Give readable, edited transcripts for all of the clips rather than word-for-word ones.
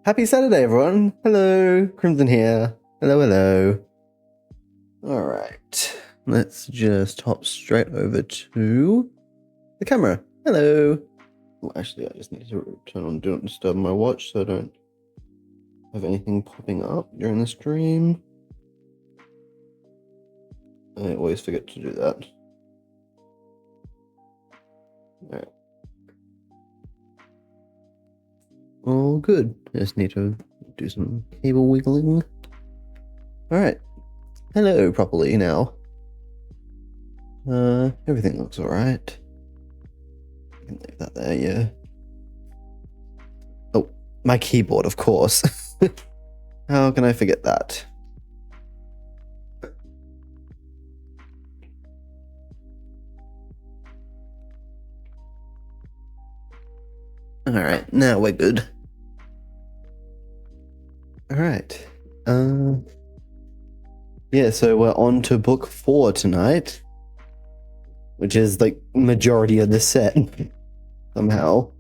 Happy Saturday, everyone. Hello, Crimson here. Hello, hello. All right, let's just hop straight over to the camera. Hello. Well, actually, I just need to turn on Do Not Disturb my watch so I don't have anything popping up during the stream. I always forget to do that. All right. All good. I just need to do some cable wiggling. All right. Hello properly now. Everything looks all right. I can leave that there, yeah. Oh, my keyboard, of course. How can I forget that? Alright, now we're good. Alright. Yeah, so we're on to book 4 tonight. Which is like majority of the set. Somehow.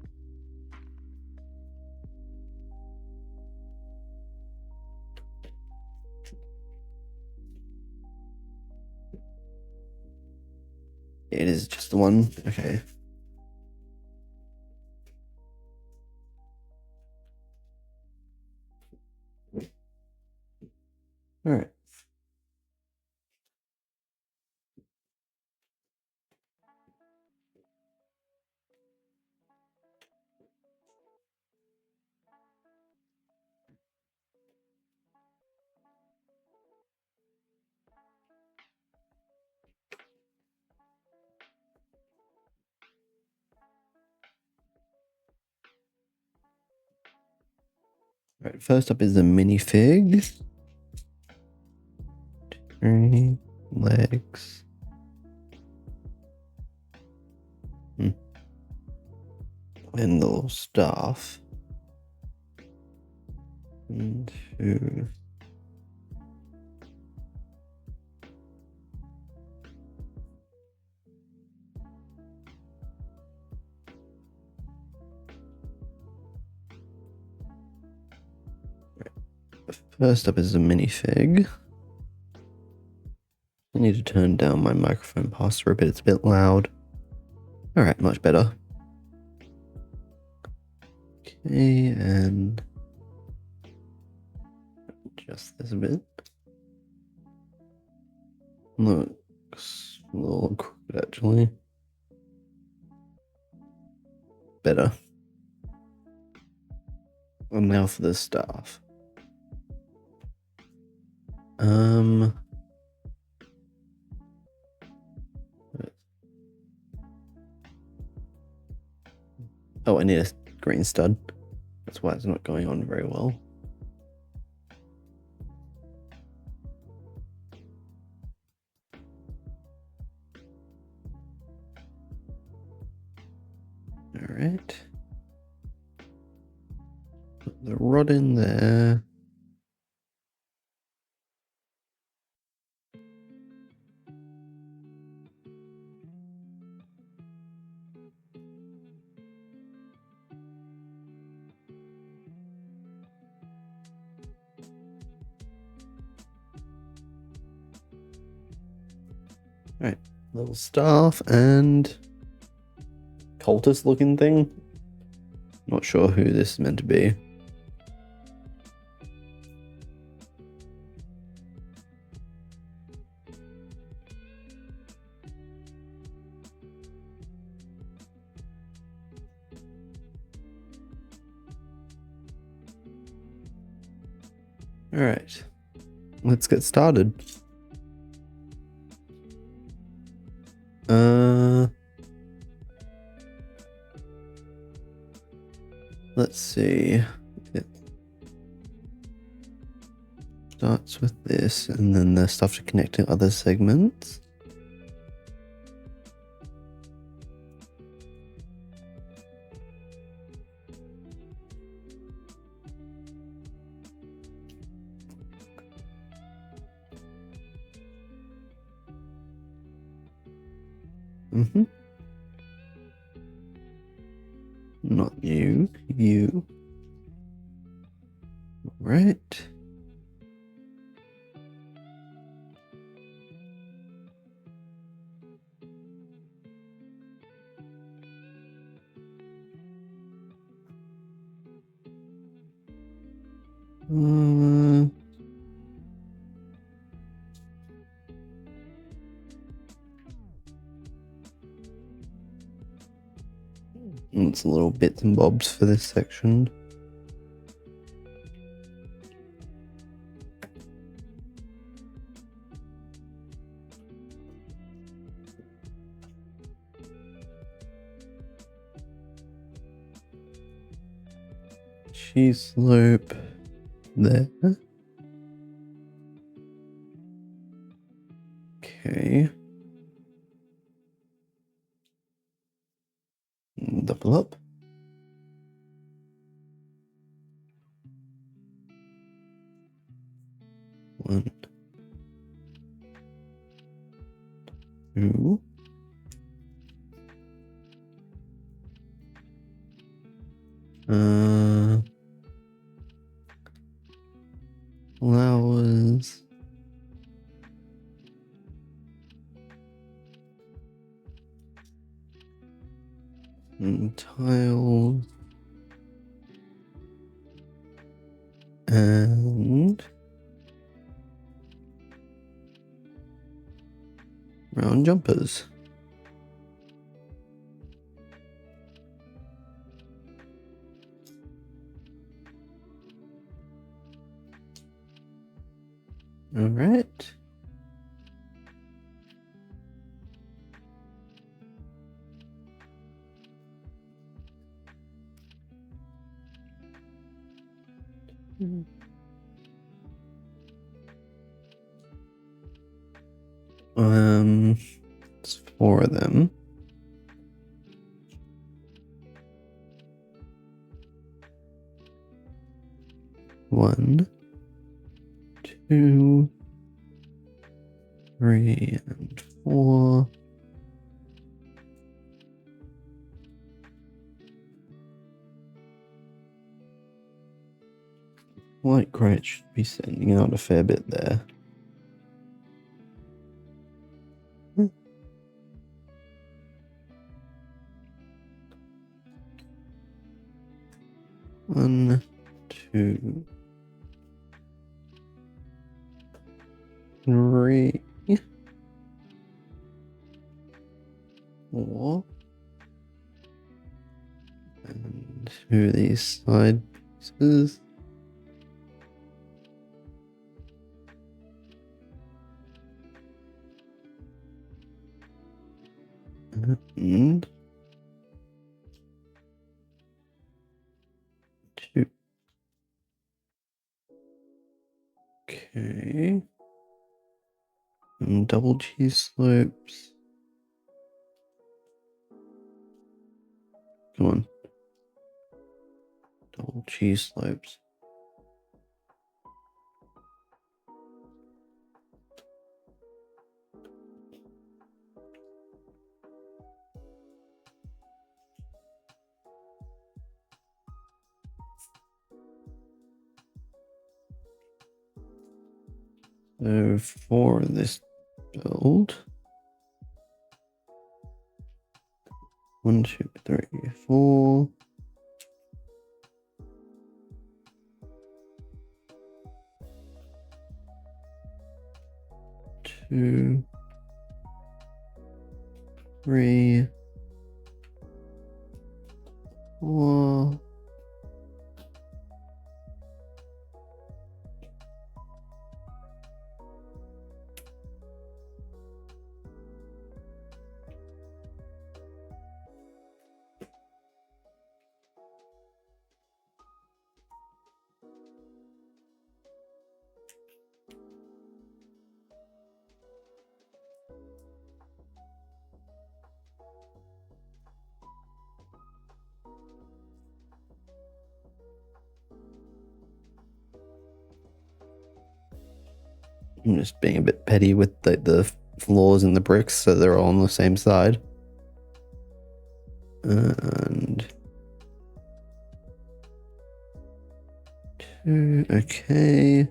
It is just the one. Okay. Alright. Alright, first up is the minifig. 3 legs. And the little staff. 1, 2. First up is the minifig. I need to turn down my microphone pass-through a bit, it's a bit loud. Alright, much better. Okay, and adjust this a bit. Looks a little crooked actually. Better. And now for the staff. Oh, I need a green stud. That's why it's not going on very well. Alright. Put the rod in there. Alright, little staff and cultist looking thing. Not sure who this is meant to be. Alright, let's get started. Let's see. It starts with this, and then there's stuff to connect to other segments. Not you, you. right. It's little bits and bobs for this section. Cheese slope there. Okay. Double up. One, two. Flowers. And tiles. And round jumpers. All right. It's 4 of them. One, 2, 3, and 4. Light crate should be sending out a fair bit there. One, 2, 3, 4. And 2 of these side pieces. And 2. Okay. And double cheese slopes. Come on. Double cheese slopes. So for this build, 1, 2, 3, 4. Two, 3, 4. I'm just being a bit petty with the floors and the bricks so they're all on the same side. And 2. Okay.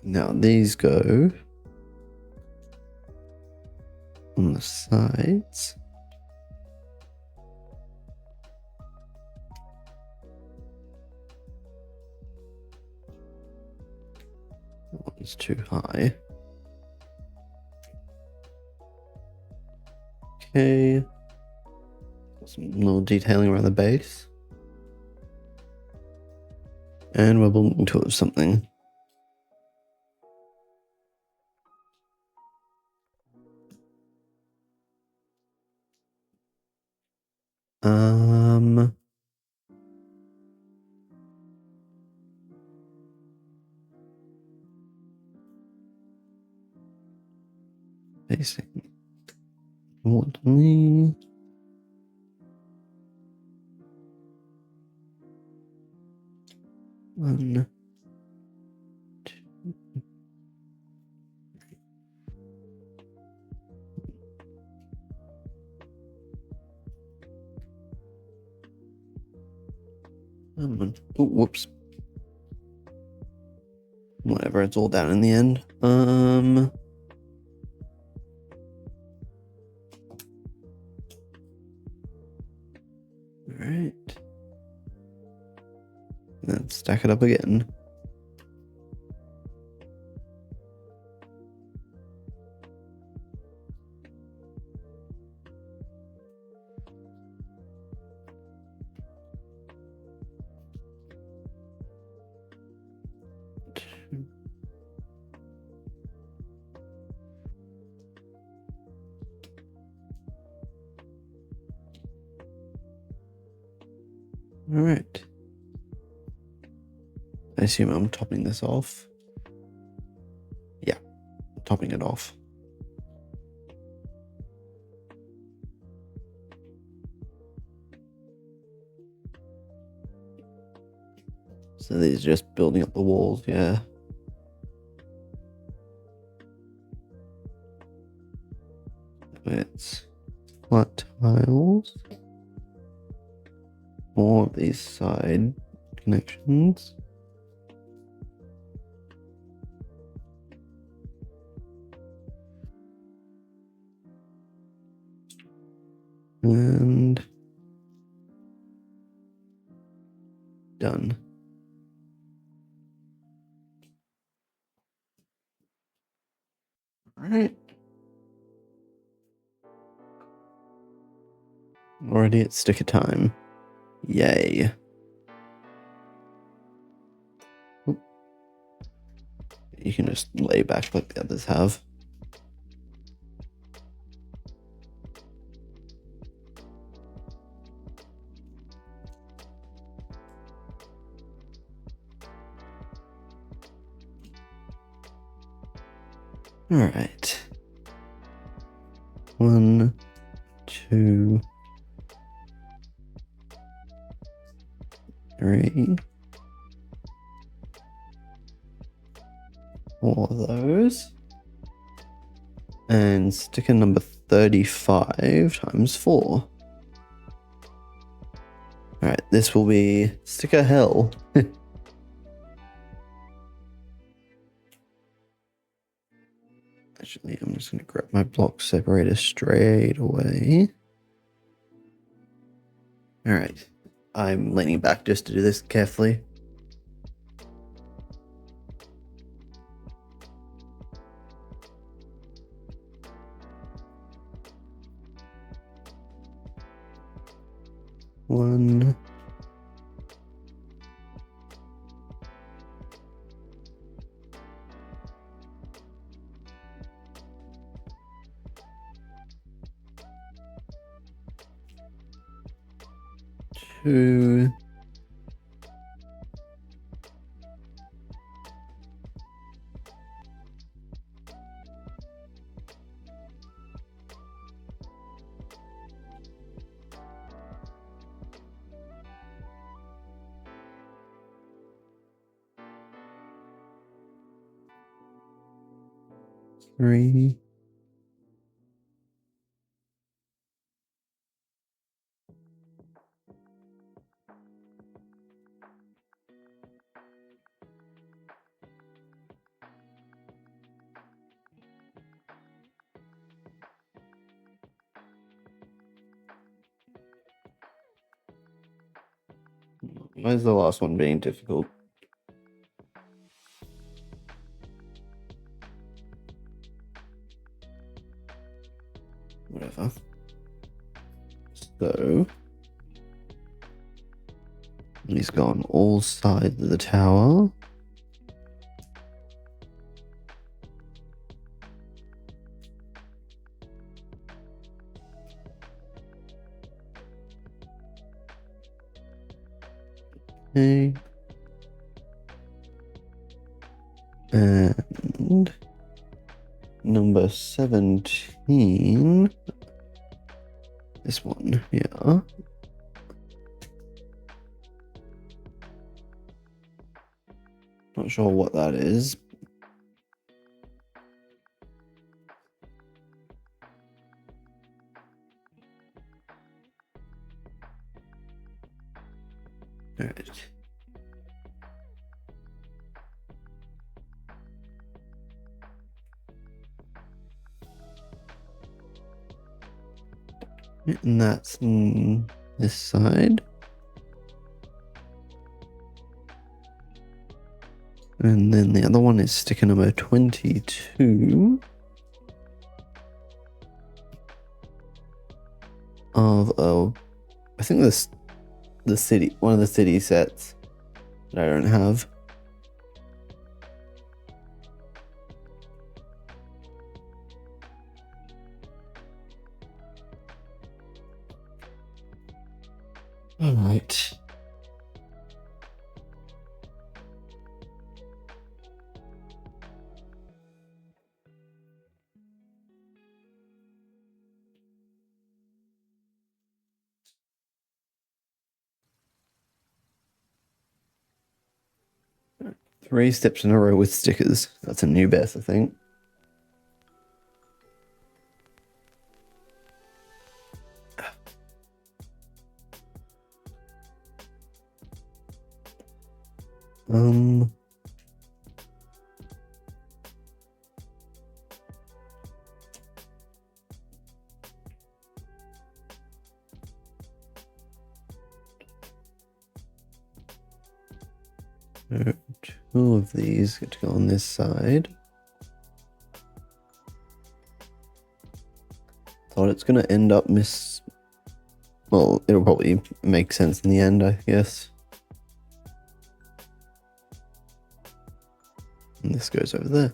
Now these go on the sides. That one's too high. Okay. Some little detailing around the base. And we're building towards something. Basic. What me? One, two. Oh, whoops. Whatever, it's all down in the end. Alright. Then stack it up again. Alright. I assume I'm topping this off. Yeah, topping it off. So these are just building up the walls, yeah. It's flat tiles. More of these side connections. And done. All right. Already at sticker time. Yay. Oop. You can just lay back like the others have. All right. 1, 2, 3. 4 of those. And sticker number 35 times 4. Alright, this will be sticker hell. Actually, I'm just going to grab my block separator straight away. Alright, I'm leaning back just to do this carefully. One. Two. Three. Why is the last one being difficult? Whatever. So he's gone all sides of the tower. Okay. And number 17. This one here. Not sure what that is. All right. And that's this side. And then the other one is sticker number 22 of I think this one of the city sets that I don't have. All right. Three steps in a row with stickers. That's a new best, I think. Um. So 2 of these get to go on this side. Thought it's gonna end up well, it'll probably make sense in the end, I guess. And this goes over there.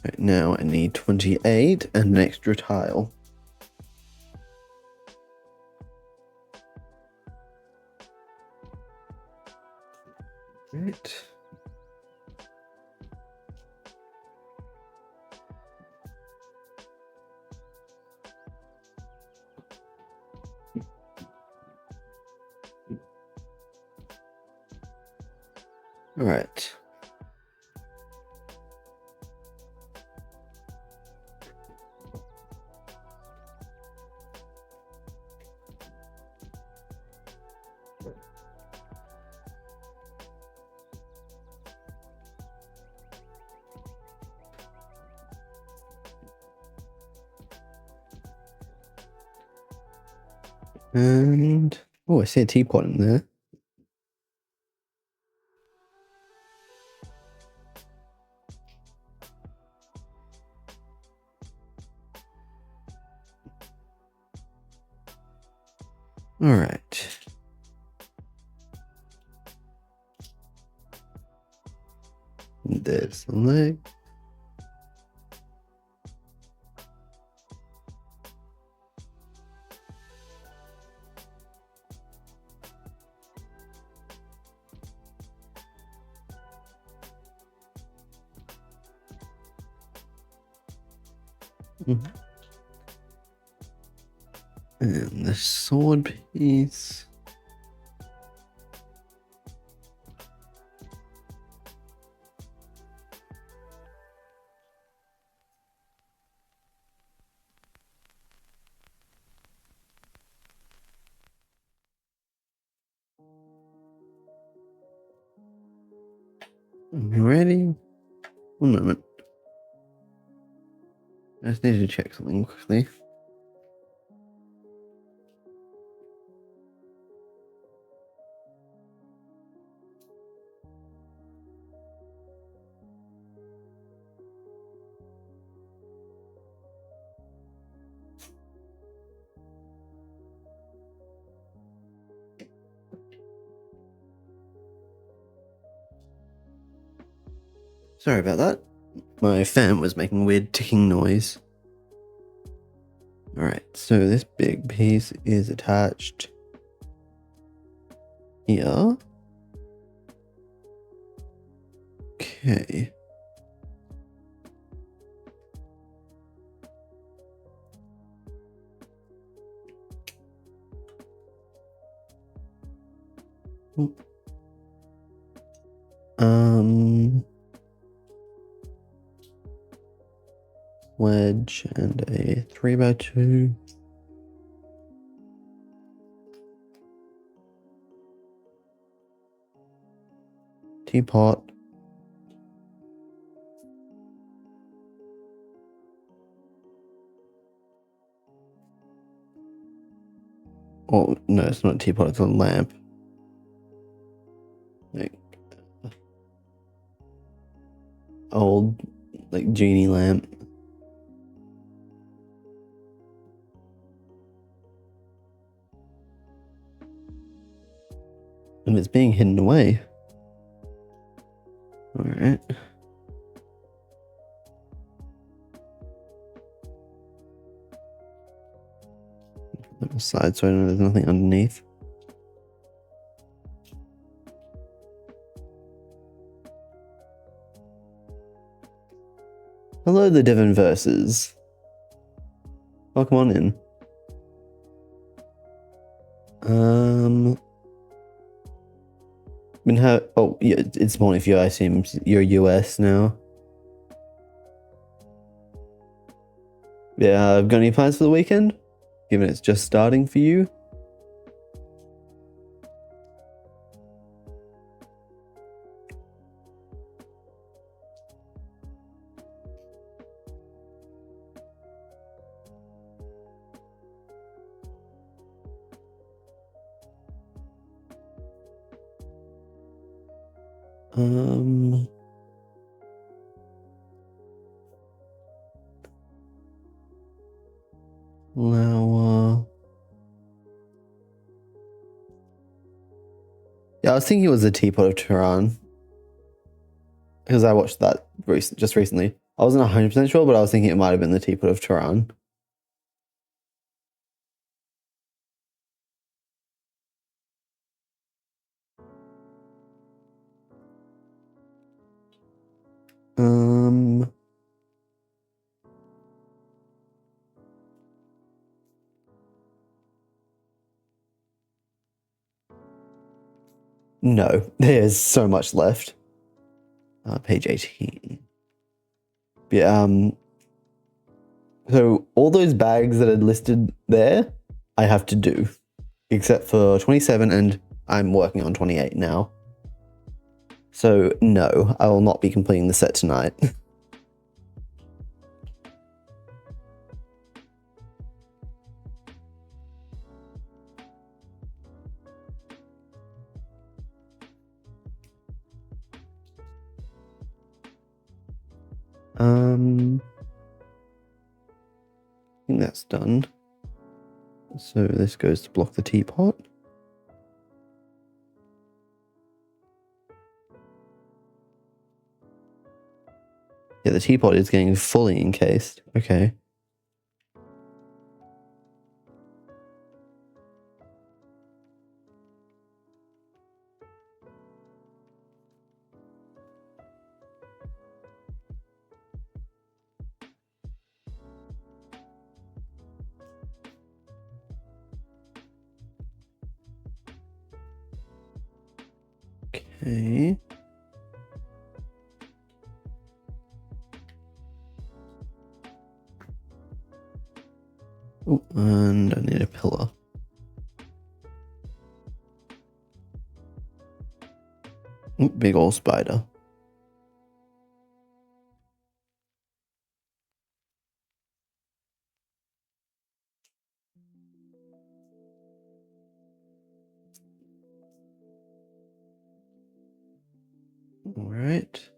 Right, now I need 28 and an extra tile. Right. All right. And oh, I see a teapot in there. All right. There's the leg. Mhm. And the sword piece. You ready? One moment. I just need to check something quickly. Sorry about that. My fan was making a weird ticking noise. Alright, so this big piece is attached here. Okay. Wedge and a 3x2. Teapot. Oh, no, it's not a teapot, it's a lamp. Like, old, like, genie lamp. And it's being hidden away. Alright. Little side so I know there's nothing underneath. Hello, the Devon Verses. Welcome on in. Oh, yeah, it's morning for you. I assume you're US now. Yeah, got any plans for the weekend? Given it's just starting for you. Now, yeah, I was thinking it was the Teapot of Turan. Because I watched that just recently. I wasn't 100% sure, but I was thinking it might have been the Teapot of Turan. No, there's so much left. Page 18. Yeah, so all those bags that are listed there, I have to do. Except for 27, and I'm working on 28 now. So, no, I will not be completing the set tonight. I think that's done. So this goes to block the teapot. Yeah, the teapot is getting fully encased. Okay. Okay. Oh, and I need a pillar. Ooh, big old spider. All right.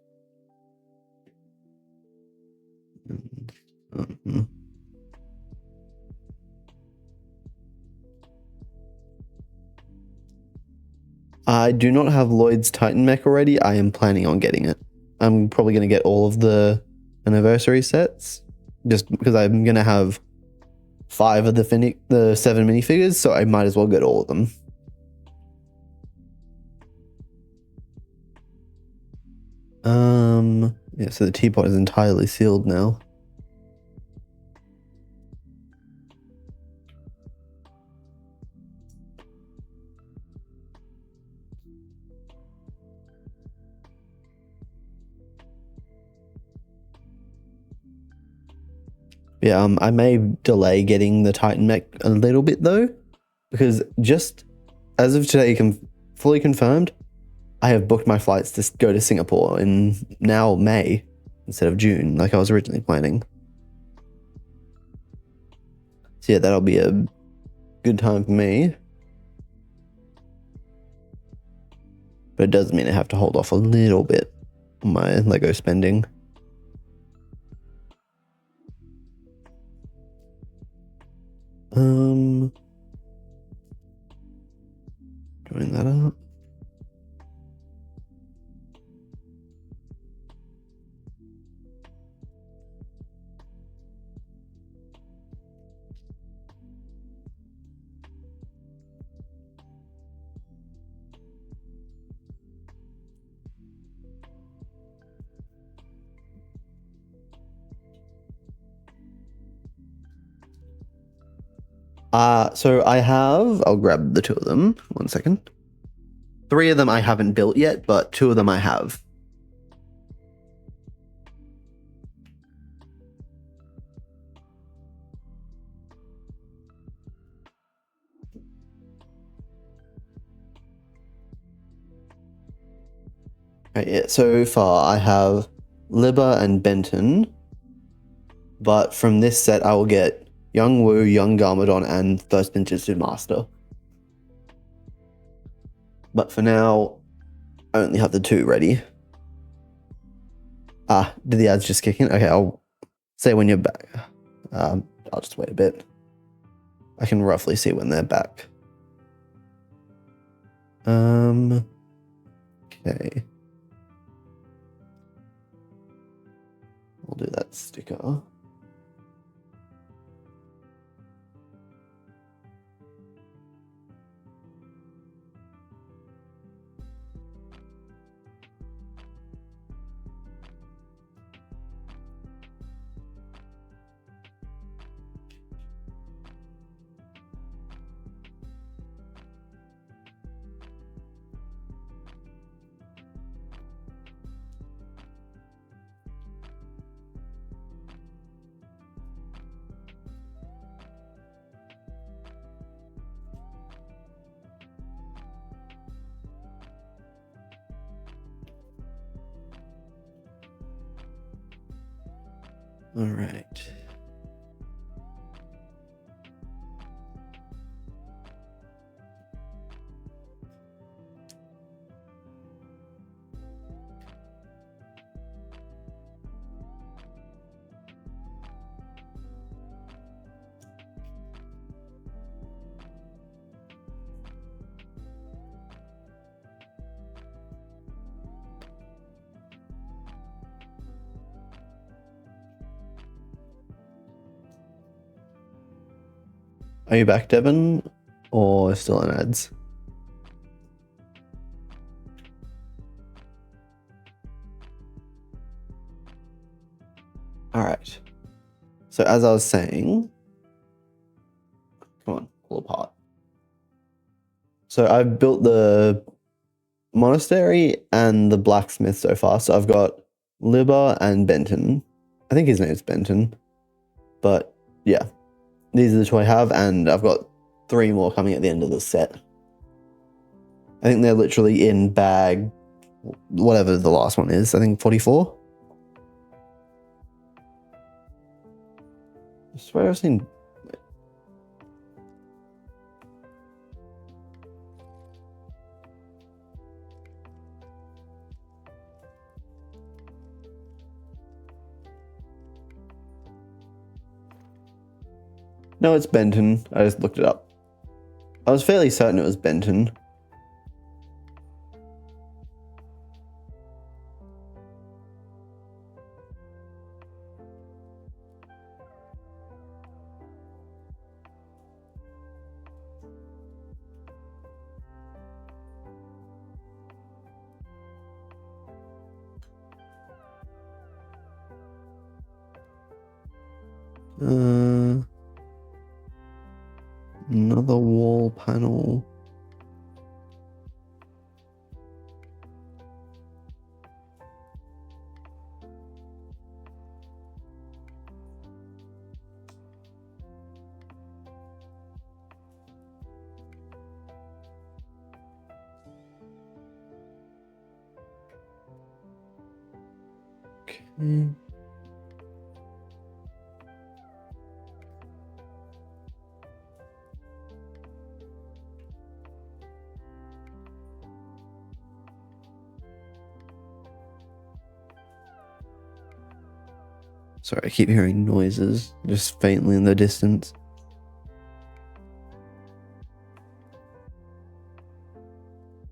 I do not have Lloyd's Titan mech already. I am planning on getting it. I'm probably going to get all of the anniversary sets just because I'm going to have 5 of the 7 minifigures, so I might as well get all of them. Yeah, so the teapot is entirely sealed now. Yeah, I may delay getting the Titan mech a little bit though, because just as of today, fully confirmed, I have booked my flights to go to Singapore in now May instead of June, like I was originally planning. So yeah, that'll be a good time for me. But it does mean I have to hold off a little bit on my Lego spending. Join that up. So I'll grab the 2 of them. 1 second. 3 of them I haven't built yet, but 2 of them I have. Okay, yeah, so far I have Libba and Benton, but from this set I will get Young Wu, Young Garmadon, and First Ninjutsu Master. But for now, I only have the 2 ready. Did the ads just kick in? Okay, I'll say when you're back. I'll just wait a bit. I can roughly see when they're back. Okay. I'll do that sticker. All right. Are you back, Devin, or still on ads? All right. So as I was saying, come on, pull apart. So I've built the monastery and the blacksmith so far. So I've got Libba and Benton. I think his name's Benton. But yeah, these are the 2 I have, and I've got 3 more coming at the end of the set. I think they're literally in bag, whatever the last one is. I think 44. I swear I've seen... No, it's Benton. I just looked it up. I was fairly certain it was Benton. Another wall panel. Okay. Sorry, I keep hearing noises just faintly in the distance.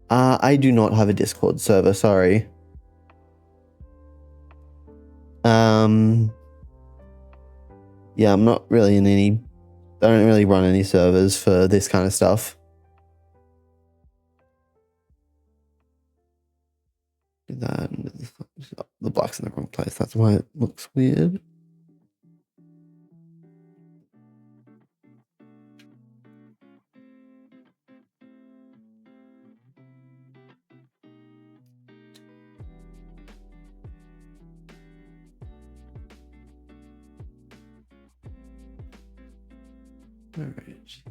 I do not have a Discord server, sorry. Yeah, I'm not really in any. I don't really run any servers for this kind of stuff. Do that. The black's in the wrong place. That's why it looks weird. All right.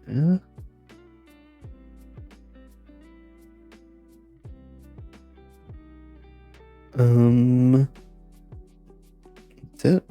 Yeah. That's it.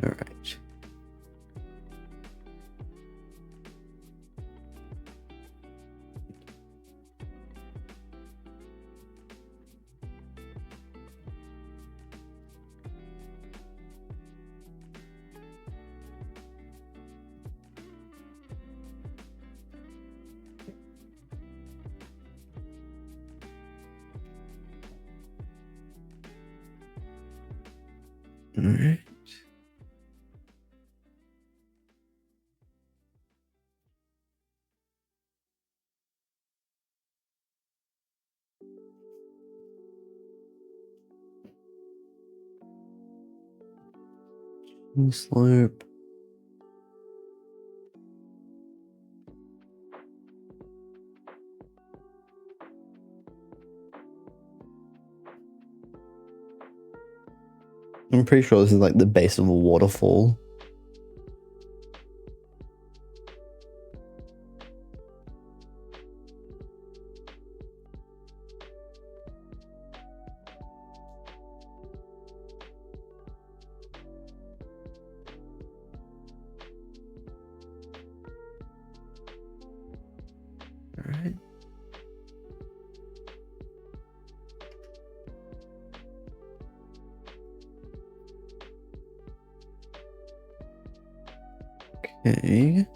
All right. All right. Slope. I'm pretty sure this is like the base of a waterfall. All right. Okay.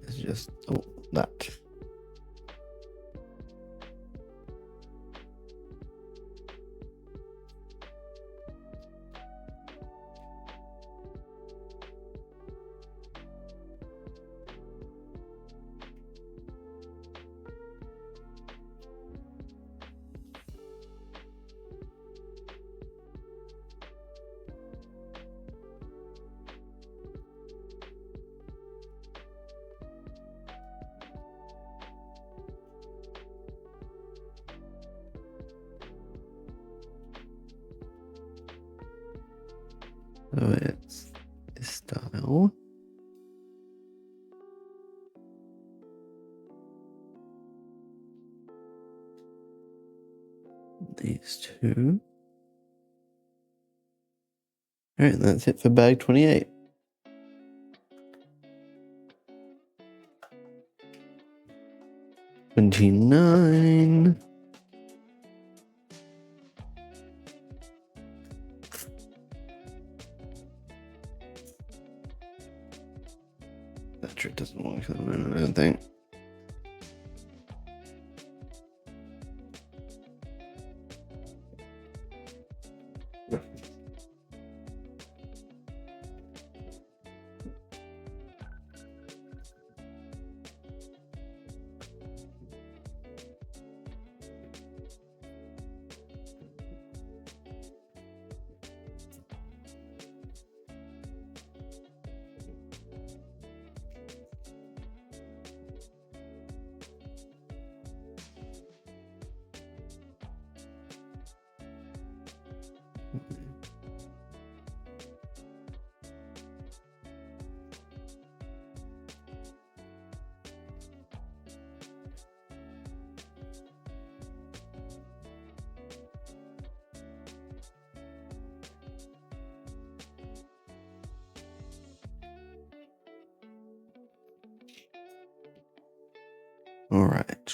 It's just that. So it's this style. These two. Alright, that's it for bag 28. $29. That trick doesn't work at the moment, I don't think. All right.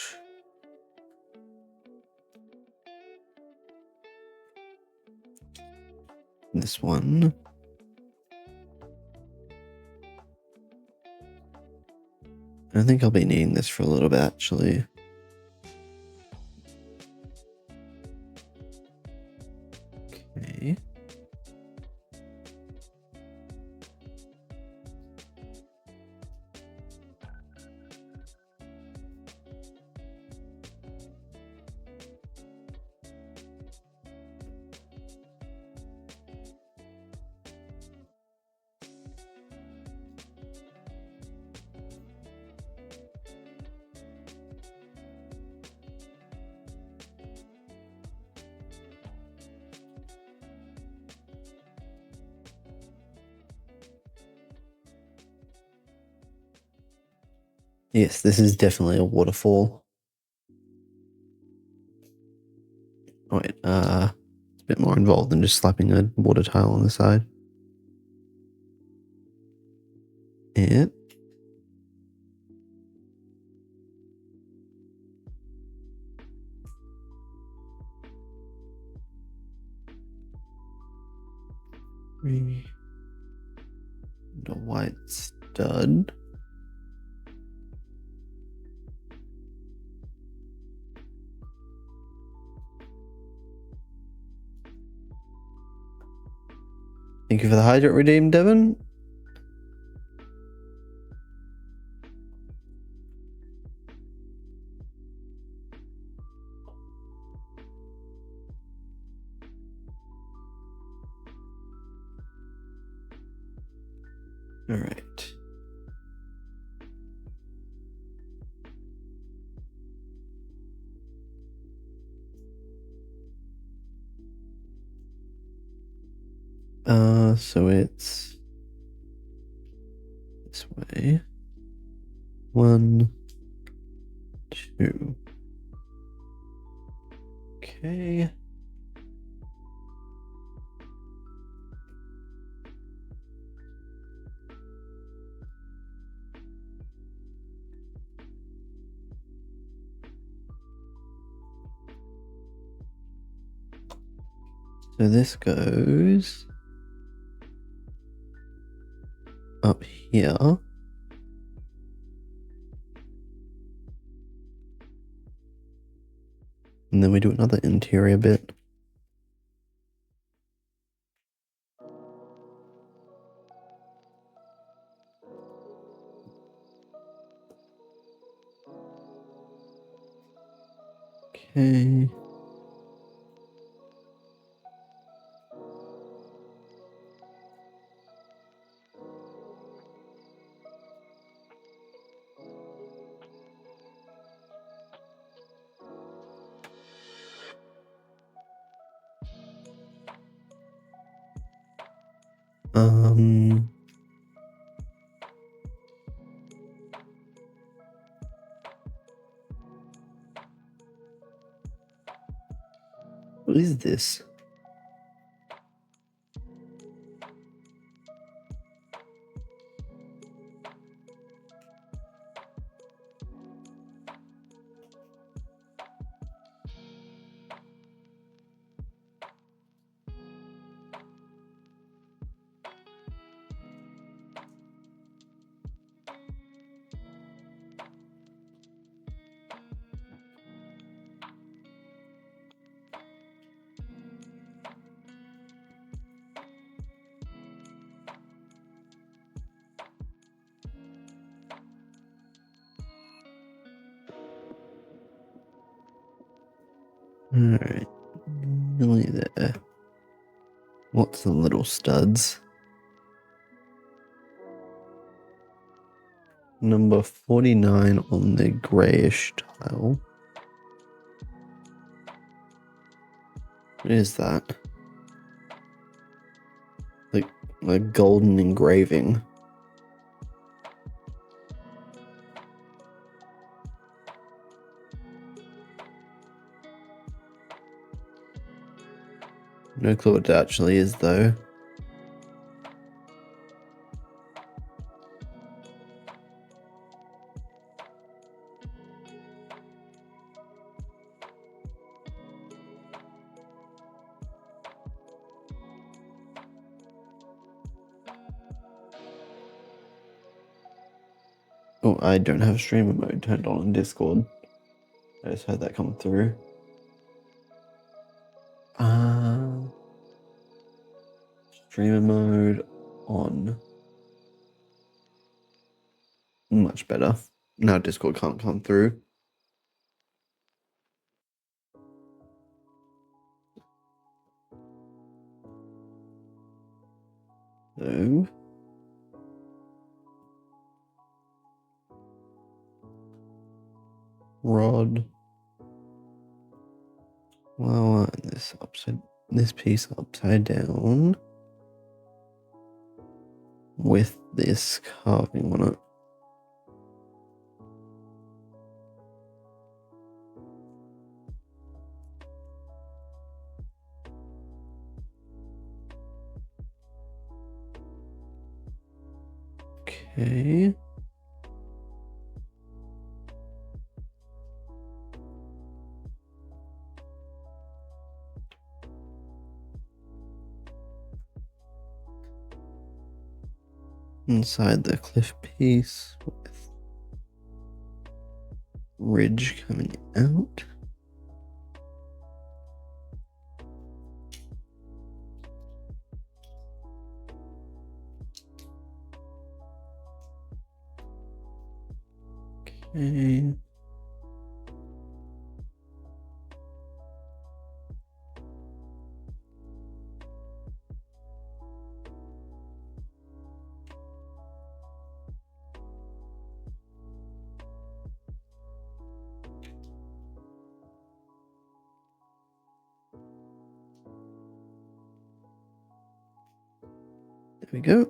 This one. I think I'll be needing this for a little bit, actually. Okay. Yes, this is definitely a waterfall. Oh, wait, it's a bit more involved than just slapping a water tile on the side. It. The white stud. Thank you for the hydrate redeem, Devon. All right. So it's this way. 1, 2. Okay. So this goes up here. And then we do another interior bit. Okay. Um. What is this? Alright. Nearly there. What's the little studs? Number 49 on the greyish tile. What is that? Like a golden engraving. No clue what it actually is though. Oh, I don't have streamer mode turned on in Discord. I just heard that come through. Streamer mode on. Much better. Now Discord can't come through. So. Rod. Well, this piece upside down with this carving on it. Okay. Inside the cliff piece with ridge coming out. Okay. There we go.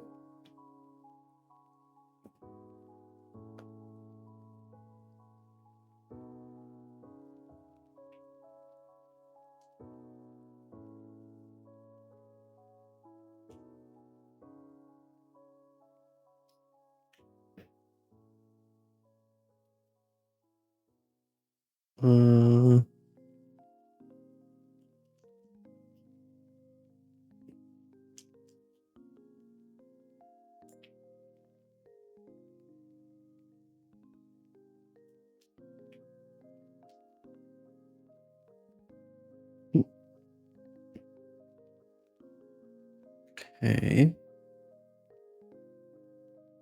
Okay.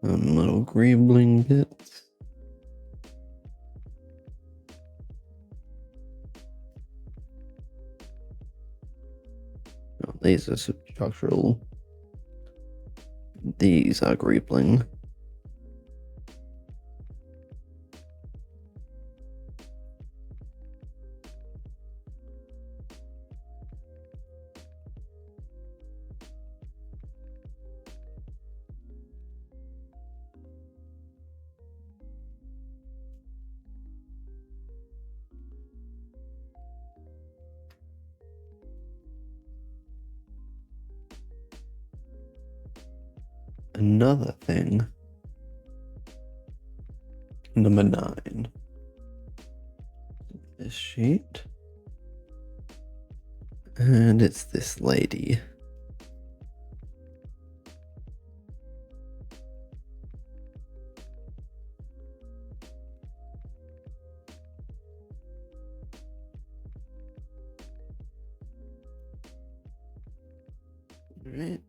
Little greebling bits. Oh, these are structural. These are greebling. another thing. Number 9. This sheet. And it's this lady. Right.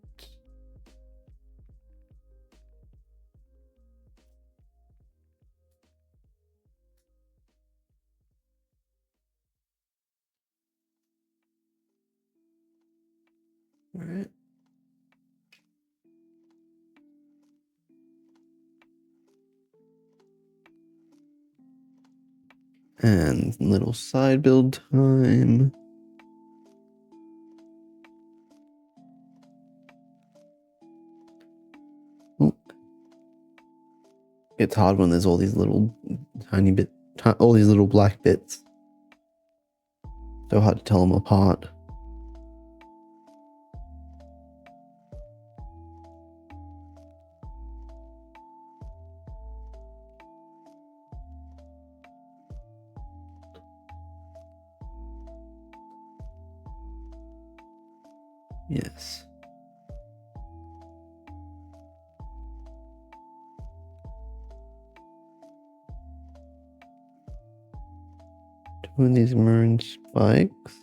Right. And little side build time. Oh. It's hard when there's all these little all these little black bits. So hard to tell them apart. Yes. Doing these maroon spikes.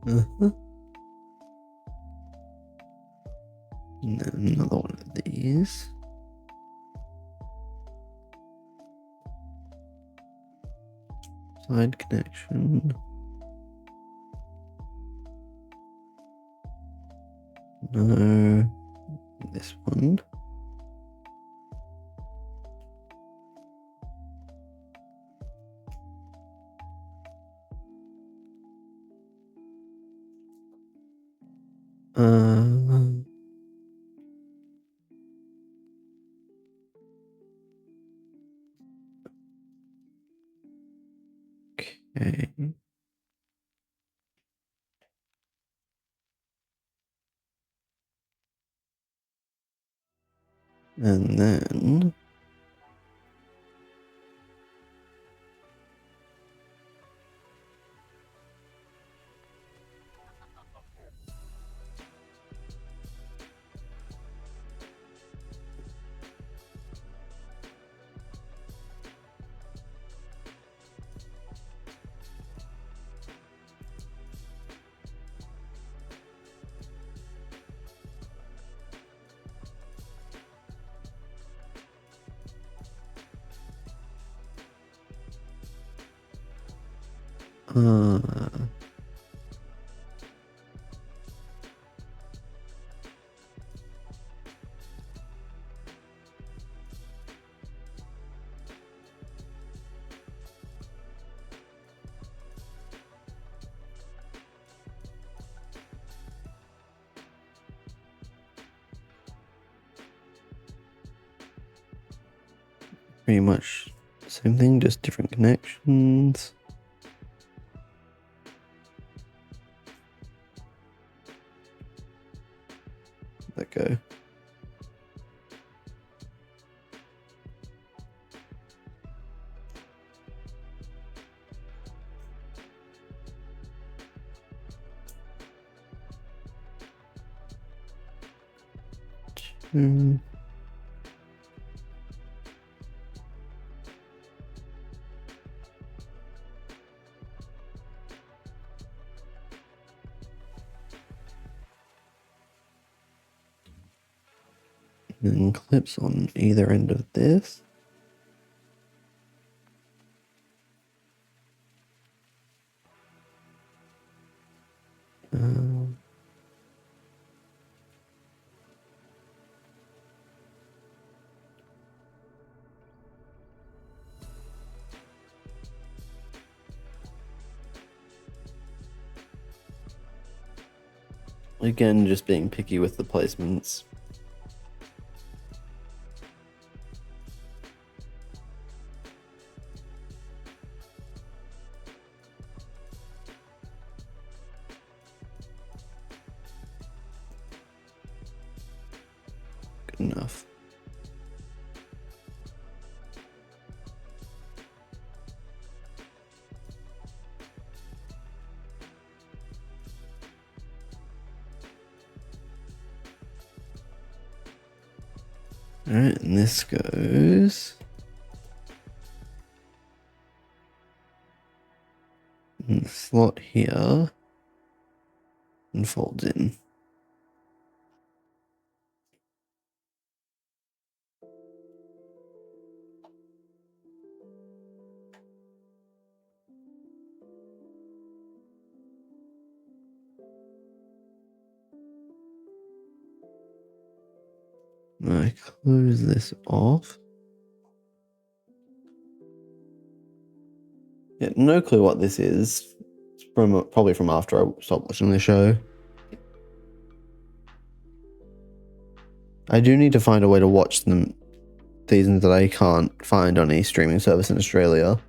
Uh-huh. And then another one of these. Side connection. No. This one. Okay. And then pretty much same thing, just different connections. Let go. And clips on either end of this. Again, just being picky with the placements. enough. Alright, and this goes in the slot here and folds in. I close this off. Yeah, no clue what this is. It's probably from after I stopped watching the show. I do need to find a way to watch them seasons that I can't find on a streaming service in Australia.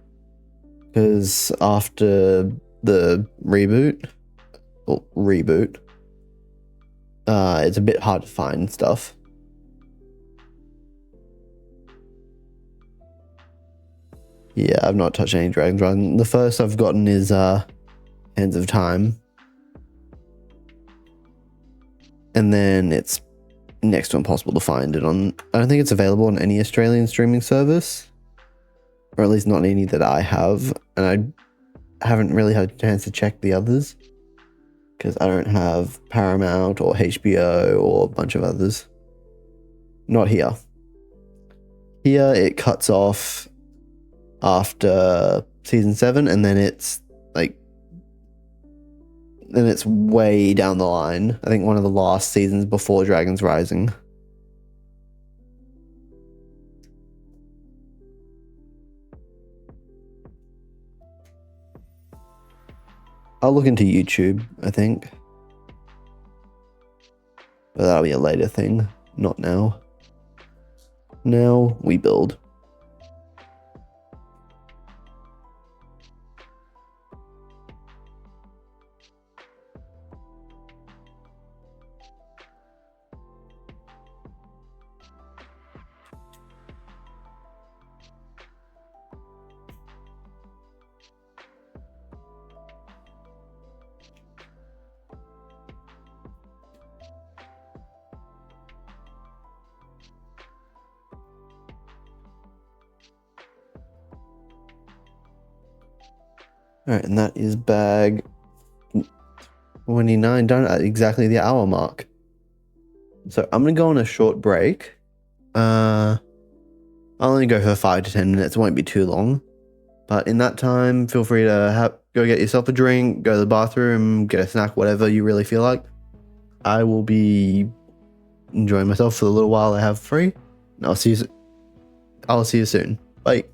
Because after the reboot, it's a bit hard to find stuff. Yeah, I've not touched any Dragon's Run. The first I've gotten is Hands of Time. And then it's next to impossible to find it on. I don't think it's available on any Australian streaming service. Or at least not any that I have. And I haven't really had a chance to check the others. Because I don't have Paramount or HBO or a bunch of others. Not here. Here it cuts off after season 7, and then it's way down the line. I think one of the last seasons before Dragons Rising. I'll look into YouTube, I think. But that'll be a later thing, not now. Now we build. Alright, and that is bag 29, done at exactly the hour mark. So I'm going to go on a short break. I'll only go for 5 to 10 minutes. It won't be too long. But in that time, feel free to go get yourself a drink, go to the bathroom, get a snack, whatever you really feel like. I will be enjoying myself for the little while I have free. And I'll see you soon. Bye.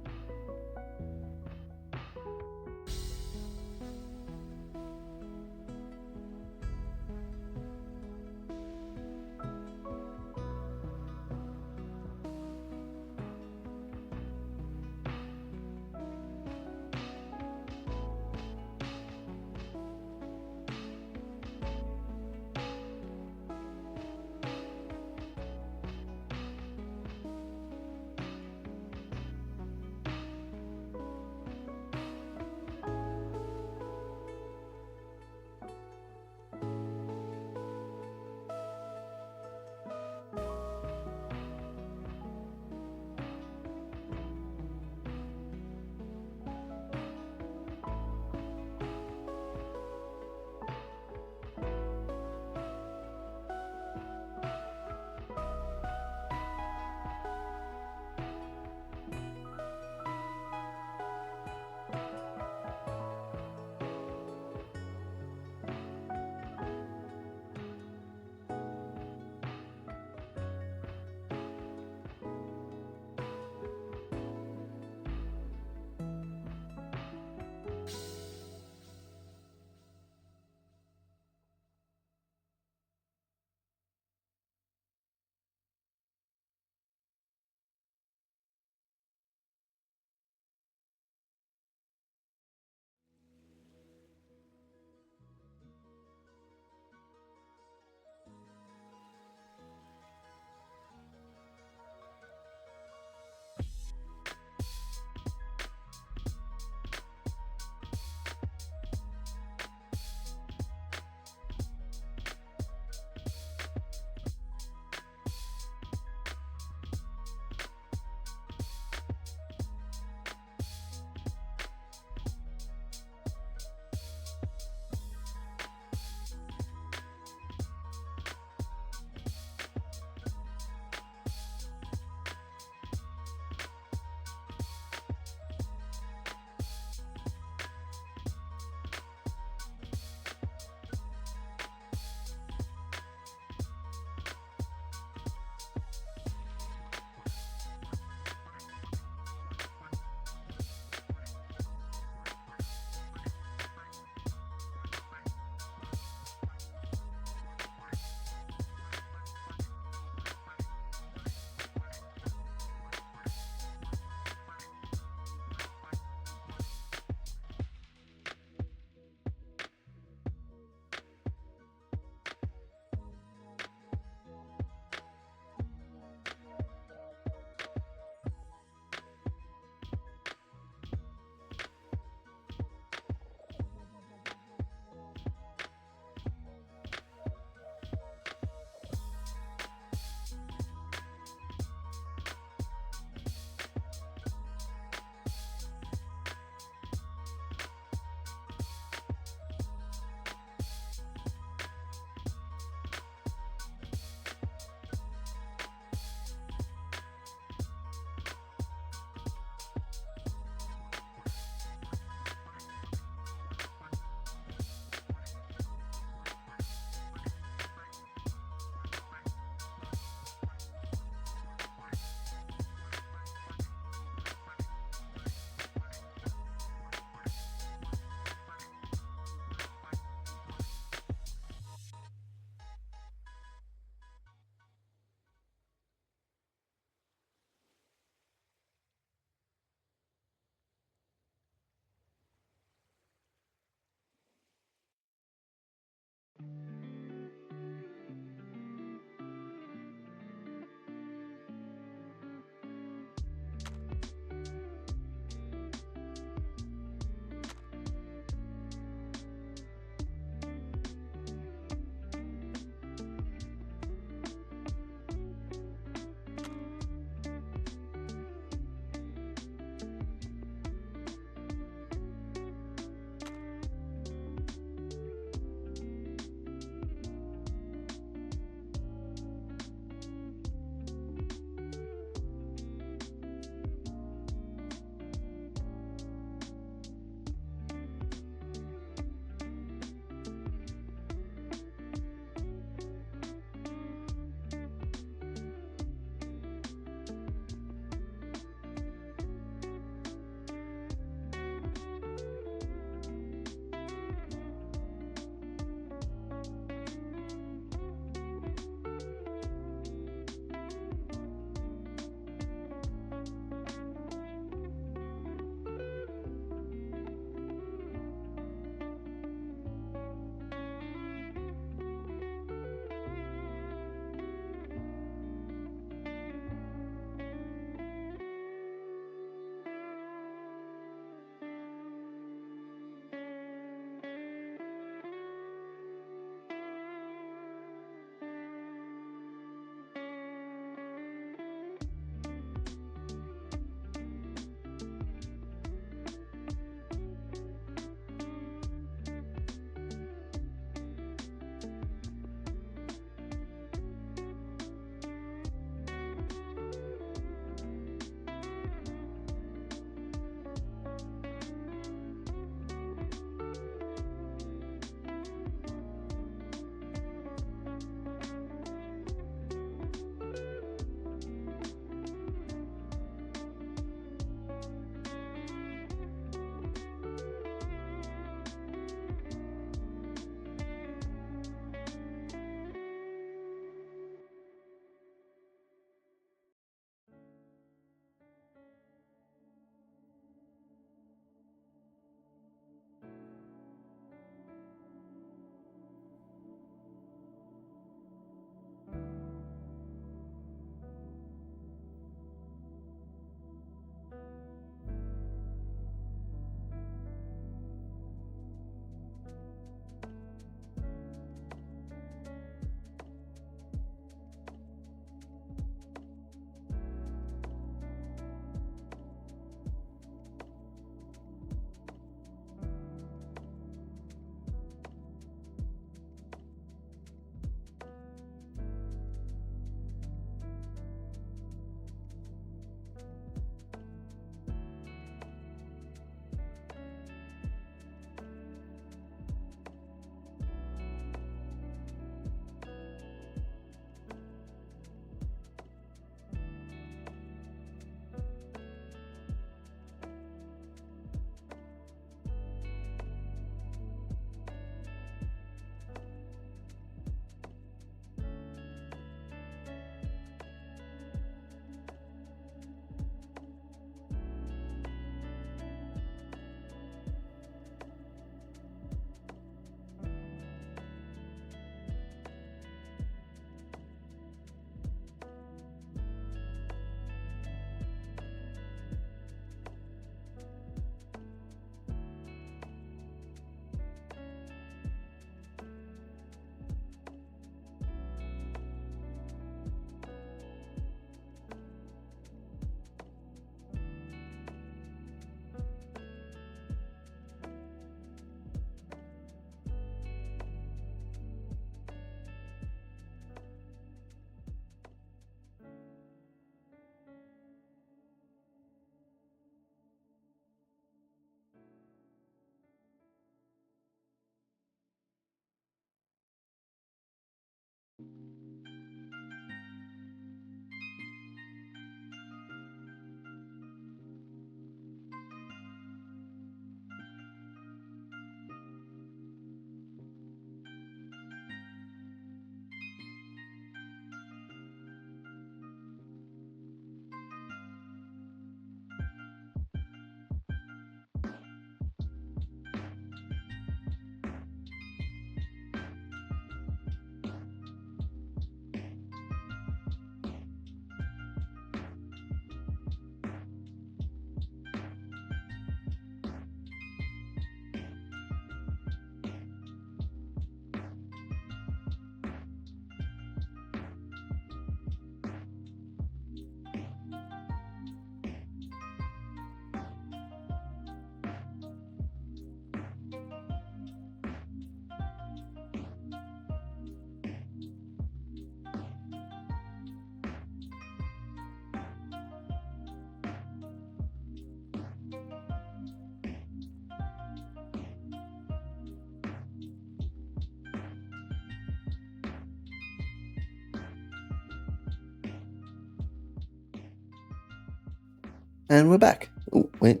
And we're back. Oh, wait.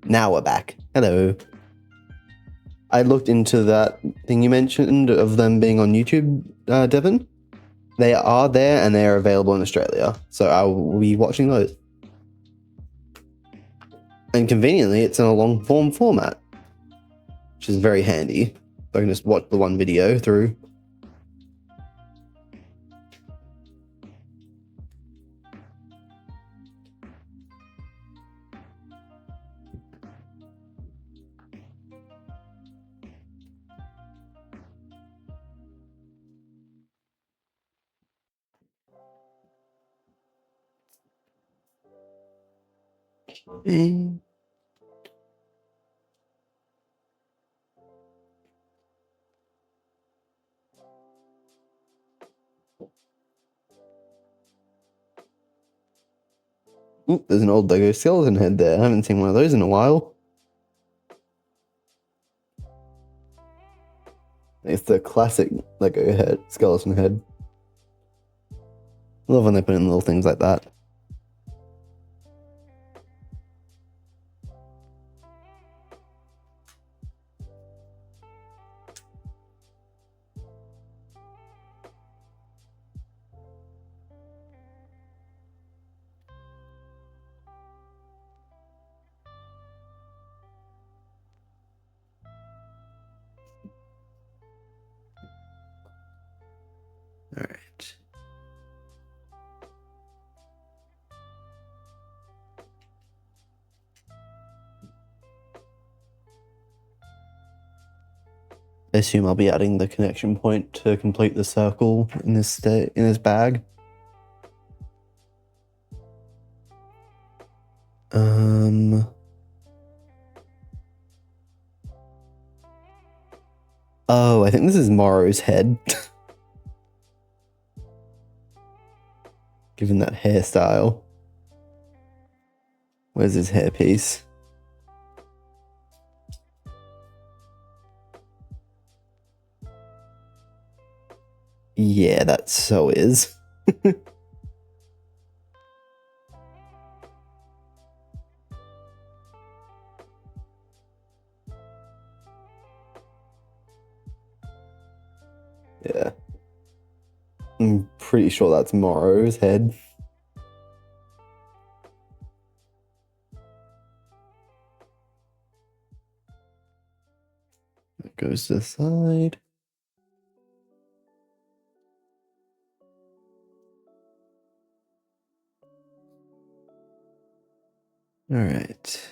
Now we're back. Hello. I looked into that thing you mentioned of them being on YouTube, Devon. They are there and they are available in Australia. So I will be watching those. And conveniently, it's in a long form format, which is very handy. So I can just watch the one video through. Ooh, there's an old Lego skeleton head there. I haven't seen one of those in a while. It's the classic Lego head, skeleton head. I love when they put in little things like that. All right. I assume I'll be adding the connection point to complete the circle in this bag. Oh, I think this is Morrow's head. Given that hairstyle. Where's his hairpiece? Yeah, that so is. Yeah. I'm pretty sure that's Morrow's head. That goes to the side. All right.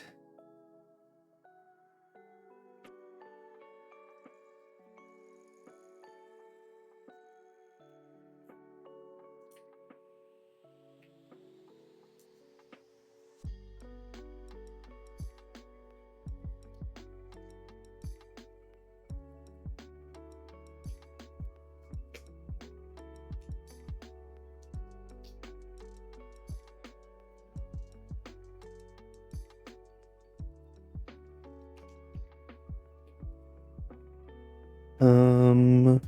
Um.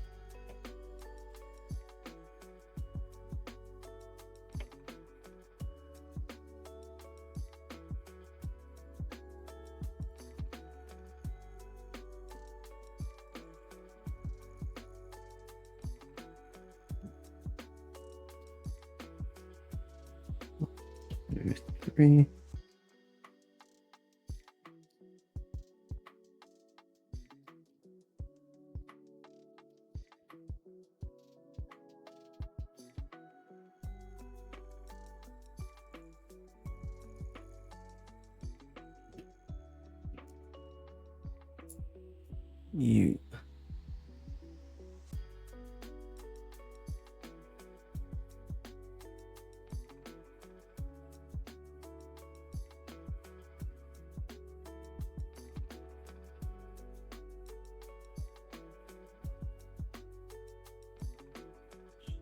There's 3. You.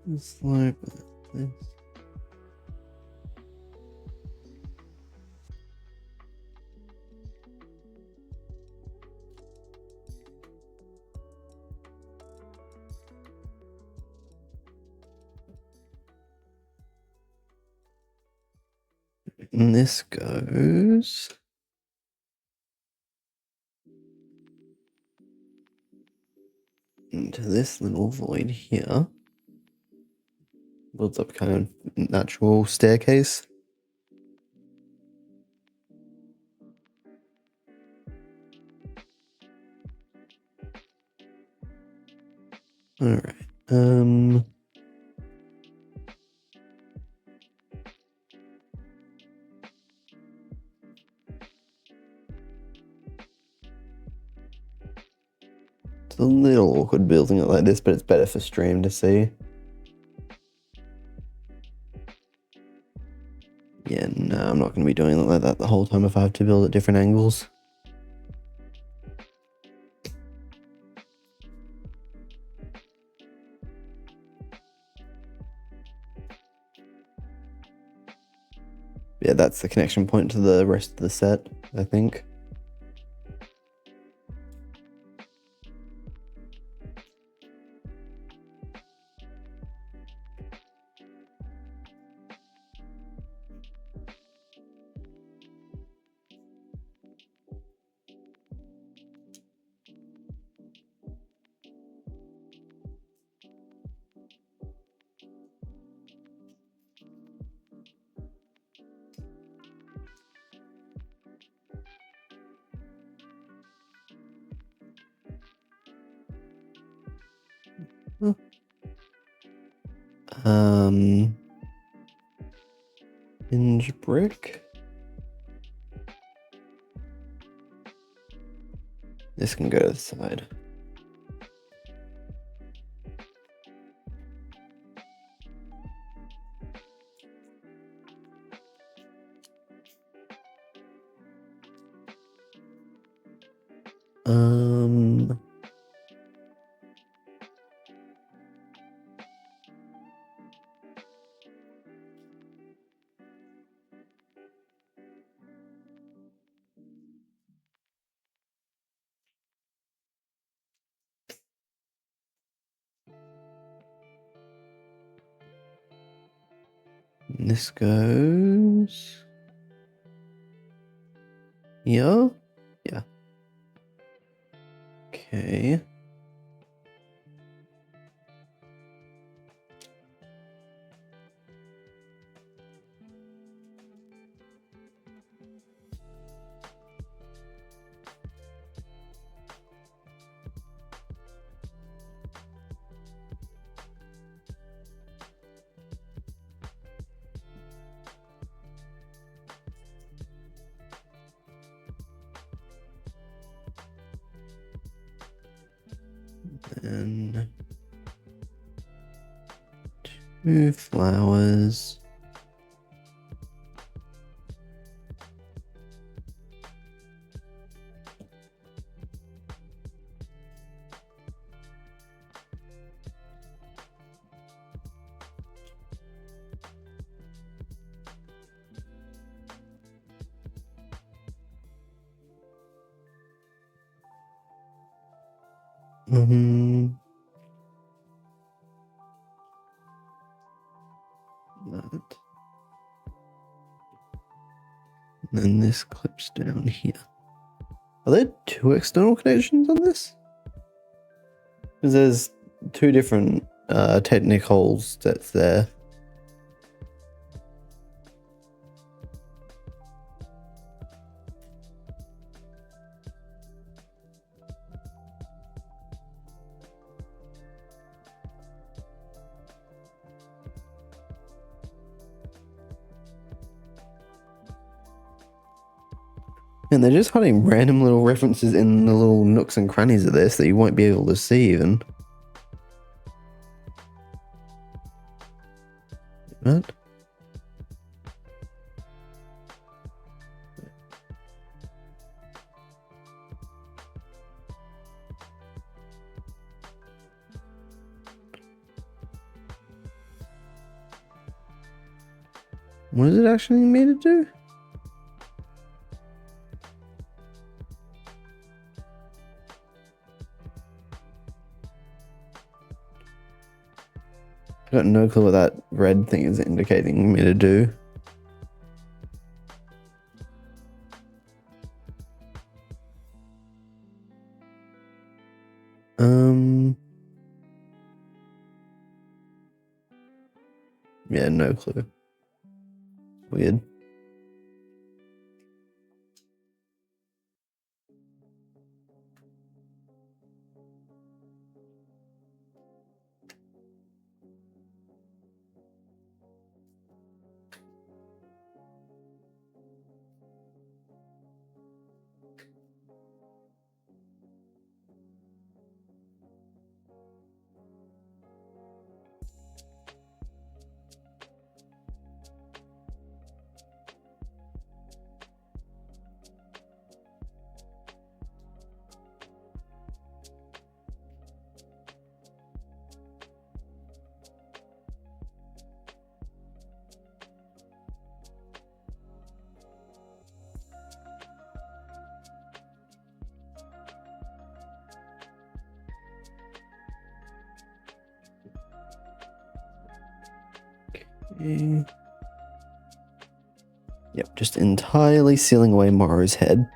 Just like this. And this goes into this little void here. Builds up kind of natural staircase. Alright. It's a little awkward building it like this, but it's better for stream to see. Yeah, no, I'm not going to be doing it like that the whole time if I have to build at different angles. Yeah, that's the connection point to the rest of the set, I think. Hinge brick. This can go to the side. This goes here. Yeah. Okay. And 2 flowers. That. And then this clips down here. Are there 2 external connections on this? Because there's 2 different technical sets there. And they're just hiding random little references in the little nooks and crannies of this that you won't be able to see even. What? What does it actually mean to do? I got no clue what that red thing is indicating me to do. Yeah, no clue. Weird. Okay. Yep, just entirely sealing away Morrow's head.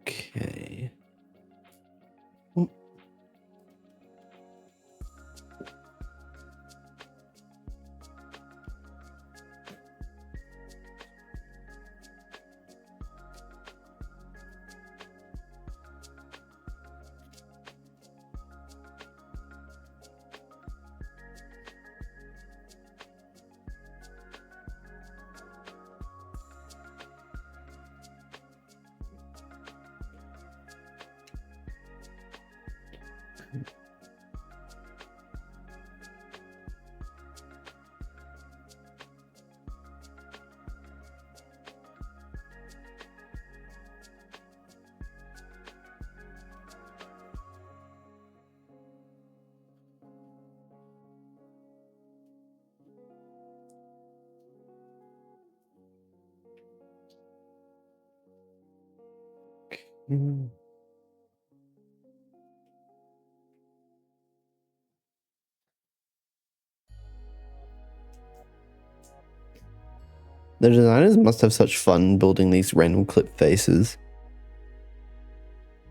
Okay. Oop. Mm. The designers must have such fun building these random clip faces.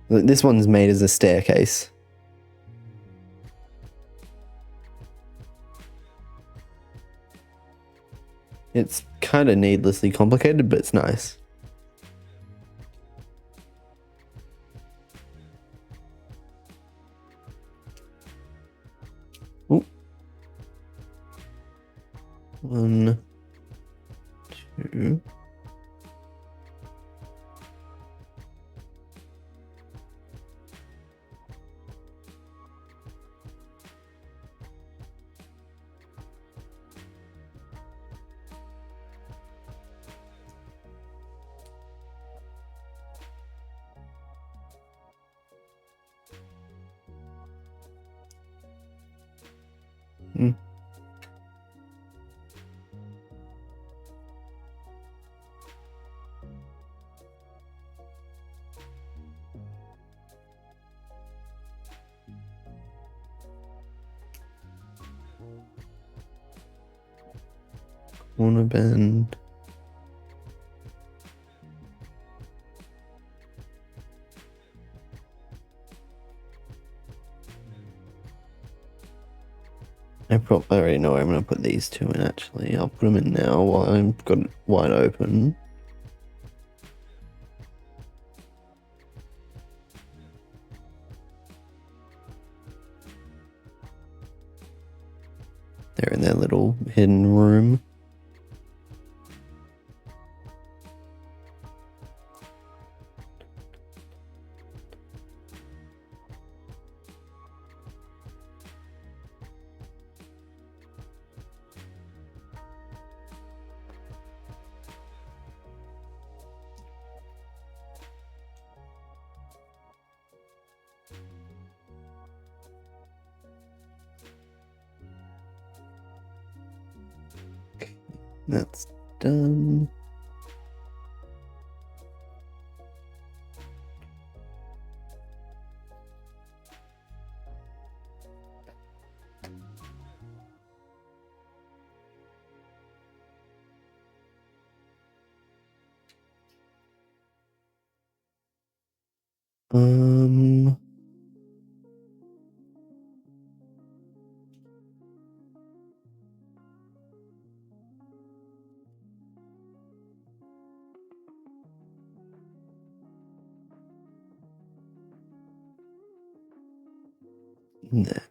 Like, this one's made as a staircase. It's kind of needlessly complicated, but it's nice. Ooh. 1, 2. Mm. Corner bend. I already know where I'm going to put these two in, actually. I'll put them in now while I've got it wide open. They're in their little hidden room. That's done. Um. There.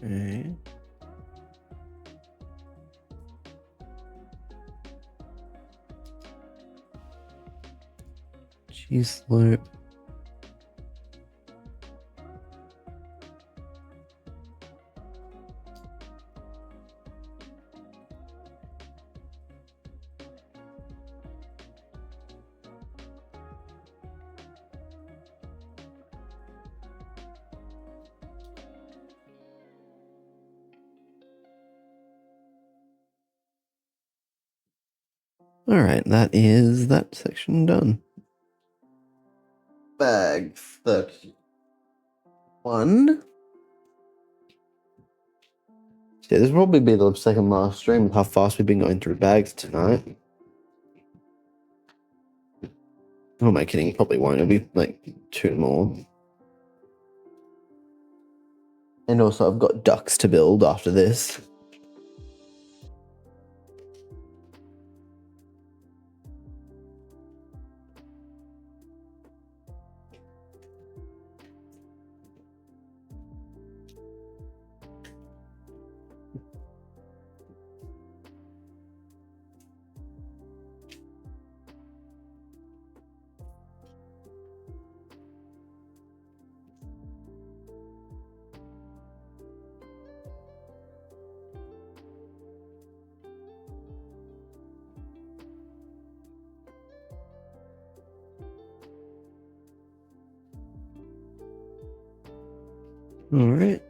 Okay. G-slope. All right, that is that section done. Bag 31. Yeah, this will probably be the second last stream of how fast we've been going through bags tonight. Who am I kidding? Probably won't. It'll be like 2 more. And also, I've got ducks to build after this. All right.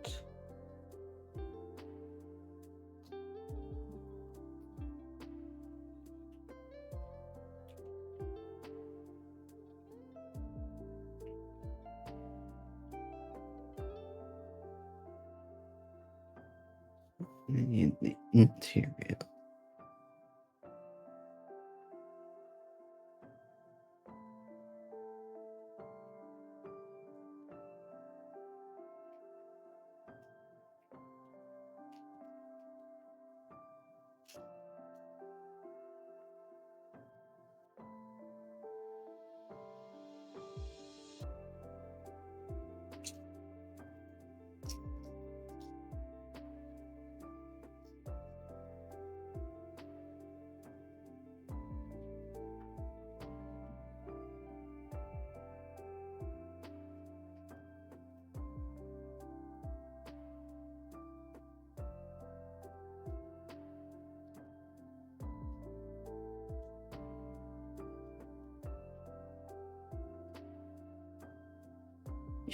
I need the interior.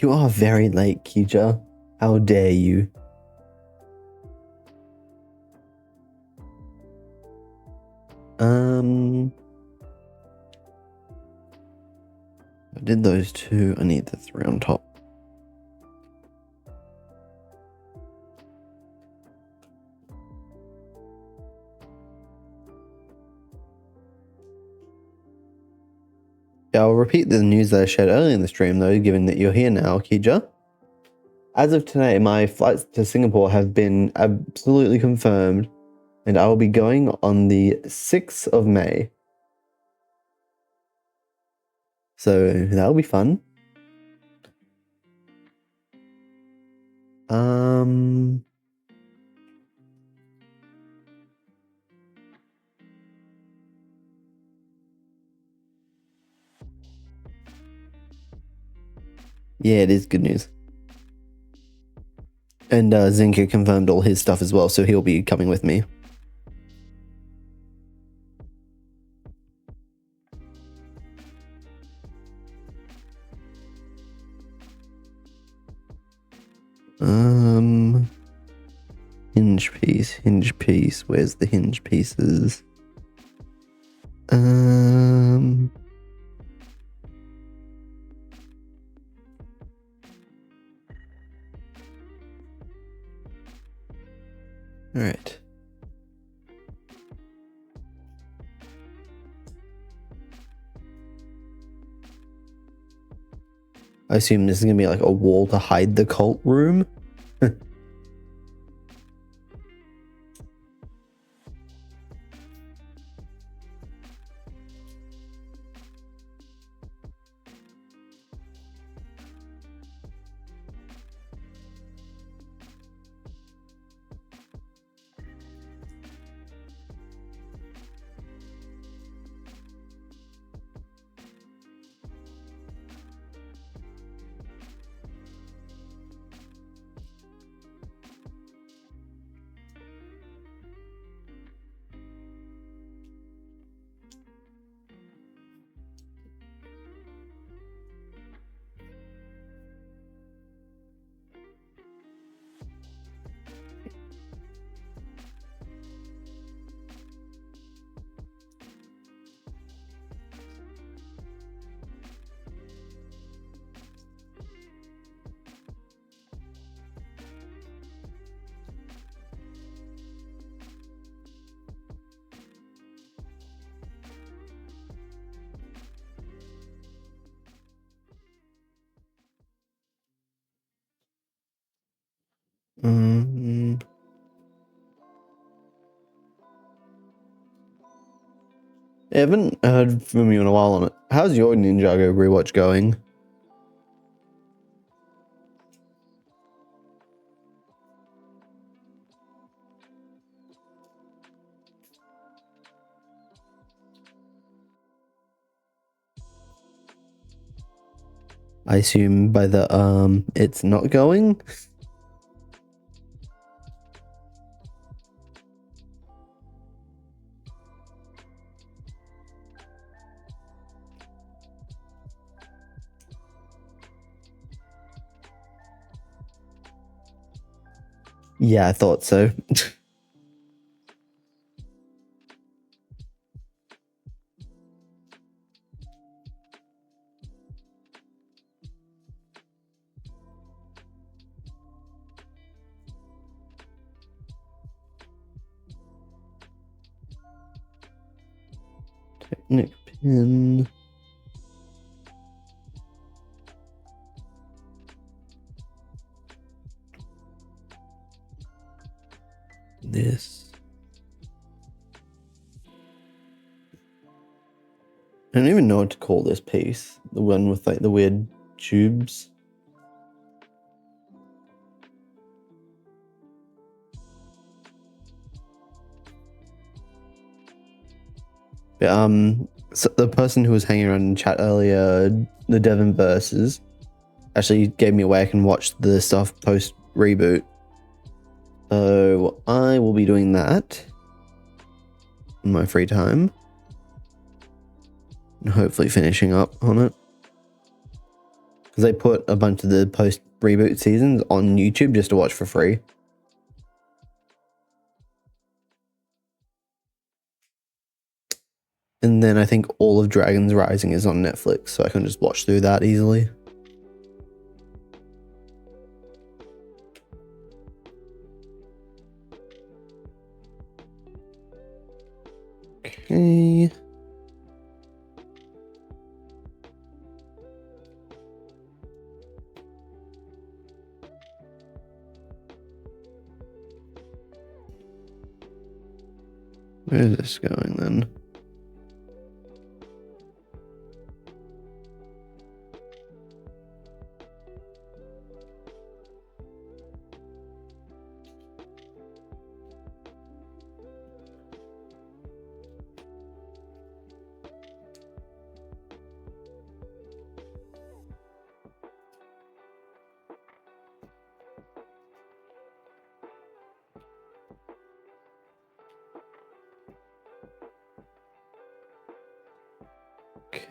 You are very late, Kija. How dare you? I did those 2. I need the 3 on top. I'll repeat the news that I shared earlier in the stream, though, given that you're here now, Kija. As of today, my flights to Singapore have been absolutely confirmed, and I will be going on the 6th of May. So that'll be fun. Yeah, it is good news. And Zinka confirmed all his stuff as well, so he'll be coming with me. Hinge piece. Where's the hinge pieces? All right. I assume this is gonna be like a wall to hide the cult room. I haven't heard from you in a while on it. How's your Ninjago rewatch going? I assume by the it's not going. Yeah, I thought so. Technic pin. This. I don't even know what to call this piece. The one with like the weird tubes. So the person who was hanging around in chat earlier, the Devon Verses, actually gave me away I can watch the stuff post reboot. So I will be doing that in my free time. And hopefully finishing up on it. Because they put a bunch of the post reboot seasons on YouTube just to watch for free. And then I think all of Dragon's Rising is on Netflix, so I can just watch through that easily. Okay. Where is this going then?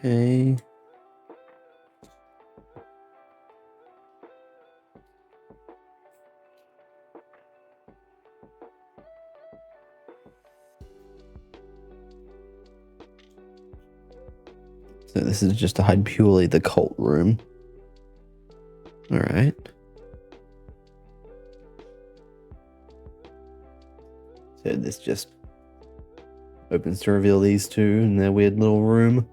Okay. So this is just to hide purely the cult room. All right. So this just opens to reveal these two in their weird little room.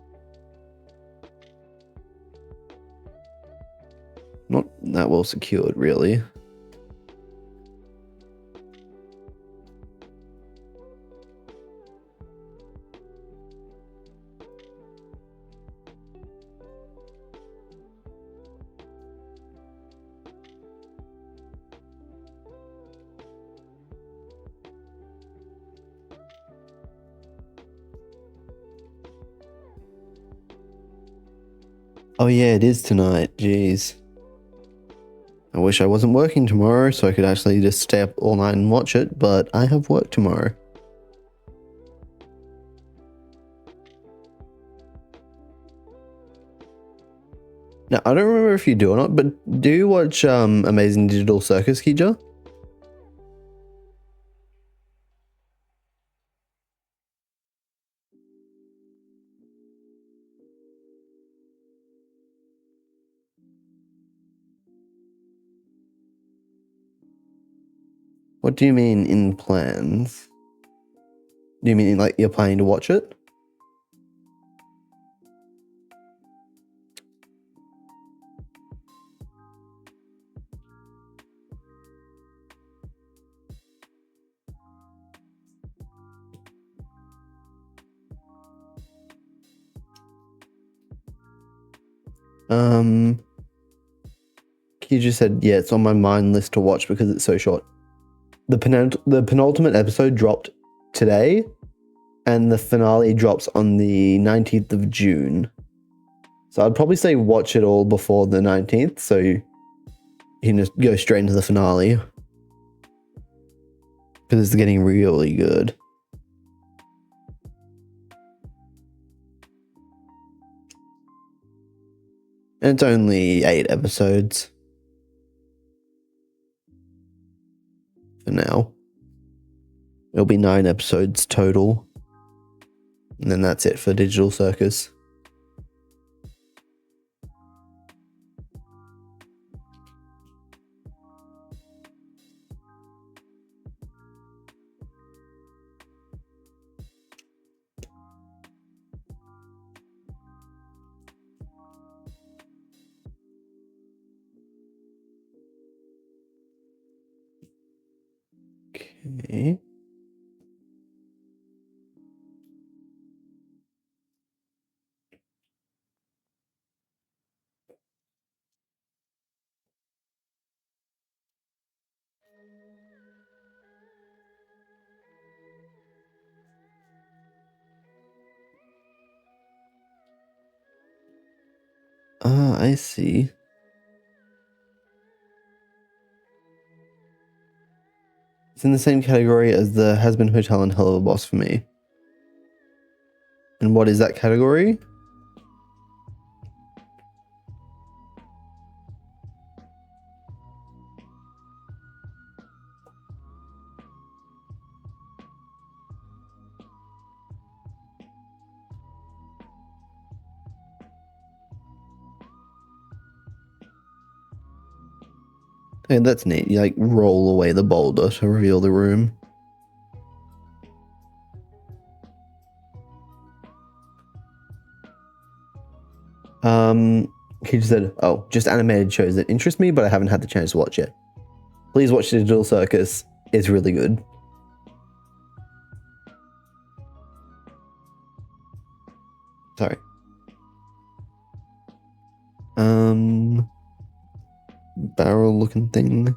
Not that well secured, really. Oh yeah, it is tonight. Jeez. I wish I wasn't working tomorrow so I could actually just stay up all night and watch it, but I have work tomorrow. Now, I don't remember if you do or not, but do you watch Amazing Digital Circus, Kija? What do you mean in plans? Do you mean like you're planning to watch it? Kija said, yeah, it's on my mind list to watch because it's so short. The penultimate episode dropped today, and the finale drops on the 19th of June. So I'd probably say watch it all before the 19th, so you can just go straight into the finale. Because it's getting really good. And it's only 8 episodes. For now. It'll be 9 episodes total. And then that's it for Digital Circus. Okay. Ah, I see. It's in the same category as the Has-Been Hotel and Hell of a Boss for me. And what is that category? Hey, that's neat. You like roll away the boulder to reveal the room. He just said, oh, just animated shows that interest me, but I haven't had the chance to watch yet. Please watch Digital Circus. It's really good. Sorry. Barrel looking thing.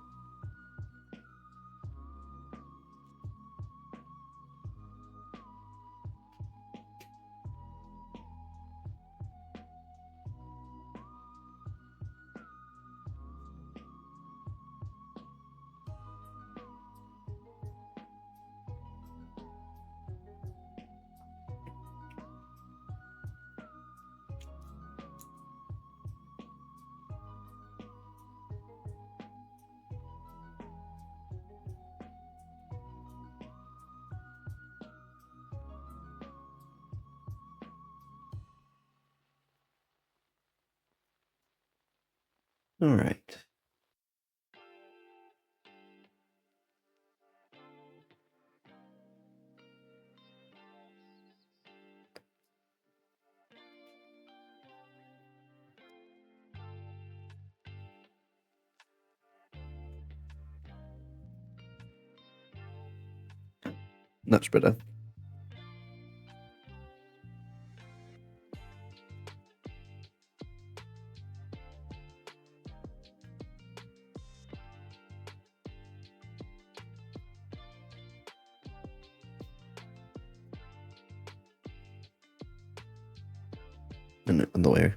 All right. Much better. And the way.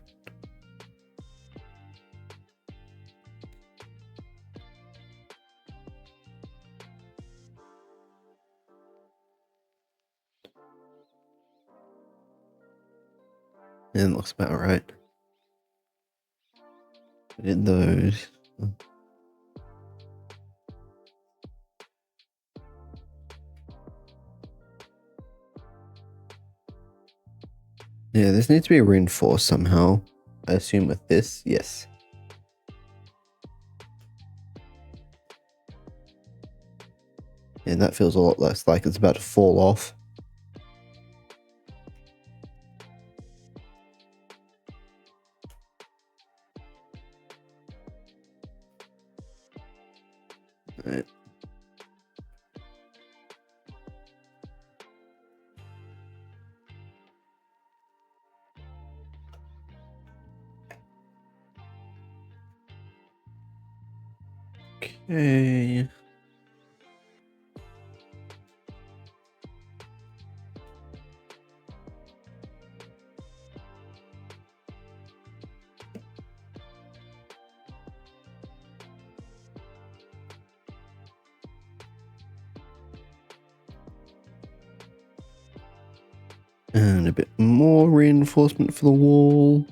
Yeah, it looks about right. I did those. Yeah, this needs to be reinforced somehow. I assume with this, yes. Yeah, that feels a lot less like it's about to fall off. All right. Okay. And a bit more reinforcement for the wall.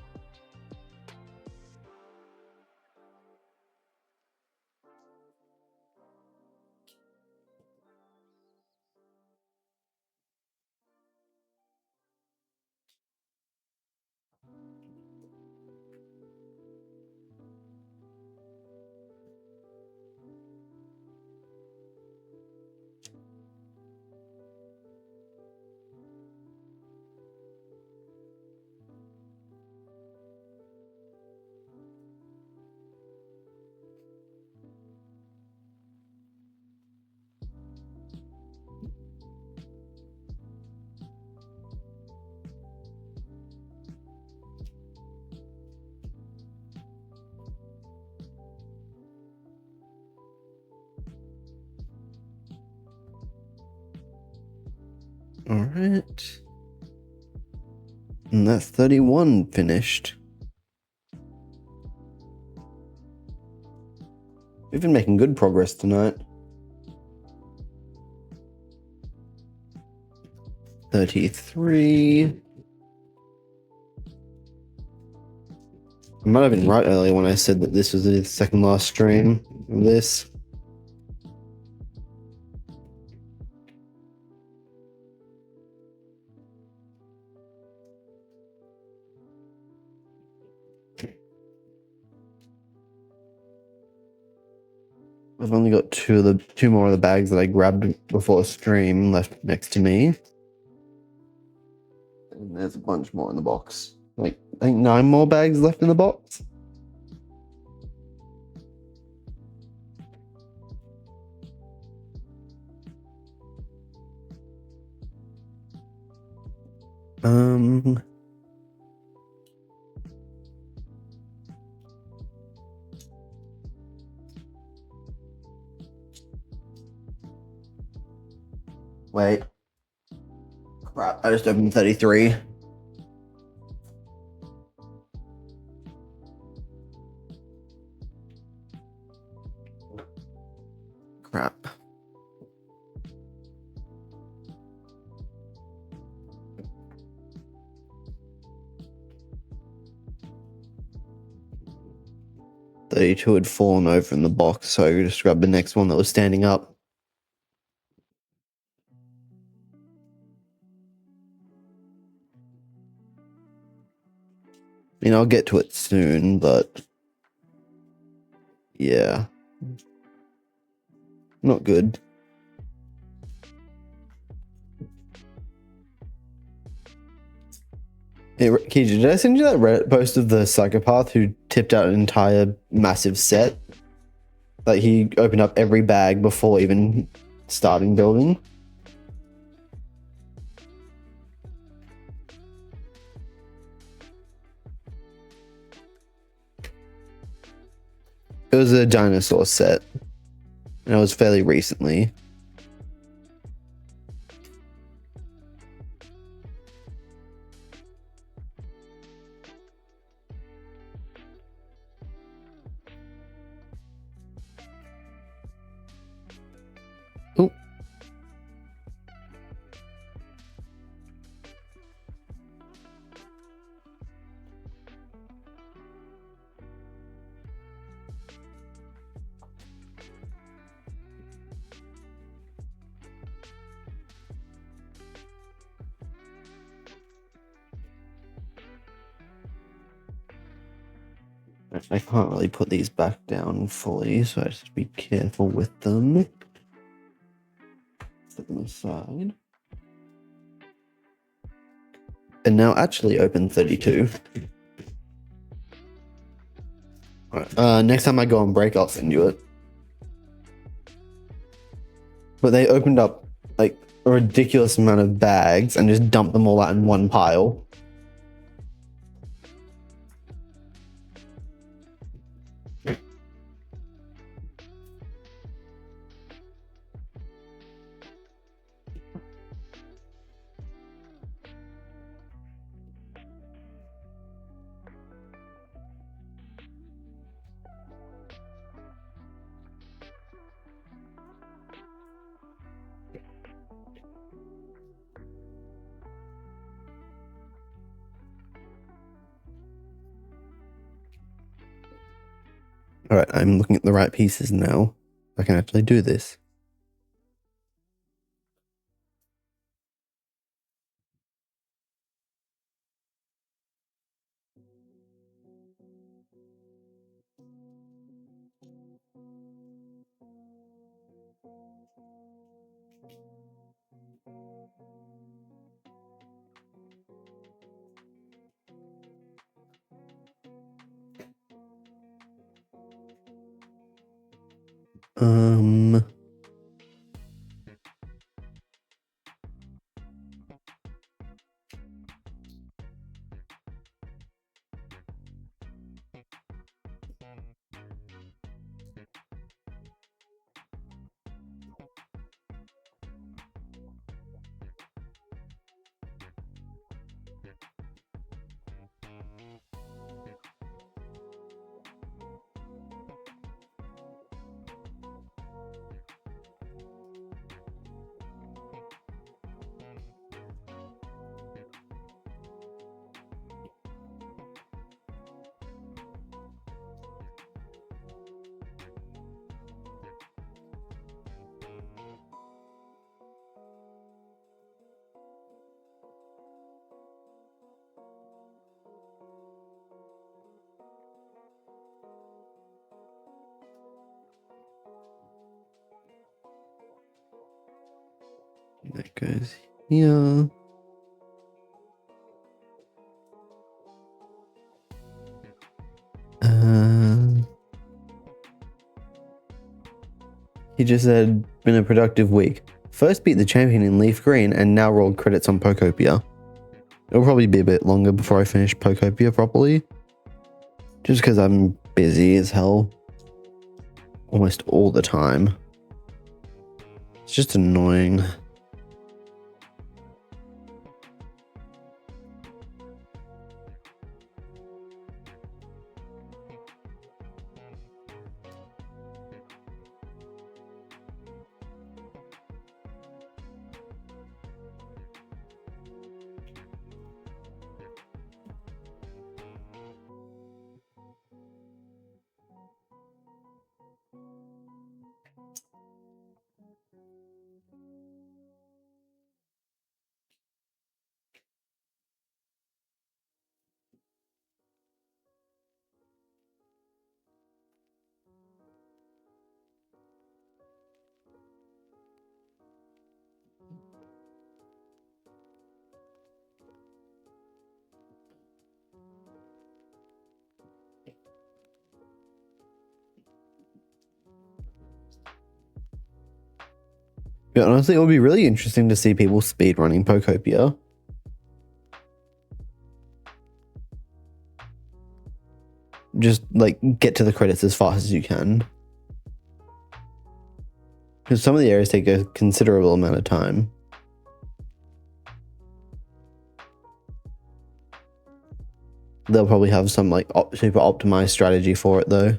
All right. And that's 31 finished. We've been making good progress tonight. 33. I might have been right earlier when I said that this was the second last stream of this. I've only got two more of the bags that I grabbed before stream left next to me. And there's a bunch more in the box. Like, I think 9 more bags left in the box. Wait. Crap, I just opened 33. Crap. "32" had fallen over in the box, so I just grabbed the next one that was standing up. I mean, I'll get to it soon, but yeah. Not good. Hey, Keiji, did I send you that Reddit post of the psychopath who tipped out an entire massive set? Like, he opened up every bag before even starting building? It was a dinosaur set, and it was fairly recently. Oh. I can't really put these back down fully, so I have to be careful with them. Set them aside. And now actually open 32. Alright, next time I go on break, I'll send you it. But they opened up like a ridiculous amount of bags and just dumped them all out in one pile. Alright, I'm looking at the right pieces now. I can actually do this. That goes here. He just said, "Been a productive week. First beat the champion in Leaf Green and now rolled credits on Pokopia. It'll probably be a bit longer before I finish Pokopia properly. Just because I'm busy as hell. Almost all the time. It's just annoying." Yeah, honestly, it would be really interesting to see people speedrunning Pokopia. Just like get to the credits as fast as you can. Because some of the areas take a considerable amount of time. They'll probably have some like super optimized strategy for it though.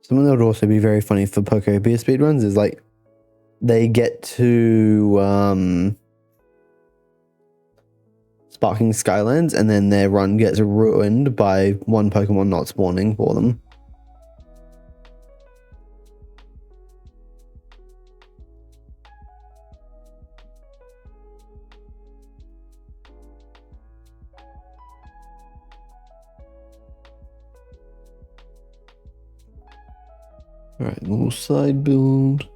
Something that would also be very funny for Pokopia speedruns is like they get to Sparking Skylands and then their run gets ruined by one Pokemon not spawning for them. Alright, little side build.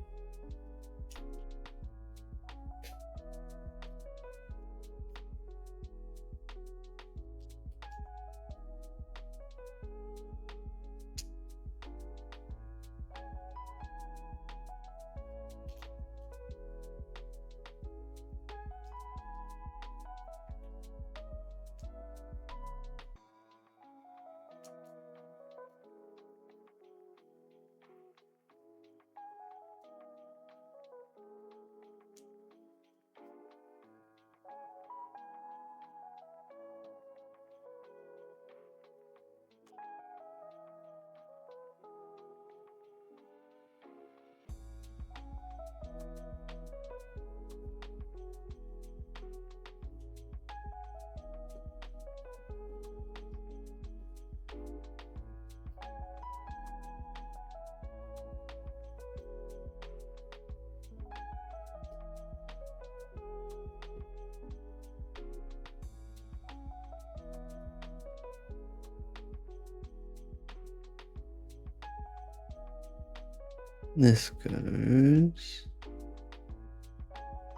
This goes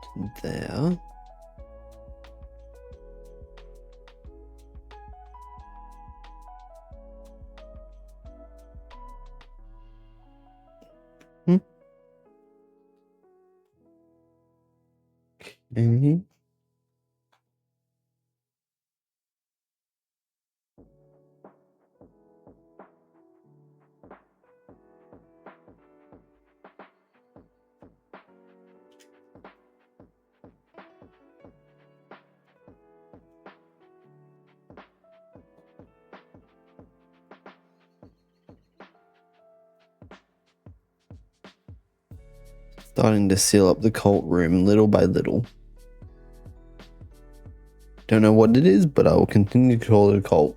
to there. Okay. Starting to seal up the cult room little by little. Don't know what it is, but I will continue to call it a cult.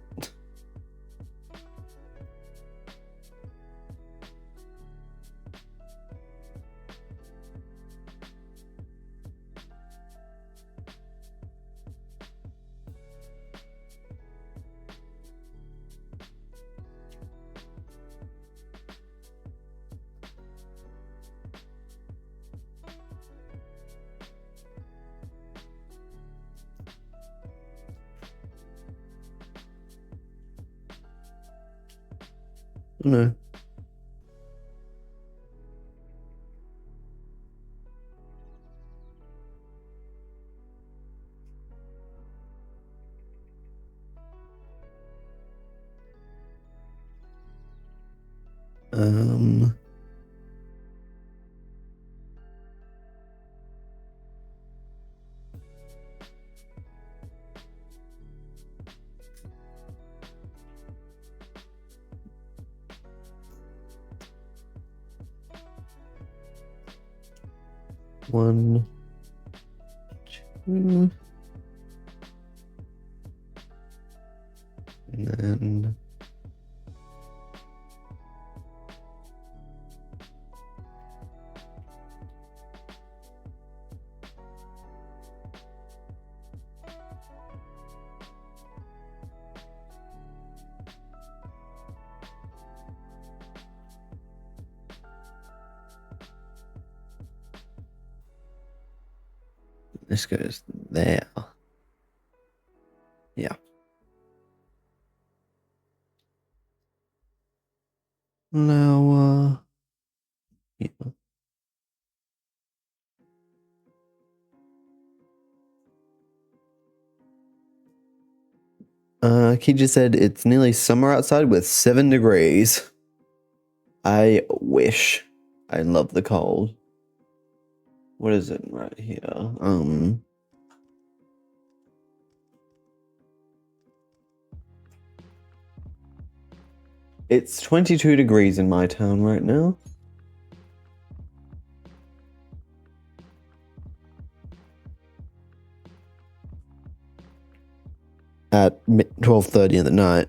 No. Um. One, two, and then this goes there. Yeah. Now, yeah. He just said it's nearly summer outside with 7 degrees. I wish. I love the cold. What is it right here? It's 22 degrees in my town right now. At 12:30 in the night.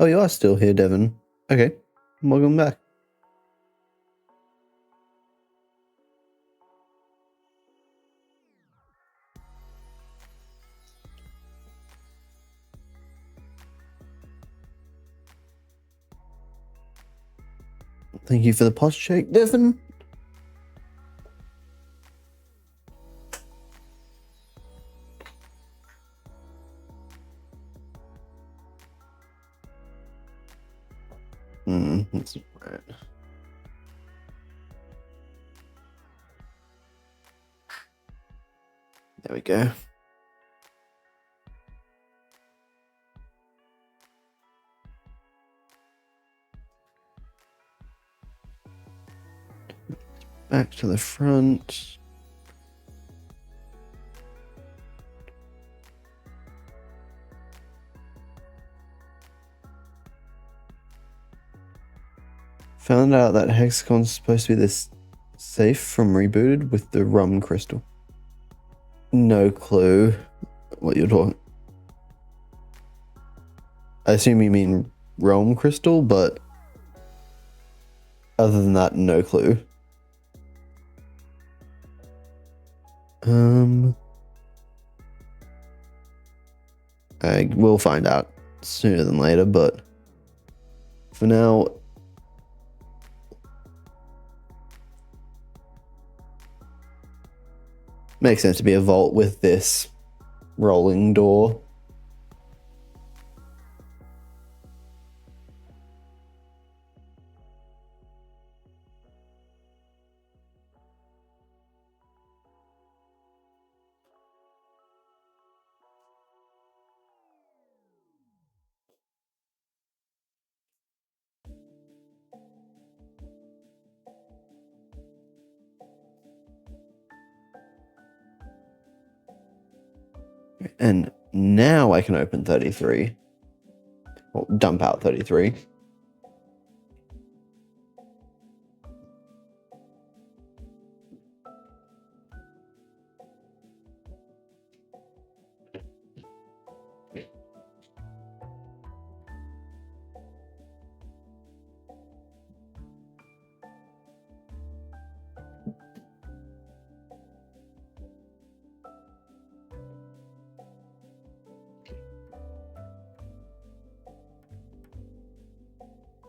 Oh, you are still here, Devin. Okay. Welcome back. Thank you for the post check, Devin. That's right. There we go. Back to the front. Found out that Hexagon's supposed to be this safe from Rebooted with the rum crystal. No clue what you're talking. I assume you mean Realm Crystal, but other than that, no clue. I will find out sooner than later, but for now, makes sense to be a vault with this rolling door. And now I can open 33. Or dump out 33.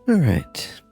All right.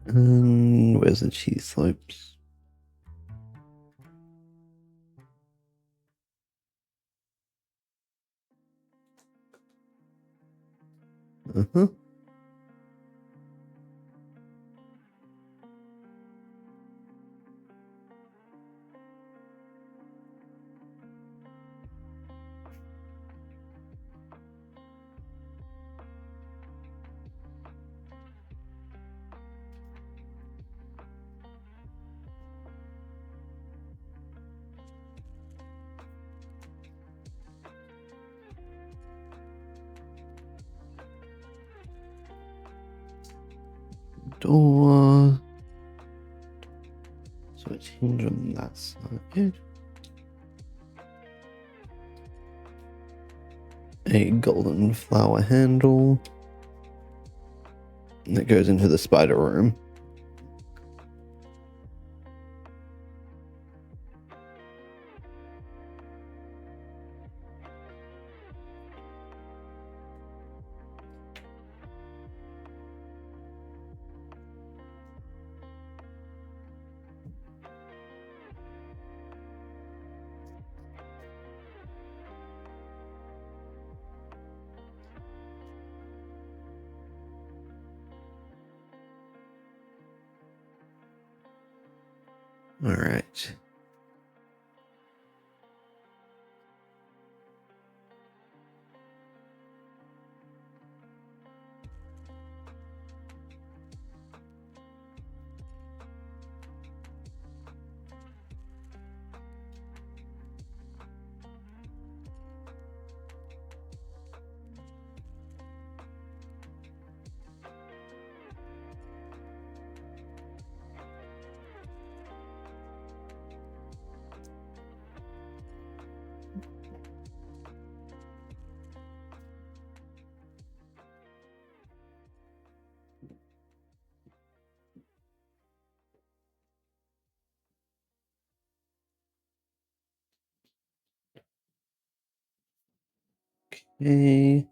And where's the cheese slopes? Uh-huh. Door. So it's hinge on that side. A golden flower handle that goes into the spider room. All right. Okay.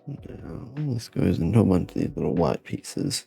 Now, this goes into a bunch of these little white pieces.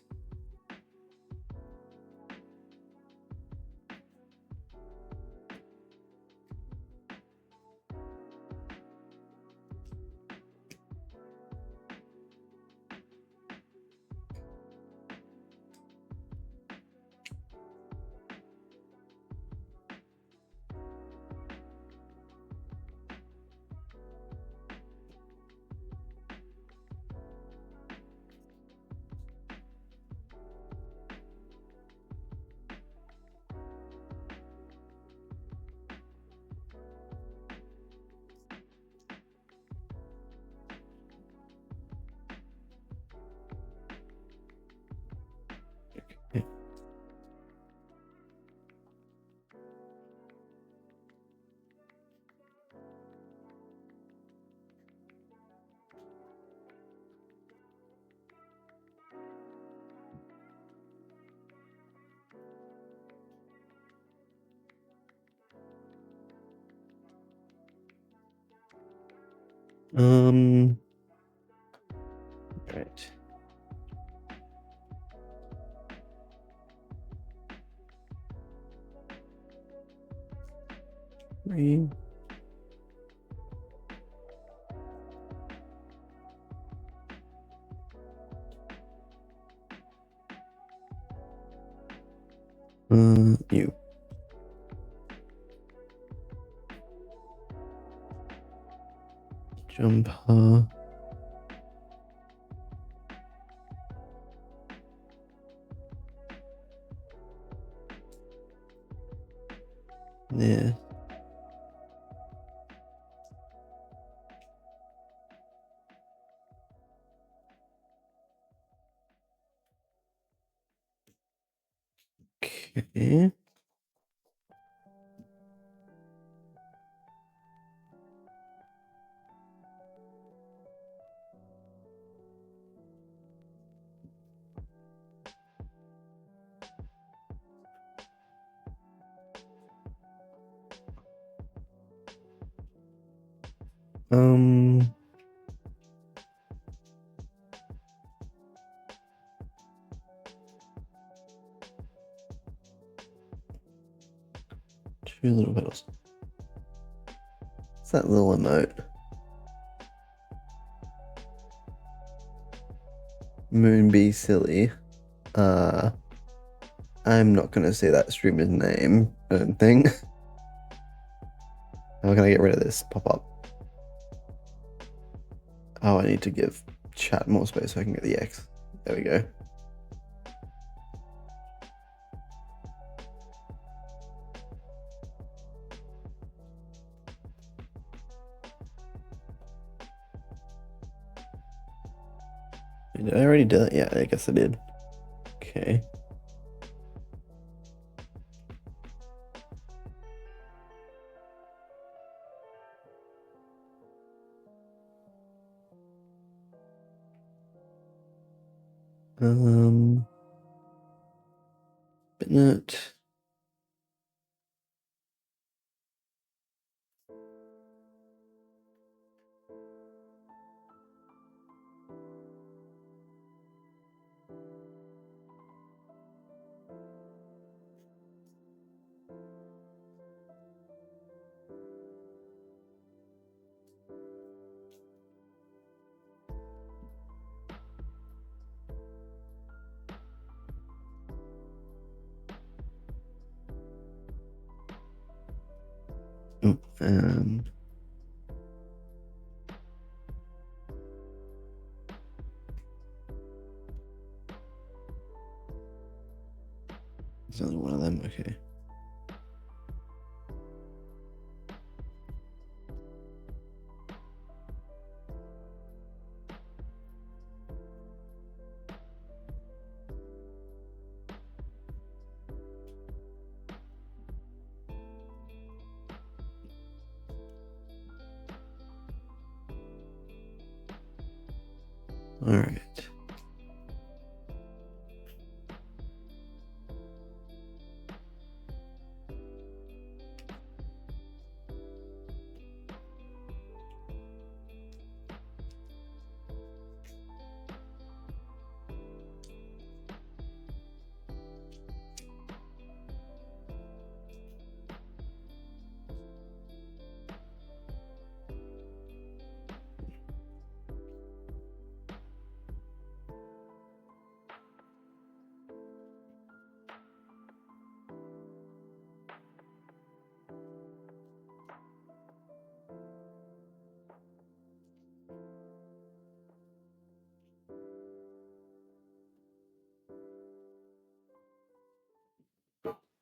Right. Three. You. Jumper. Yeah. Okay. Um, two little petals. What's that little emote? Moon be silly. I'm not gonna say that streamer's name, I don't think. How can I get rid of this pop-up? Oh, I need to give chat more space so I can get the X. There we go. Did I already do that? Yeah, I guess I did. Okay. Bitnet. Oh, and there's only one of them. Okay. All right.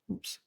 Oops.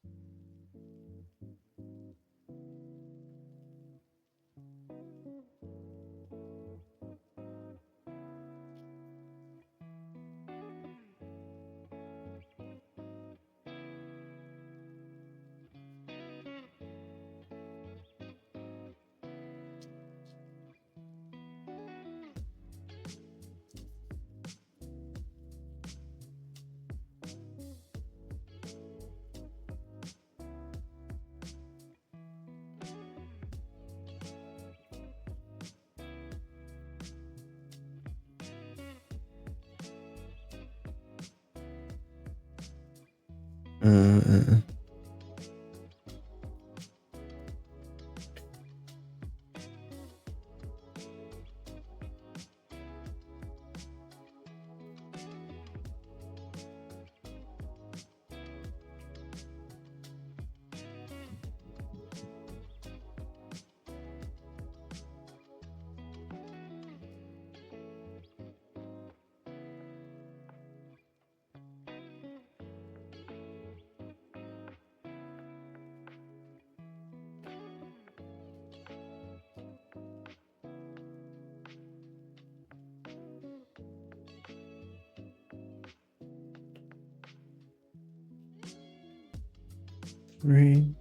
Three.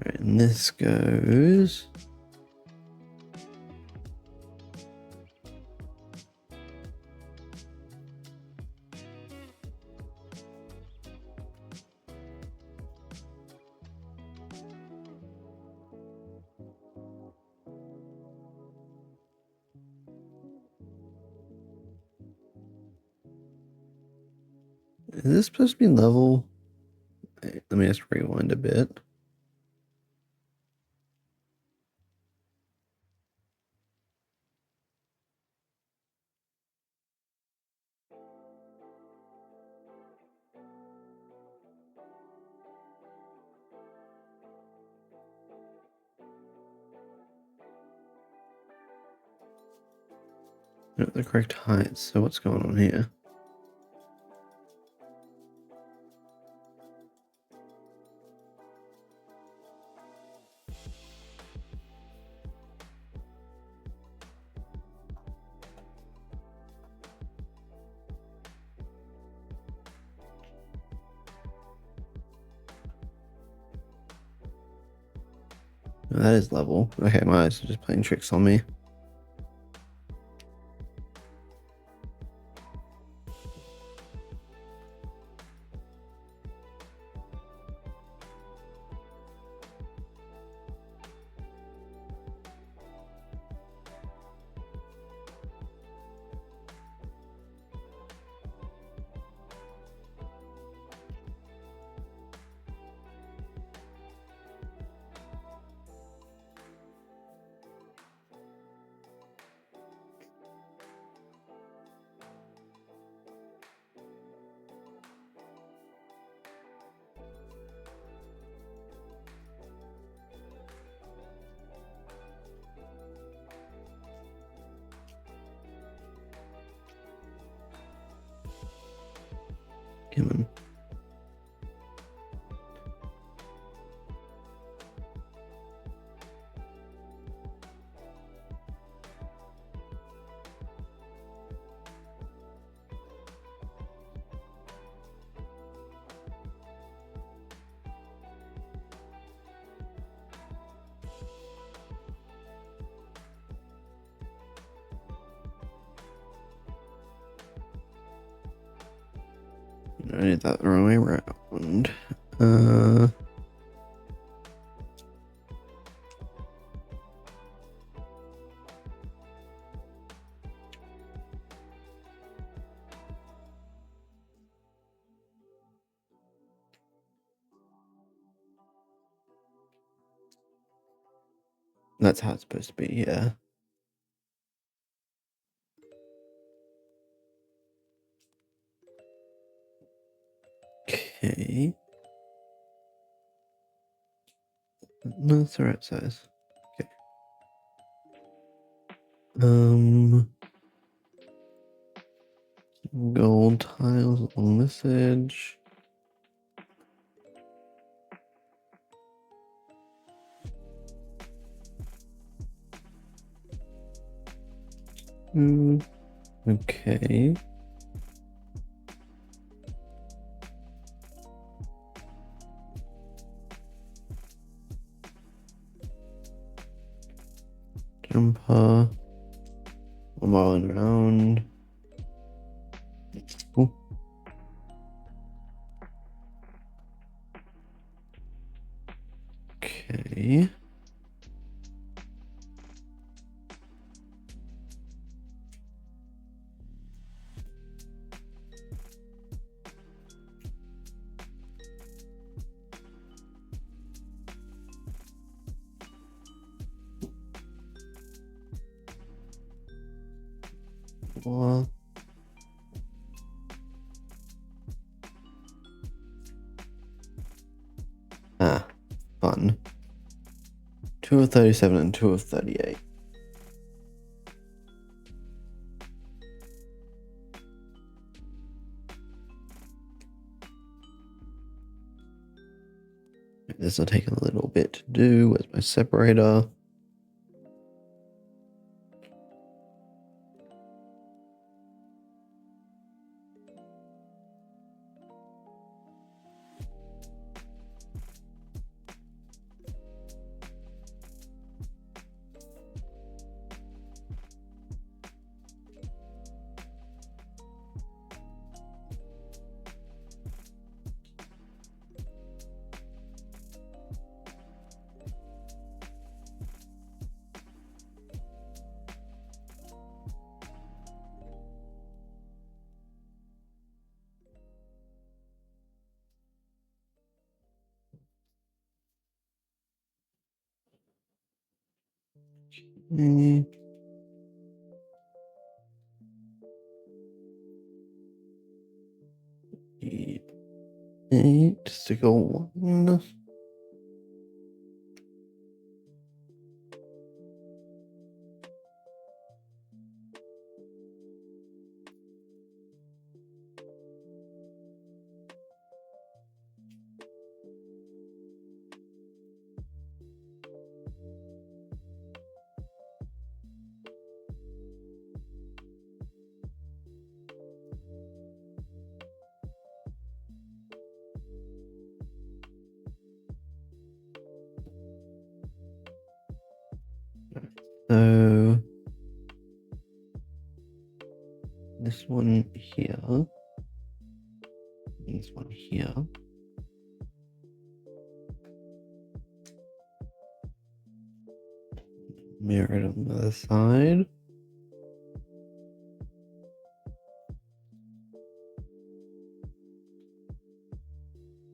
Right, and this goes. Is this supposed to be level? Wait, let me just rewind a bit. Not the correct height, so what's going on here? Oh, that is level. Okay, my eyes are just playing tricks on me. Come on. I did that the wrong way around. That's how it's supposed to be, yeah. Okay. No, it's the right size. Okay. Gold tiles along this edge. Okay. Jumper. I'm rolling around. Ooh. Okay. 4. Ah, fun. 2 of 37 and 2 of 38. This will take a little bit to do. Where's my separator? Okay. Eight, stick a 1. So this one here, this one here. Mirror it on the other side.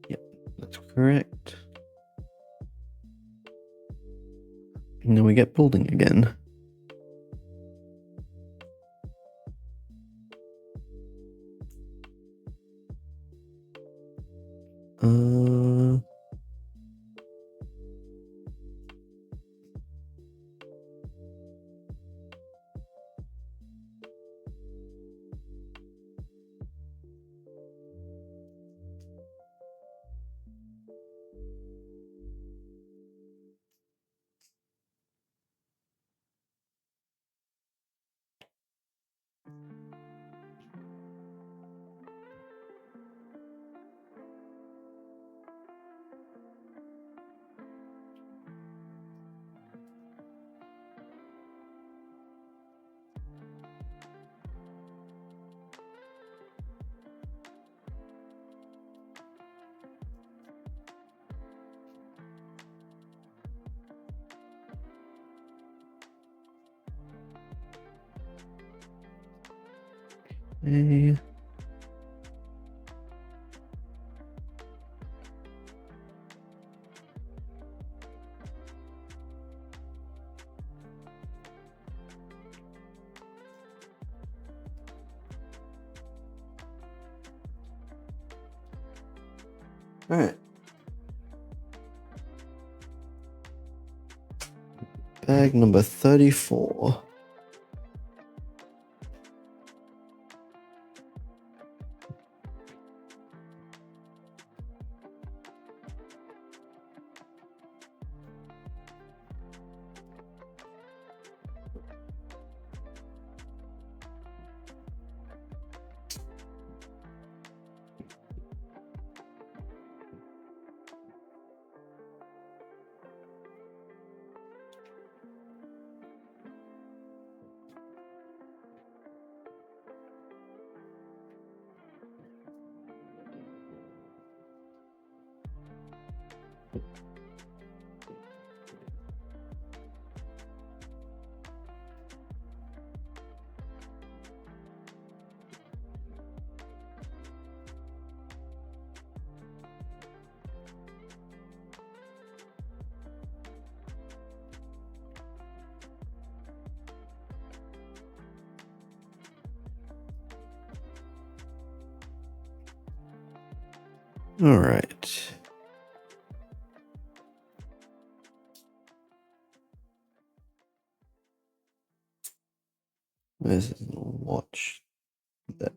Yep, that's correct. And then we get building again. Okay. All right. Bag number 34. All right. Where's his little watch? There.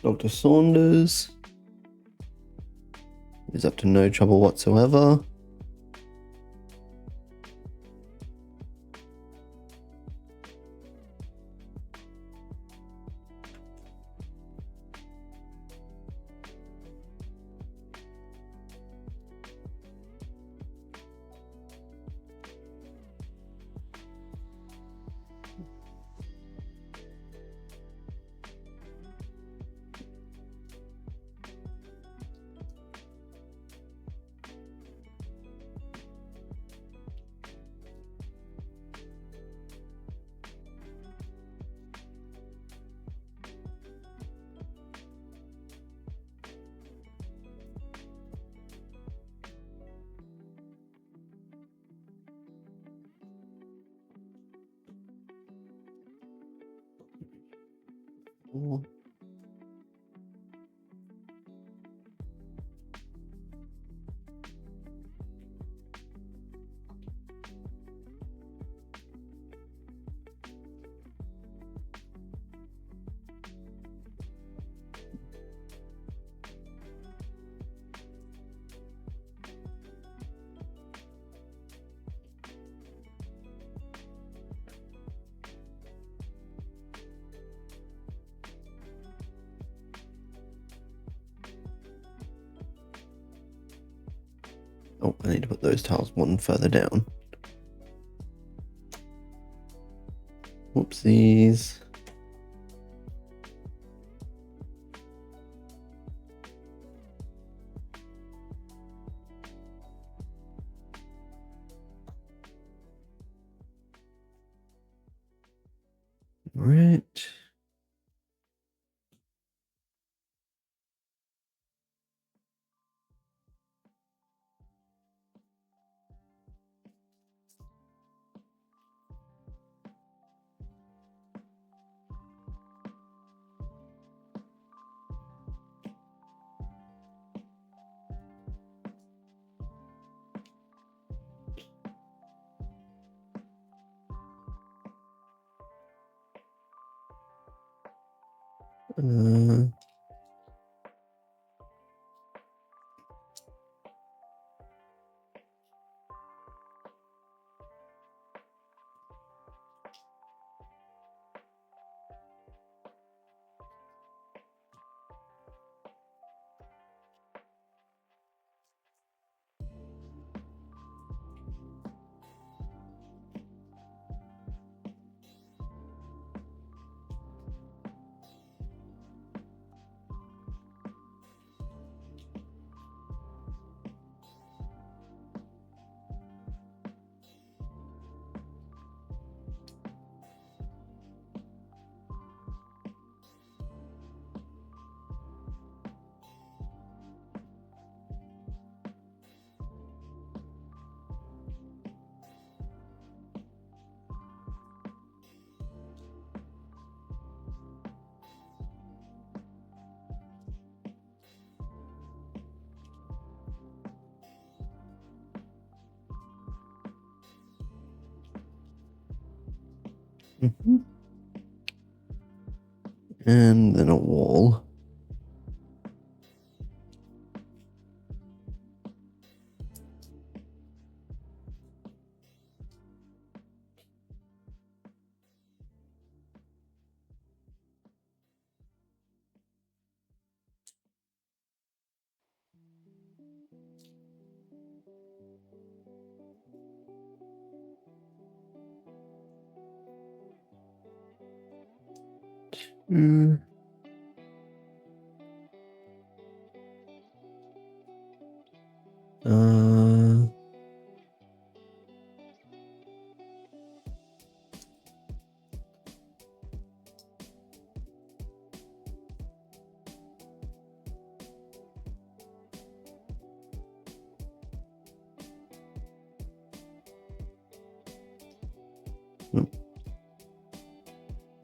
Dr. Saunders is up to no trouble whatsoever. Oh, I need to put those tiles one further down. Whoopsies. Right. Uh, mhm. And then a wall. Mm. Uh,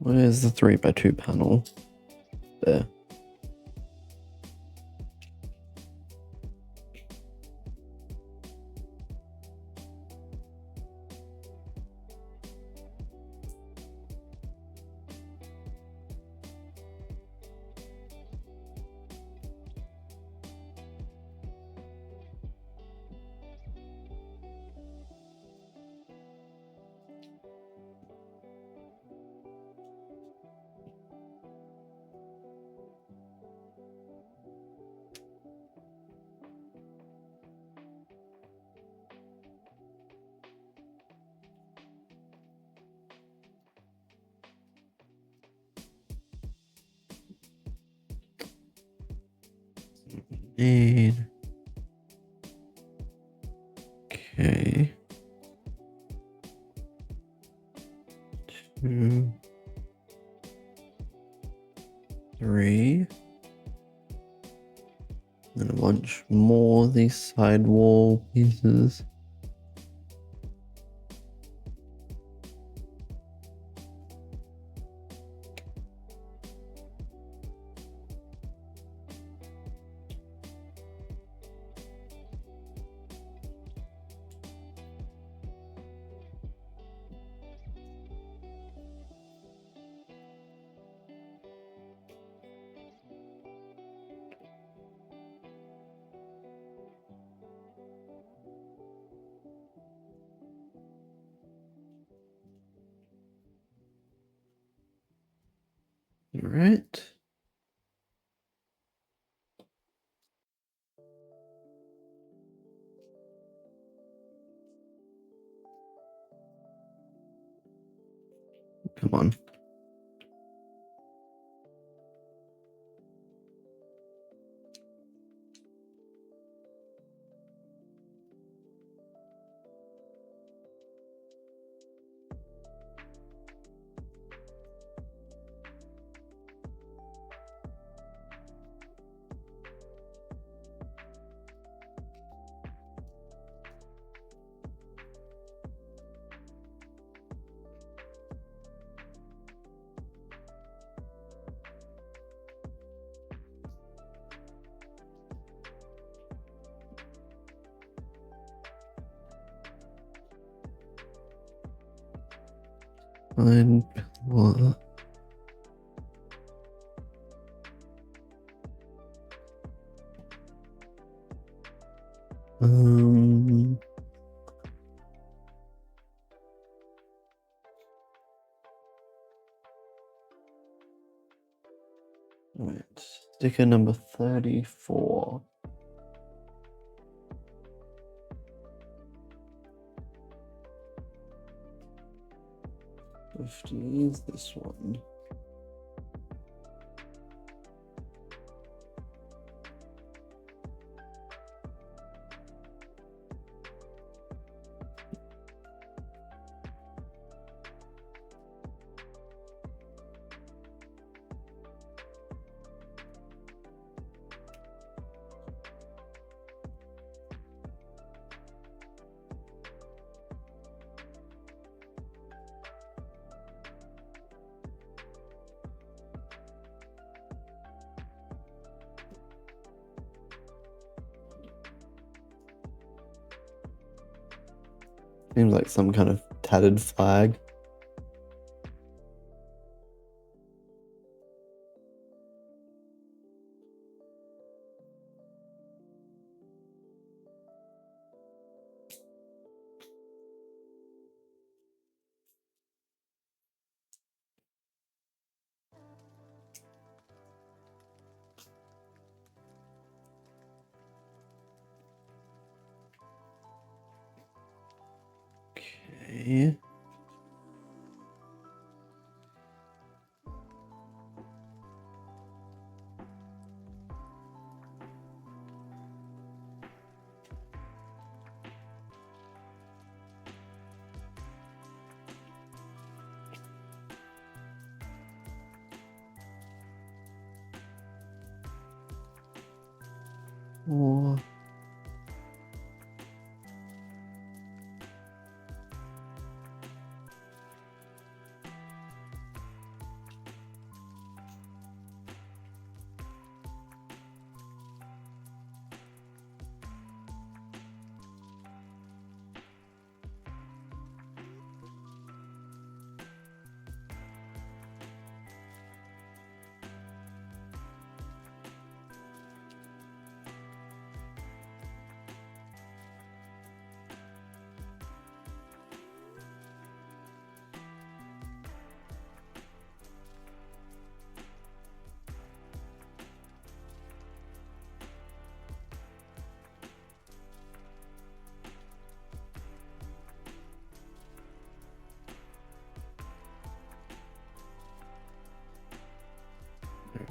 Where's the 3x2 panel? There. Need. Okay. 2, 3. And a bunch more of these sidewall pieces. All right. Come on. Fine. What? Right. Sticker number 34. 50 is this one. Seems like some kind of tattered flag. Okay. Oh.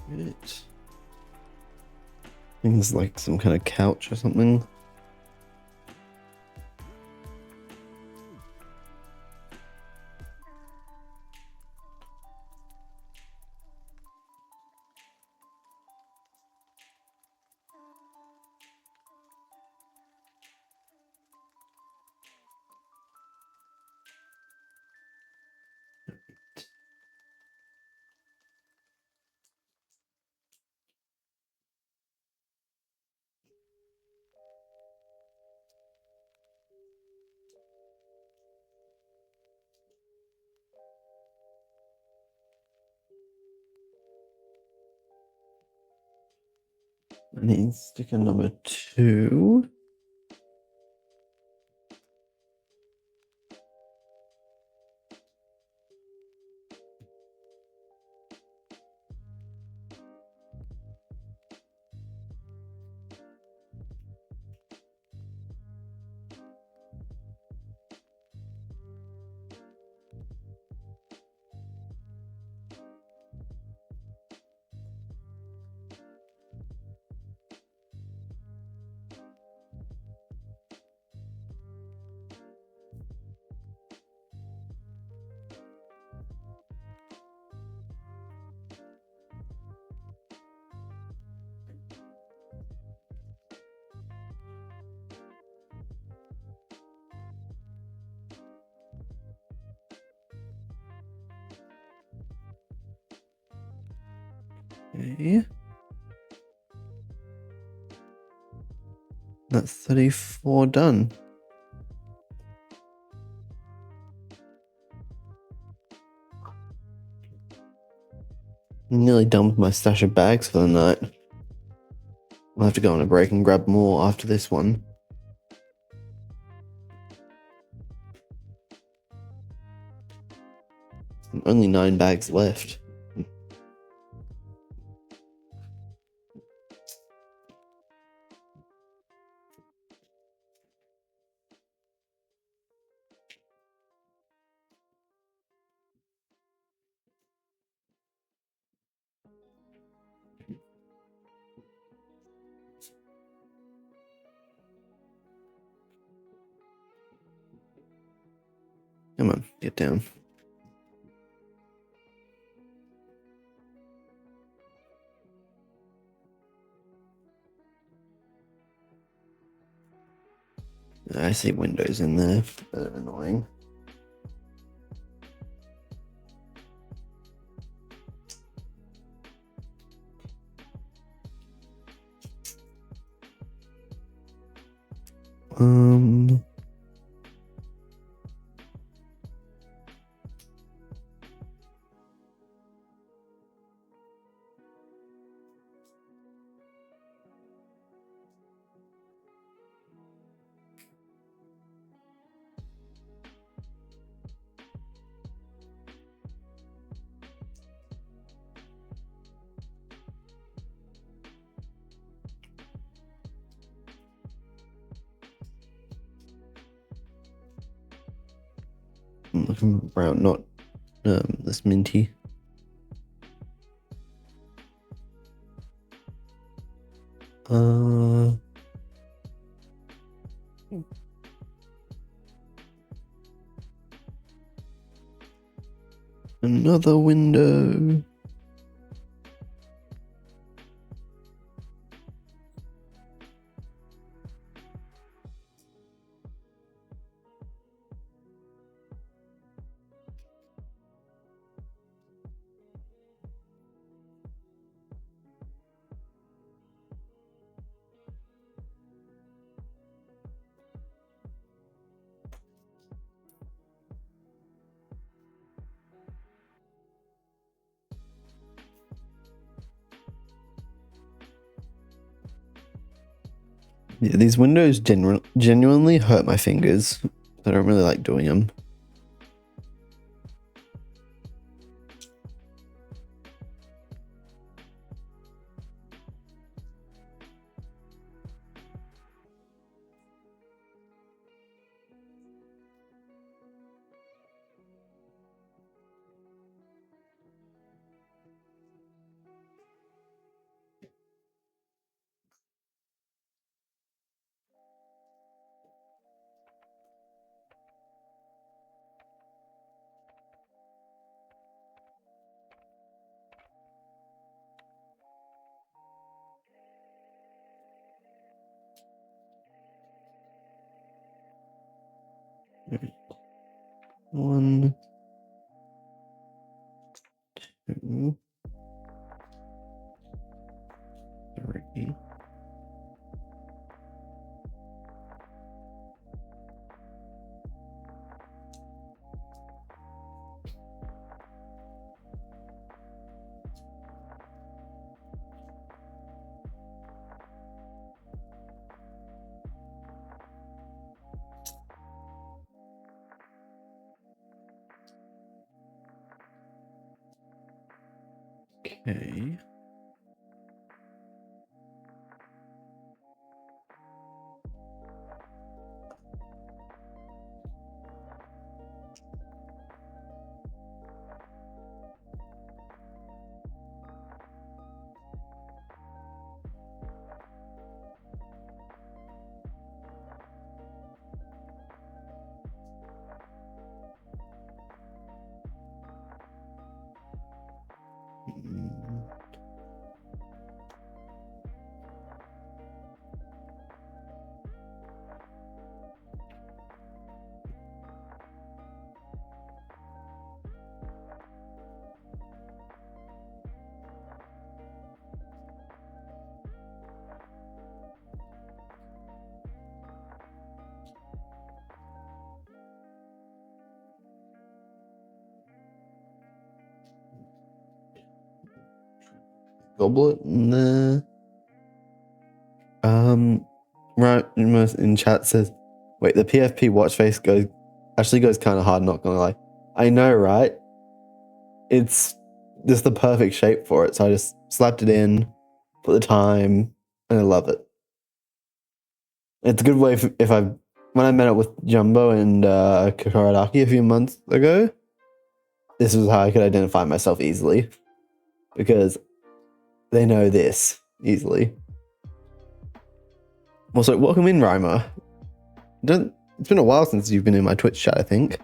Right. Things like some kind of couch or something. I need sticker number 2. Okay. That's 34 done. I'm nearly done with my stash of bags for the night. I'll have to go on a break and grab more after this one. Only 9 bags left. Come on, get down. I see windows in there. They're annoying. I'm looking around, not this minty. Another window. Yeah, these windows genuinely hurt my fingers. I don't really like doing them. 1, 2, 3. Okay. Goblet? Nah. Right in chat says, wait, the PFP watch face goes kind of hard, not gonna lie. I know, right? It's just the perfect shape for it, so I just slapped it in, put the time, and I love it. It's a good way when I met up with Jumbo and Kakaradaki a few months ago, this was how I could identify myself easily, because they know this easily. Also, welcome in, Reimer. It's been a while since you've been in my Twitch chat, I think.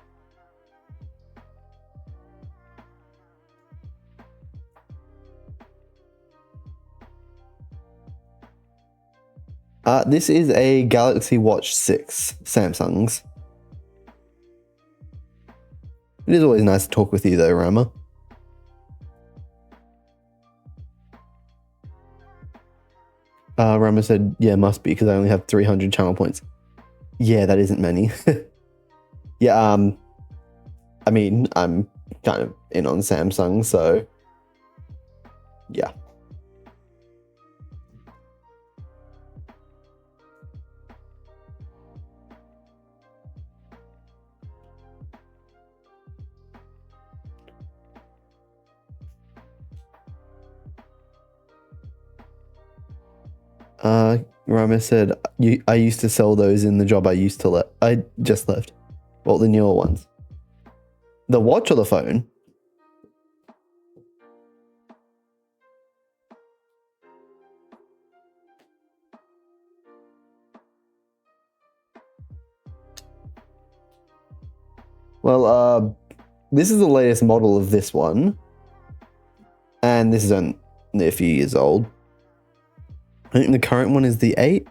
This is a Galaxy Watch 6, Samsung's. It is always nice to talk with you though, Reimer. Reimer said, yeah, must be, because I only have 300 channel points. Yeah, that isn't many. Yeah, I mean, I'm kind of in on Samsung, so yeah. Rama said, I used to sell those in the job I just left. Well, the newer ones. The watch or the phone? Well, this is the latest model of this one. And this is only a few years old. I think the current one is the 8.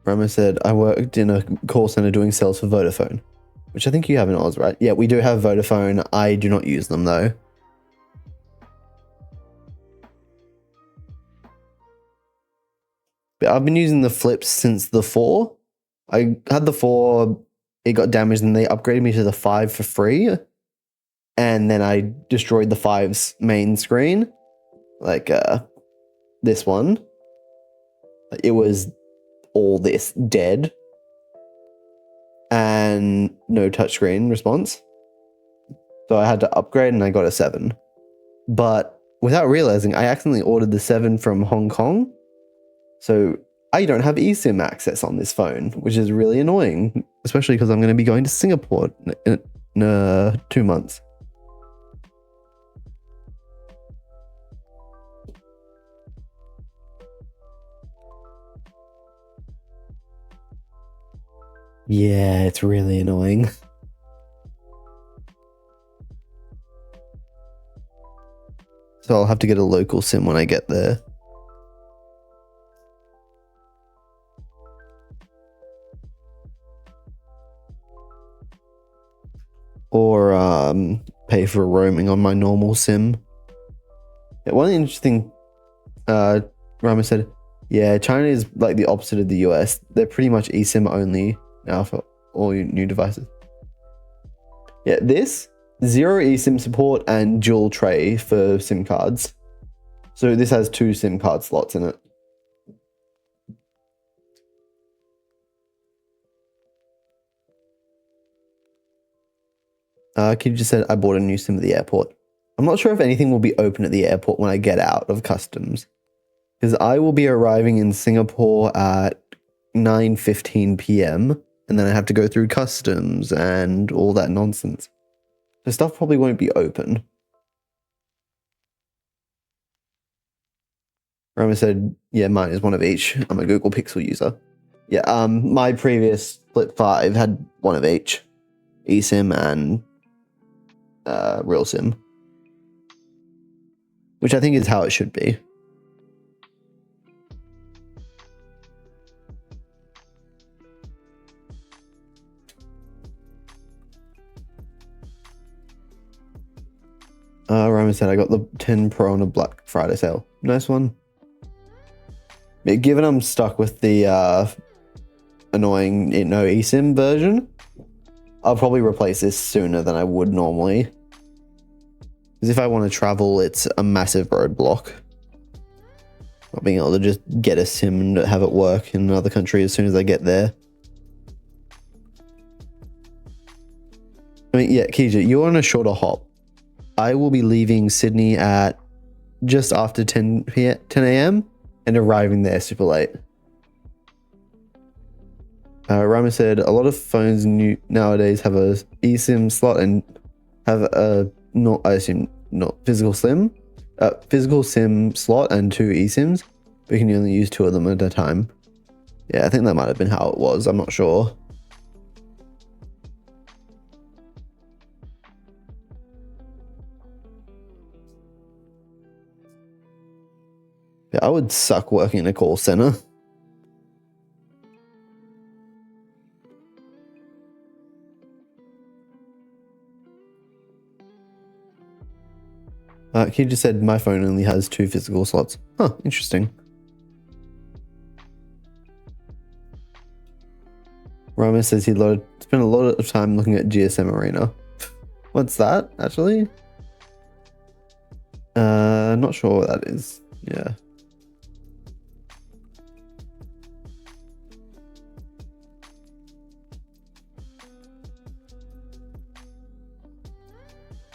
Rama said, I worked in a call center doing sales for Vodafone, which I think you have in Oz, right? Yeah, we do have Vodafone. I do not use them though. But I've been using the Flips since the 4. I had the 4, it got damaged, and they upgraded me to the 5 for free. And then I destroyed the 5's main screen, like this one. It was all this dead and no touchscreen response. So I had to upgrade and I got a 7. But without realizing, I accidentally ordered the 7 from Hong Kong. So I don't have eSIM access on this phone, which is really annoying, especially because I'm going to be going to Singapore in 2 months. Yeah, it's really annoying. So I'll have to get a local SIM when I get there. Or pay for roaming on my normal SIM. Yeah, one interesting Rama said, yeah, China is like the opposite of the US. They're pretty much eSIM only now for all new devices. Yeah, this zero eSIM support and dual tray for SIM cards. So this has 2 SIM card slots in it. Kid just said I bought a new SIM at the airport. I'm not sure if anything will be open at the airport when I get out of customs, because I will be arriving in Singapore at 9:15 p.m. and then I have to go through customs and all that nonsense. So stuff probably won't be open. Roma said, yeah, mine is one of each. I'm a Google Pixel user. Yeah, my previous Flip 5 had one of each. eSIM and real SIM. Which I think is how it should be. Roma said, I got the 10 Pro on a Black Friday sale. Nice one. Yeah, given I'm stuck with the annoying no eSIM version, I'll probably replace this sooner than I would normally. Because if I want to travel, it's a massive roadblock. Not being able to just get a SIM and have it work in another country as soon as I get there. I mean, yeah, Kija, you're on a shorter hop. I will be leaving Sydney at just after 10 a.m. and arriving there super late. Rama said a lot of phones nowadays have a eSIM slot and have a I assume not physical SIM slot and 2 eSIMs, but you can only use 2 of them at a time. Yeah, I think that might have been how it was. I'm not sure. Yeah, I would suck working in a call center. He just said my phone only has 2 physical slots. Huh, interesting. Rama says he spent a lot of time looking at GSM Arena. What's that, actually? Not sure what that is. Yeah.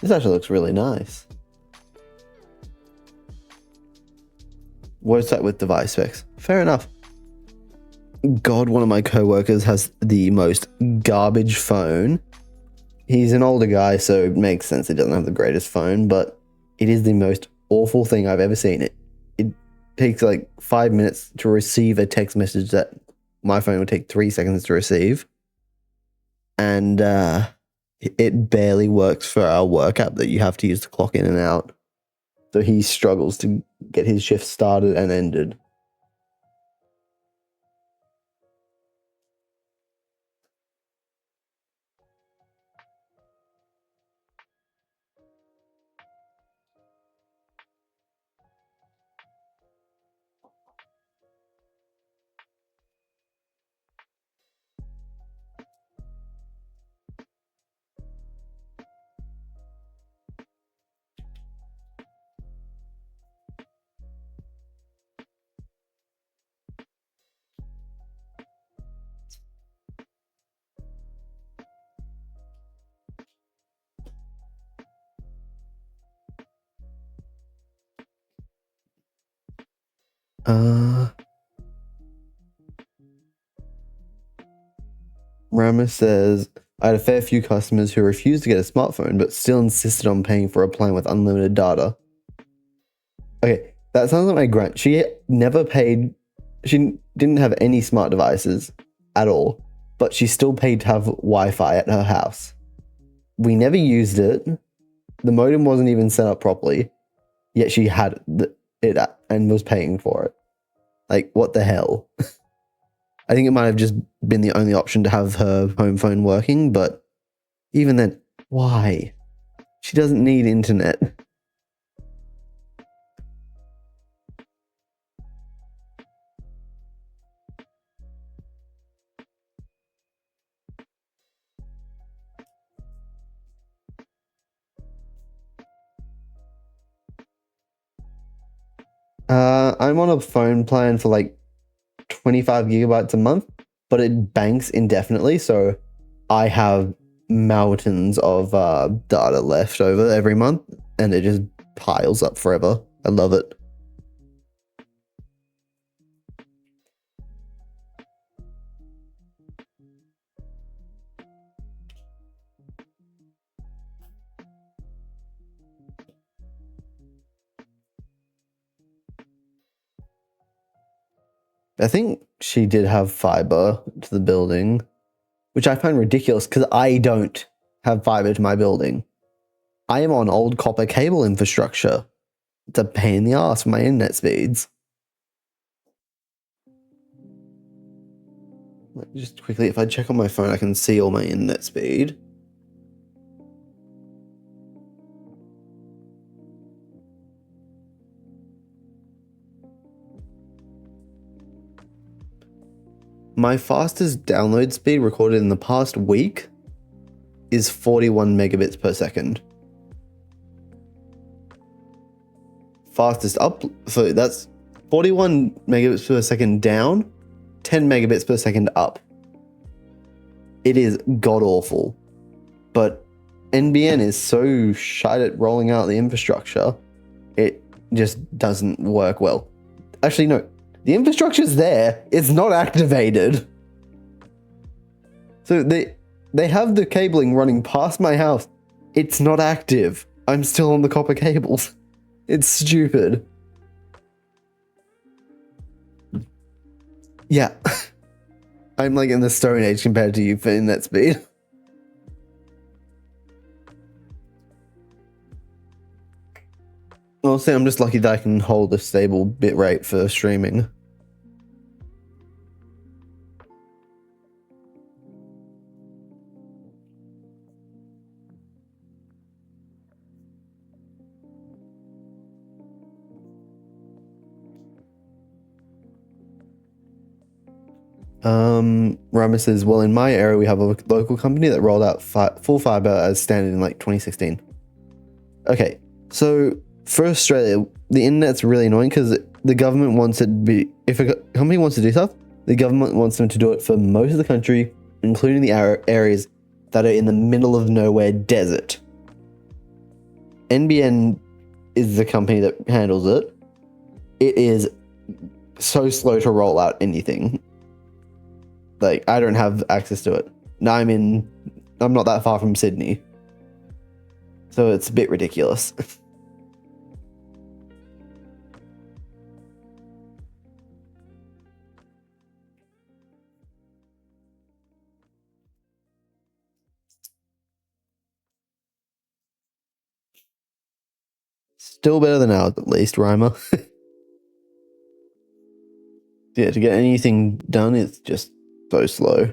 This actually looks really nice. Website with device specs. Fair enough. God, one of my co-workers has the most garbage phone. He's an older guy, so it makes sense he doesn't have the greatest phone, but it is the most awful thing I've ever seen. It takes like 5 minutes to receive a text message that my phone would take 3 seconds to receive. And it barely works for our work app that you have to use to clock in and out. So he struggles to get his shift started and ended. Ramos says, I had a fair few customers who refused to get a smartphone but still insisted on paying for a plan with unlimited data. Okay, that sounds like my grand. She never paid. She didn't have any smart devices at all. but she still paid to have Wi-Fi at her house. We never used it. The modem wasn't even set up properly, yet she had it and was paying for it. Like, what the hell? I think it might have just been the only option to have her home phone working, but even then, why? She doesn't need internet. I'm on a phone plan for like 25 gigabytes a month, but it banks indefinitely, so I have mountains of data left over every month, and it just piles up forever. I love it. I think she did have fiber to the building, which I find ridiculous because I don't have fiber to my building. I am on old copper cable infrastructure. It's a pain in the ass for my internet speeds. Just quickly, if I check on my phone, I can see all my internet speed. My fastest download speed recorded in the past week is 41 megabits per second. Fastest up, so that's 41 megabits per second down, 10 megabits per second up. It is god awful. But NBN is so shite at rolling out the infrastructure, it just doesn't work well. Actually, no. The infrastructure's there, it's not activated. So they have the cabling running past my house. It's not active. I'm still on the copper cables. It's stupid. Yeah. I'm like in the Stone Age compared to you for internet speed. Honestly, I'm just lucky that I can hold a stable bitrate for streaming. Rama says, well, in my area, we have a local company that rolled out full fiber as standard in like 2016. Okay, so for Australia, the internet's really annoying because the government wants it to be, if a company wants to do stuff, the government wants them to do it for most of the country, including the areas that are in the middle of nowhere desert. NBN is the company that handles it. It is so slow to roll out anything. Like, I don't have access to it. Now I'm not that far from Sydney. So it's a bit ridiculous. Still better than ours, at least, Rhymer. Yeah, to get anything done, it's just so slow.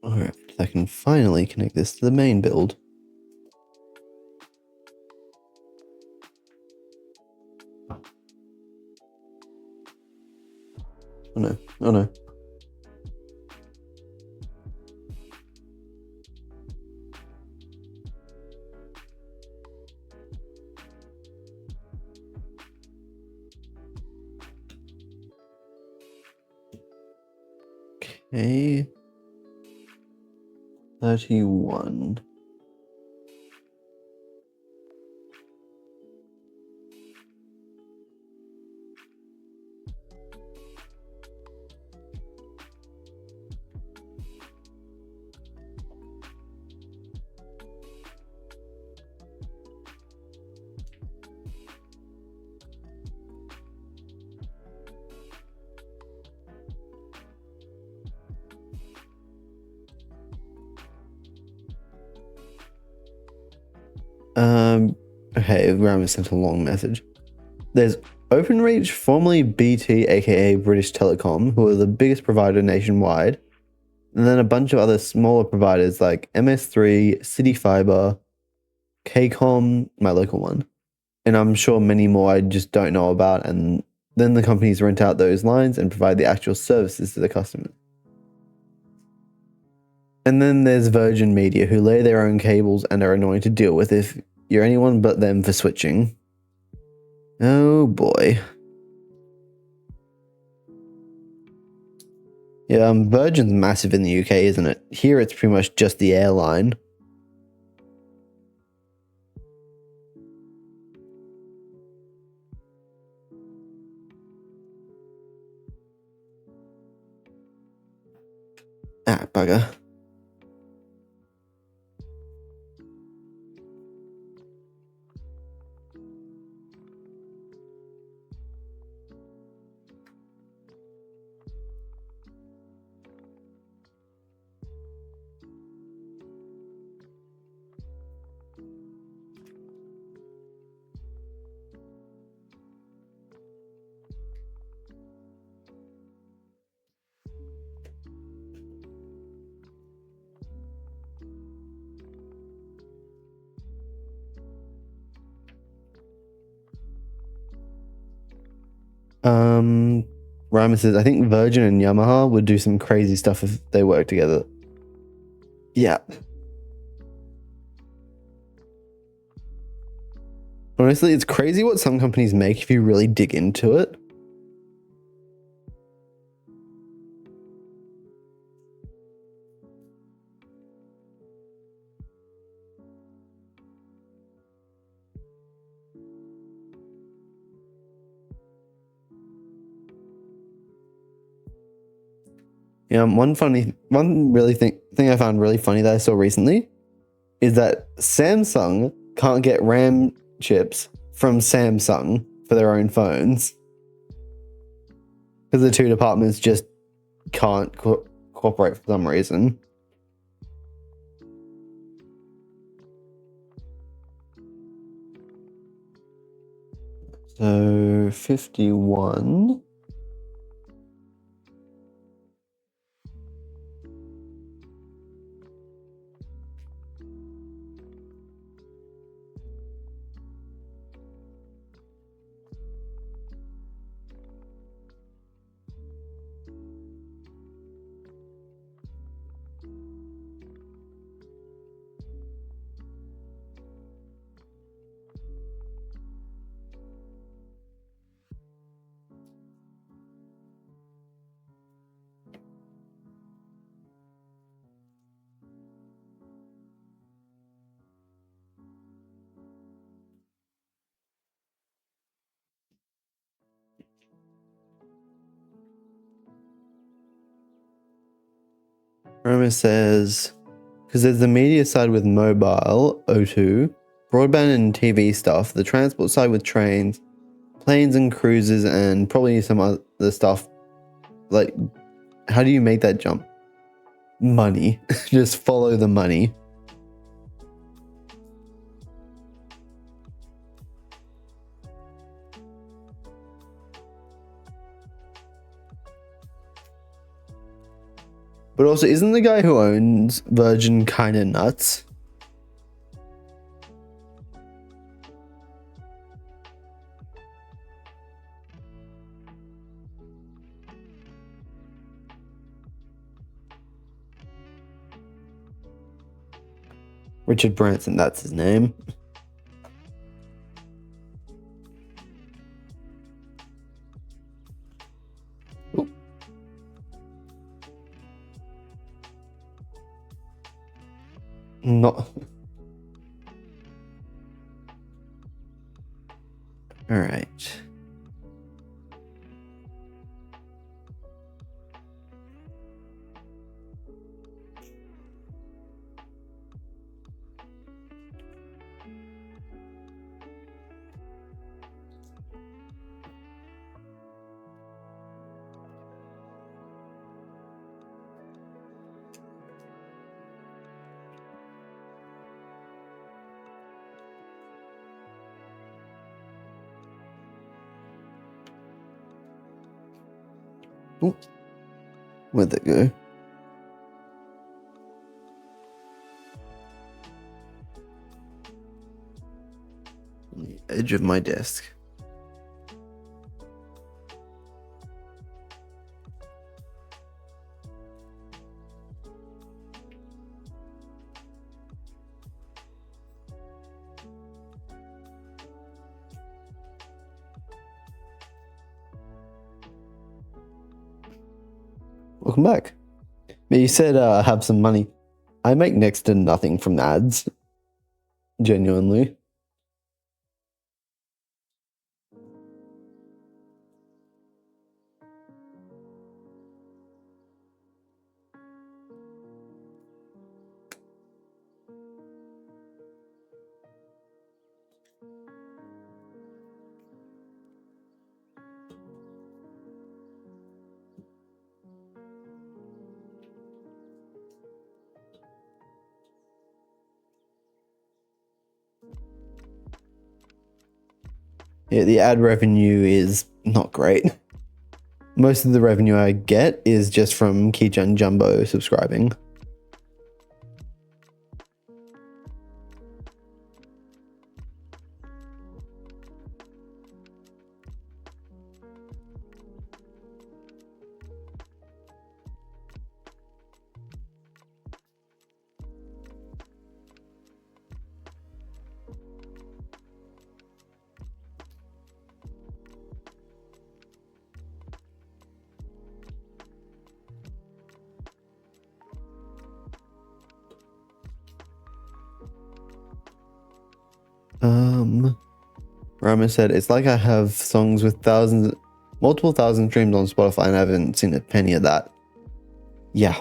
Alright, I can finally connect this to the main build. Oh no. Oh no. Okay. 31. Okay, Graham has sent a long message. There's OpenReach, formerly BT, aka British Telecom, who are the biggest provider nationwide. And then a bunch of other smaller providers like MS3, City Fiber, KCOM, my local one. And I'm sure many more I just don't know about. And then the companies rent out those lines and provide the actual services to the customers. And then there's Virgin Media, who lay their own cables and are annoying to deal with if you're anyone but them for switching. Oh boy. Yeah, Virgin's massive in the UK, isn't it? Here it's pretty much just the airline. Ah, bugger. Rhymer says, I think Virgin and Yamaha would do some crazy stuff if they work together. Yeah. Honestly, it's crazy what some companies make if you really dig into it. Yeah, one thing I found really funny that I saw recently is that Samsung can't get RAM chips from Samsung for their own phones because the two departments just can't cooperate for some reason. So 51. Roma says, because there's the media side with mobile, O2, broadband and TV stuff, the transport side with trains, planes and cruises, and probably some other stuff. Like, how do you make that jump? Money. Just follow the money. But also, isn't the guy who owns Virgin kind of nuts? Richard Branson, that's his name. Ooh. Not. All right. Ooh. Where'd that go? On the edge of my desk. Welcome back. But you said have some money. I make next to nothing from ads. Genuinely. Yeah, the ad revenue is not great. Most of the revenue I get is just from Keygen Jumbo subscribing. Rama said, it's like I have songs with multiple thousand streams on Spotify and I haven't seen a penny of that. Yeah.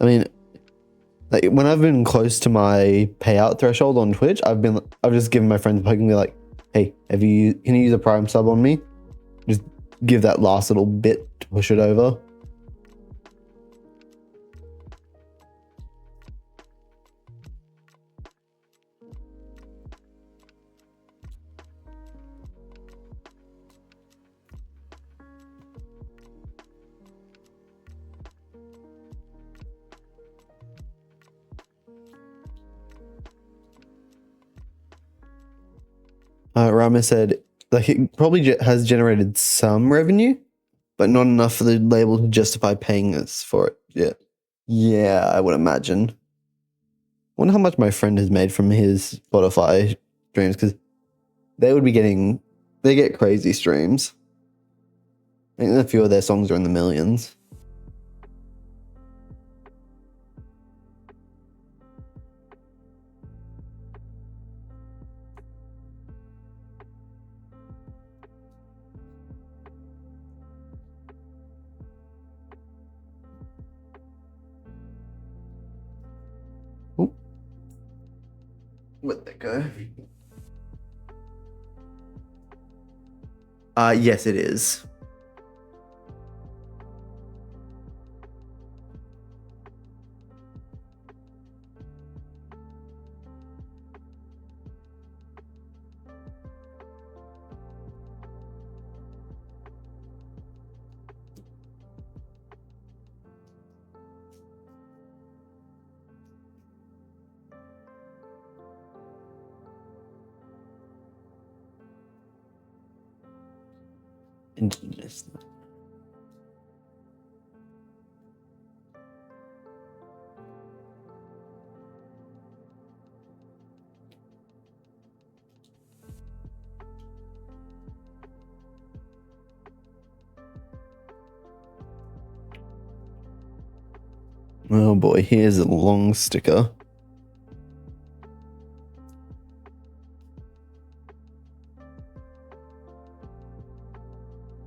I mean, like when I've been close to my payout threshold on Twitch, I've just given my friends a poke and be like, hey, can you use a Prime sub on me? Just give that last little bit to push it over. Rama said, like it probably has generated some revenue, but not enough for the label to justify paying us for it yet. Yeah, I would imagine. Wonder how much my friend has made from his Spotify streams, because they get crazy streams. I think a few of their songs are in the millions. Ooh. Where'd that go? Yes, it is. . Oh boy, here's a long sticker.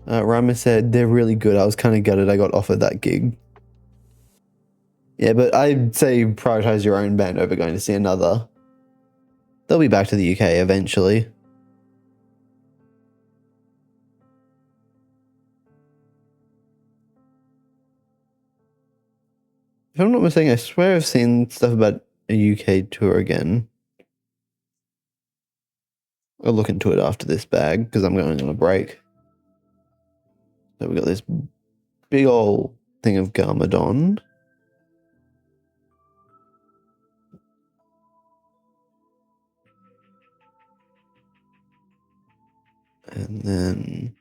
Rama said they're really good. I was kind of gutted I got offered that gig. Yeah, but I'd say prioritize your own band over going to see another. They'll be back to the UK eventually. If I'm not mistaken, I swear I've seen stuff about a UK tour again. I'll look into it after this bag because I'm going on a break. So we got this big old thing of Garmadon. And then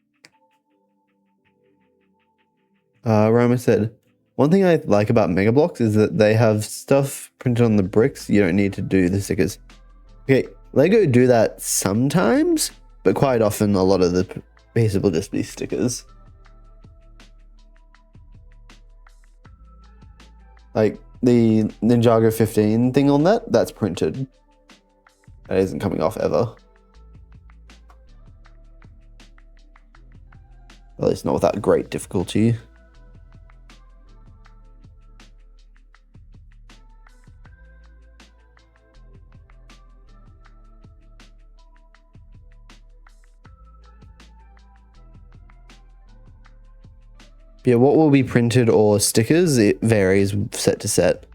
Roma said, one thing I like about Mega Bloks is that they have stuff printed on the bricks. You don't need to do the stickers. Okay, Lego do that sometimes, but quite often a lot of the pieces will just be stickers. Like the Ninjago 15 thing on that's printed. That isn't coming off ever. At least not without great difficulty. Yeah, what will be printed or stickers, it varies set to set.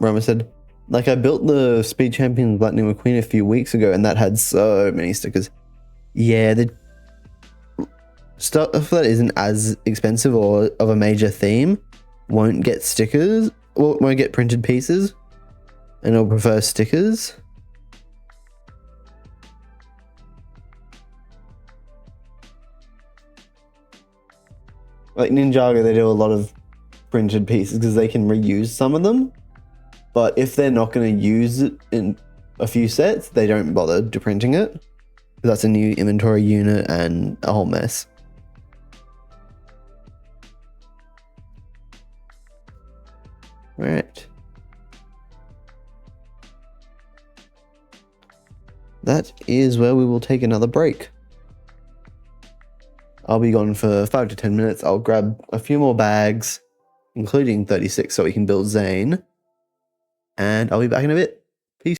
Rama said, like I built the Speed Champion Lightning McQueen a few weeks ago and that had so many stickers. Yeah, the stuff that isn't as expensive or of a major theme won't get stickers, or won't get printed pieces, and it'll prefer stickers. Like Ninjago, they do a lot of printed pieces because they can reuse some of them. But if they're not going to use it in a few sets, they don't bother printing it. That's a new inventory unit and a whole mess. Right. That is where we will take another break. I'll be gone for 5 to 10 minutes. I'll grab a few more bags, including 36, so we can build Zane. And I'll be back in a bit. Peace.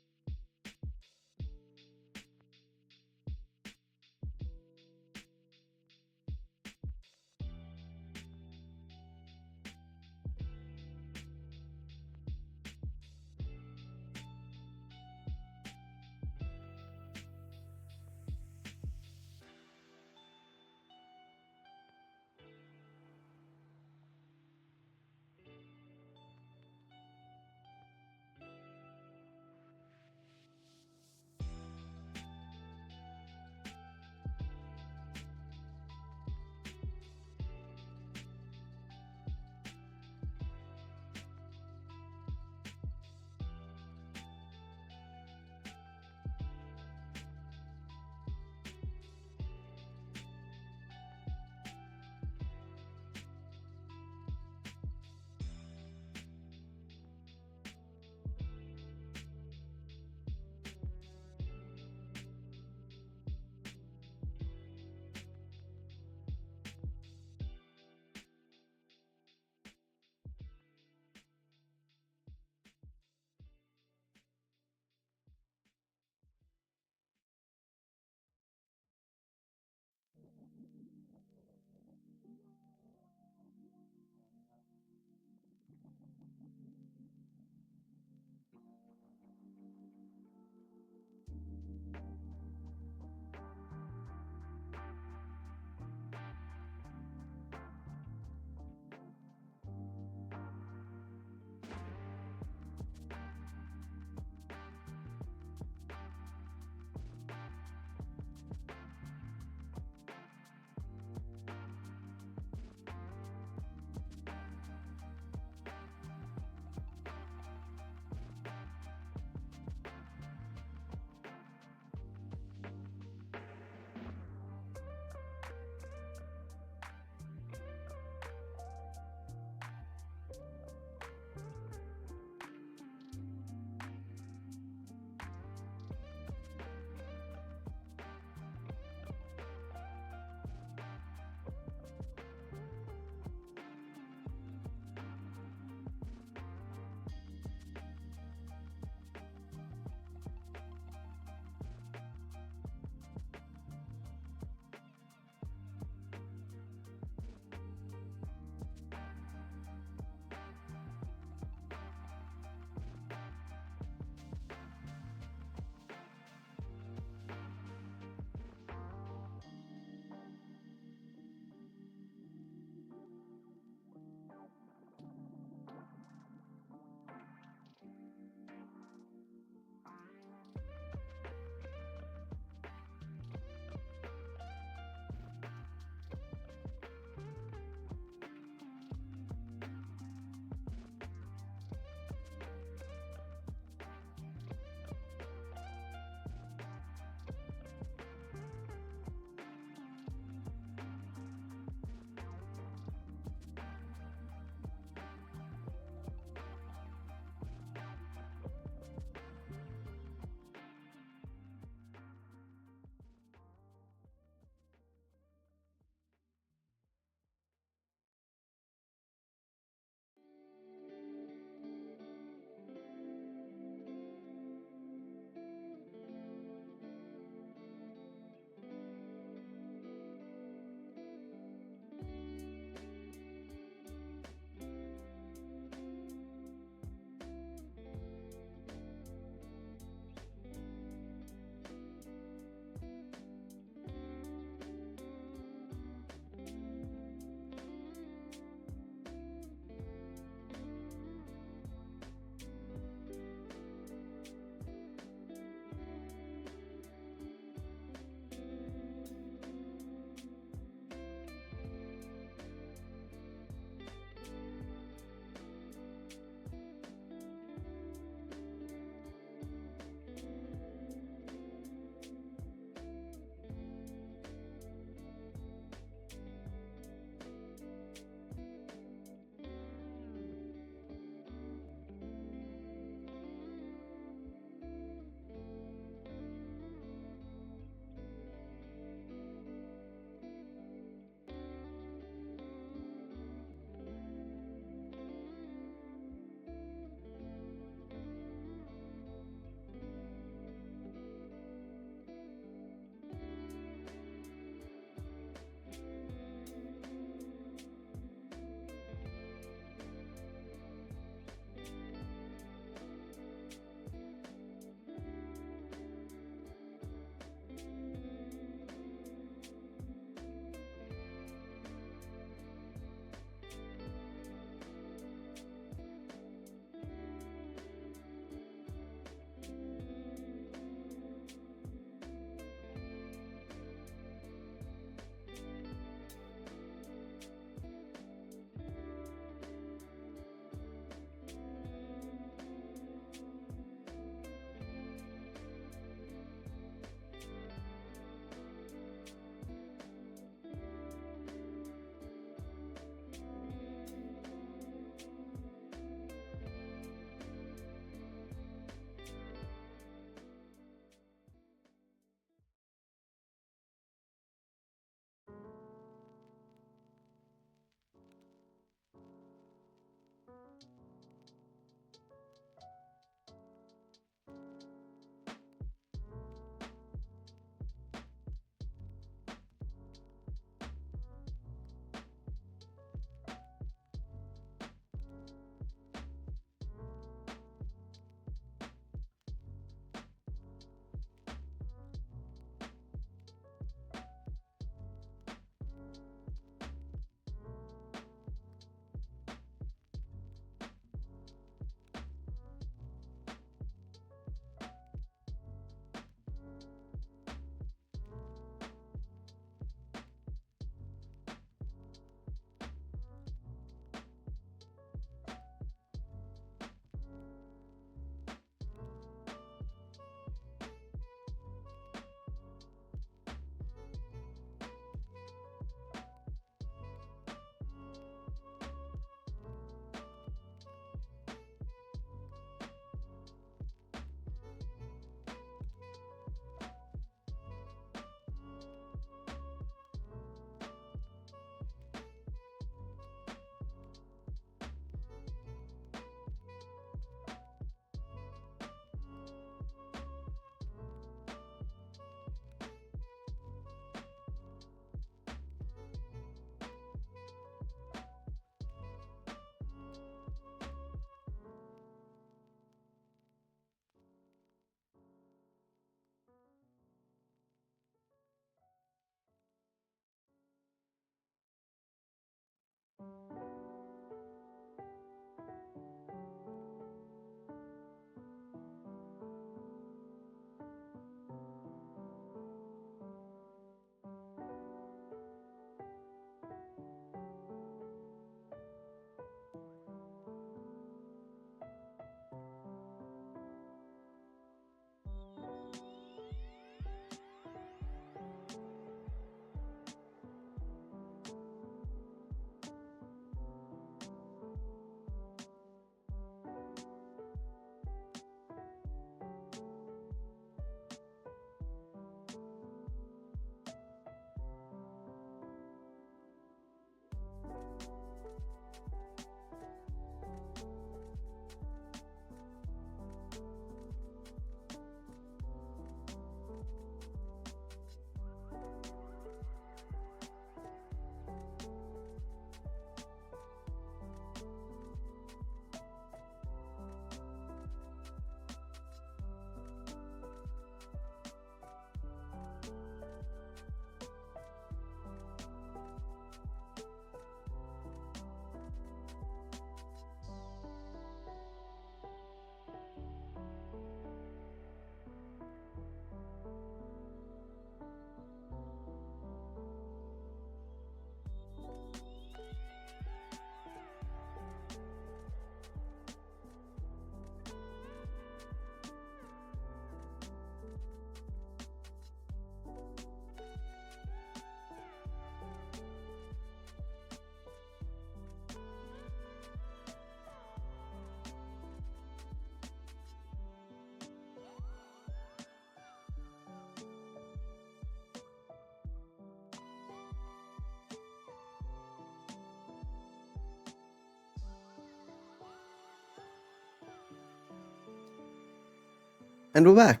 And we're back.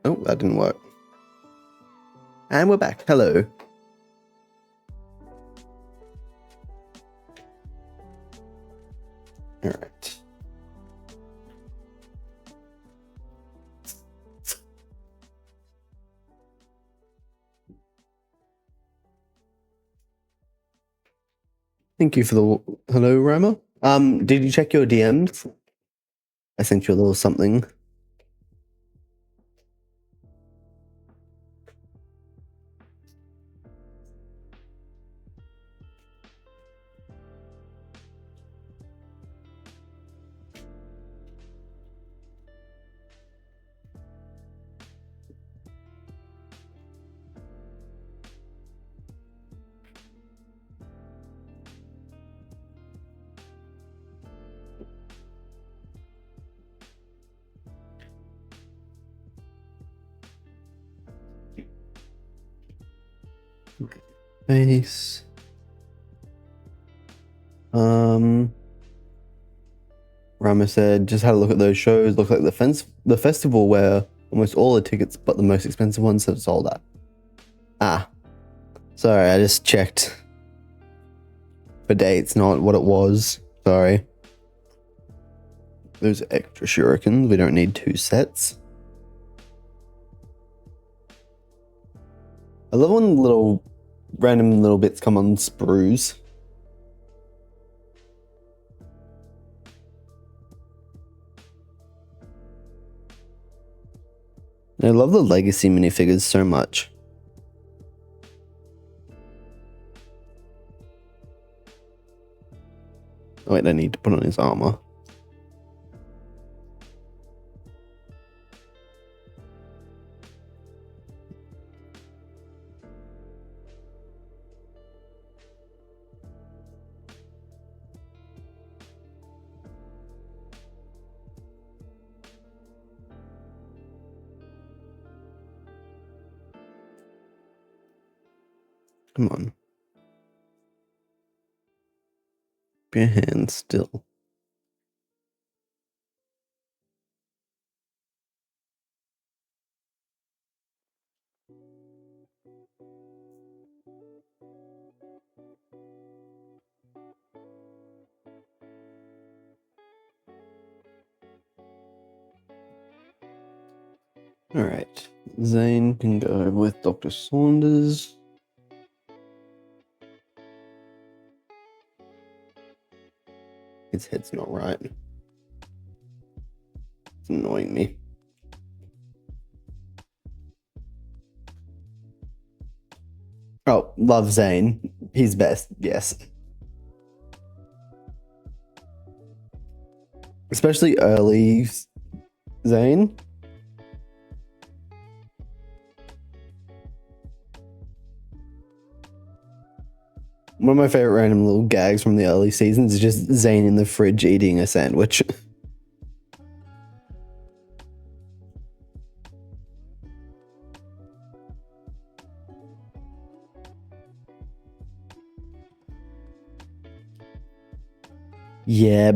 Oh, that didn't work. And we're back. Hello. All right. Thank you for the hello, Rama. Did you check your DMs? I sent you a little something. Face. Rama said, just had a look at those shows. Look like the festival where almost all the tickets, but the most expensive ones, have sold out. Ah, sorry, I just checked for dates, not what it was. Sorry. Those extra shurikens. We don't need 2 sets. I love when random little bits come on sprues. I love the legacy minifigures so much. Oh wait, I need to put on his armor. Come on. Be your hand still. Alright. Zane can go with Dr. Saunders. His head's not right. It's annoying me. Oh, love Zane. He's best, yes. Especially early Zane. One of my favorite random little gags from the early seasons is just Zane in the fridge eating a sandwich. Yeah,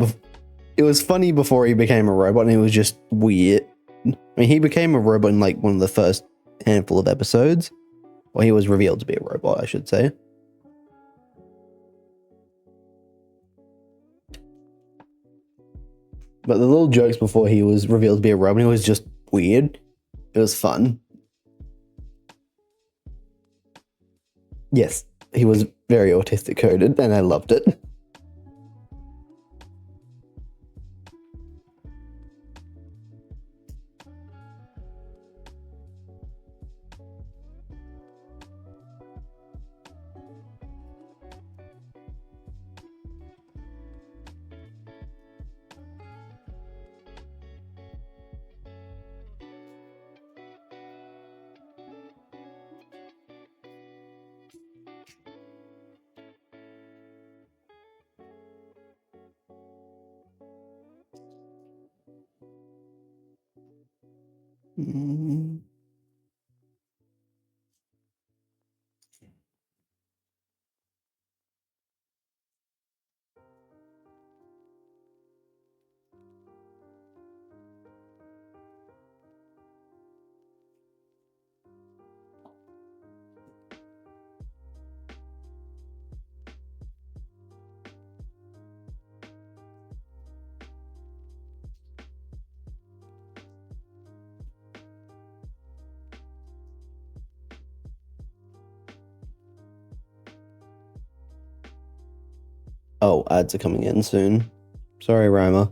it was funny before he became a robot, and it was just weird. I mean, he became a robot in like one of the first handful of episodes. Well, he was revealed to be a robot, I should say. But the little jokes before he was revealed to be a robot, it was just weird. It was fun. Yes, he was very autistic coded, and I loved it. Mm. Oh, ads are coming in soon. Sorry, Rhymer.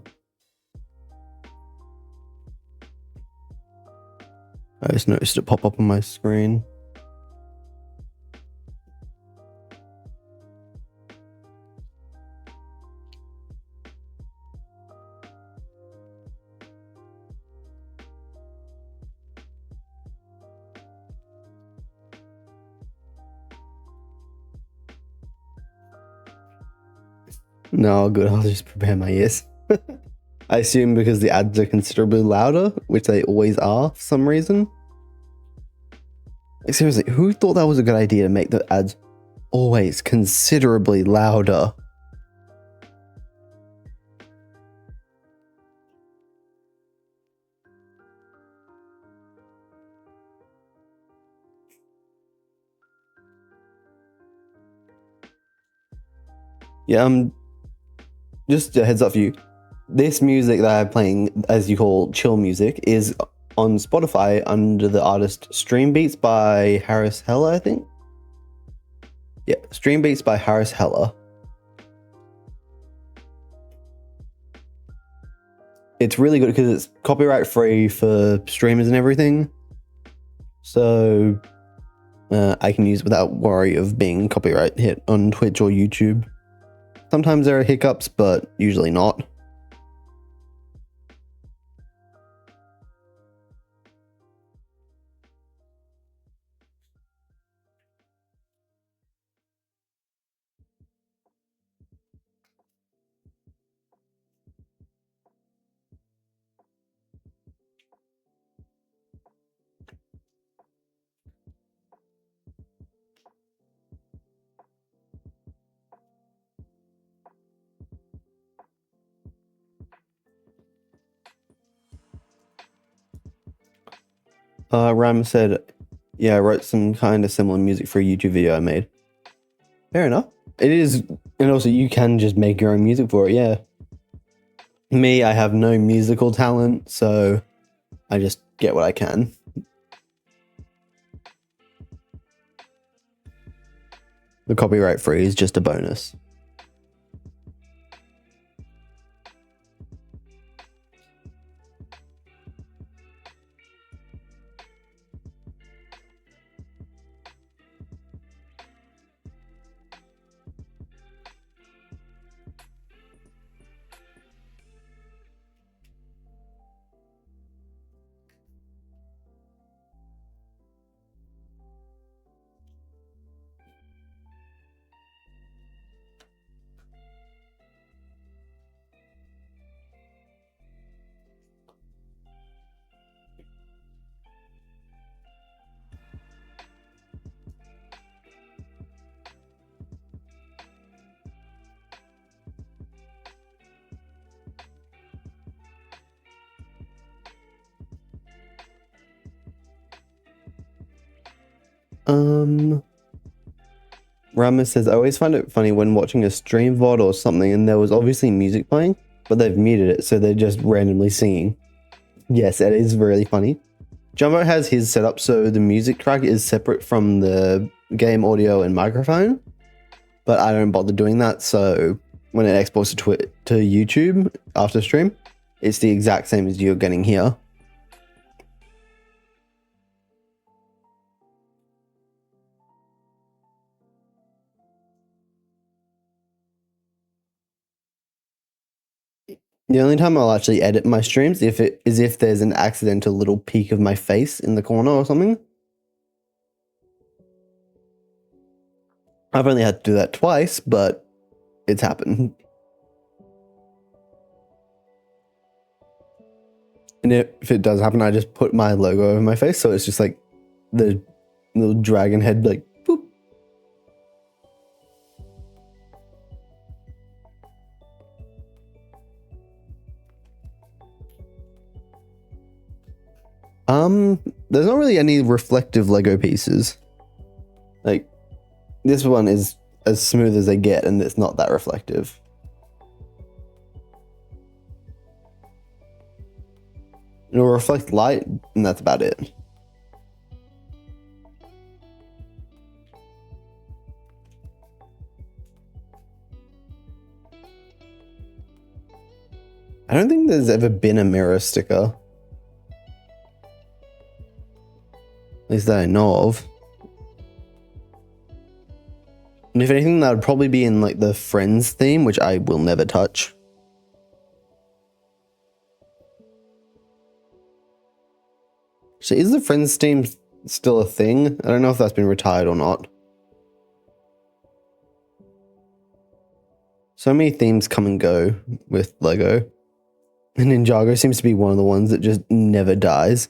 I just noticed it pop up on my screen. No, good. I'll just prepare my ears. I assume because the ads are considerably louder, which they always are for some reason. Like, seriously, who thought that was a good idea to make the ads always considerably louder? Yeah, just a heads up for you. This music that I'm playing, as you call chill music, is on Spotify under the artist Stream Beats by Harris Heller, I think. Yeah, Stream Beats by Harris Heller. It's really good because it's copyright free for streamers and everything. So I can use it without worry of being copyright hit on Twitch or YouTube. Sometimes there are hiccups, but usually not. Ram said, yeah, I wrote some kind of similar music for a YouTube video I made. Fair enough. It is, and also you can just make your own music for it, yeah. Me, I have no musical talent, so I just get what I can. The copyright free is just a bonus. Ramis says, I always find it funny when watching a stream VOD or something and there was obviously music playing, but they've muted it, so they're just randomly singing. Yes, it is really funny. Jumbo has his setup so the music track is separate from the game audio and microphone, but I don't bother doing that, so when it exports to YouTube after stream, it's the exact same as you're getting here. The only time I'll actually edit my streams is if there's an accidental little peek of my face in the corner or something. I've only had to do that twice, but it's happened. And if it does happen, I just put my logo over my face, so it's just like the little dragon head, like, boop. There's not really any reflective Lego pieces. Like, this one is as smooth as they get, and it's not that reflective. It'll reflect light, and that's about it. there's ever been a mirror sticker. At least that I know of. And if anything, that would probably be in like the Friends theme, which I will never touch. So is the Friends theme still a thing? I don't know if that's been retired or not. So many themes come and go with Lego. And Ninjago seems to be one of the ones that just never dies.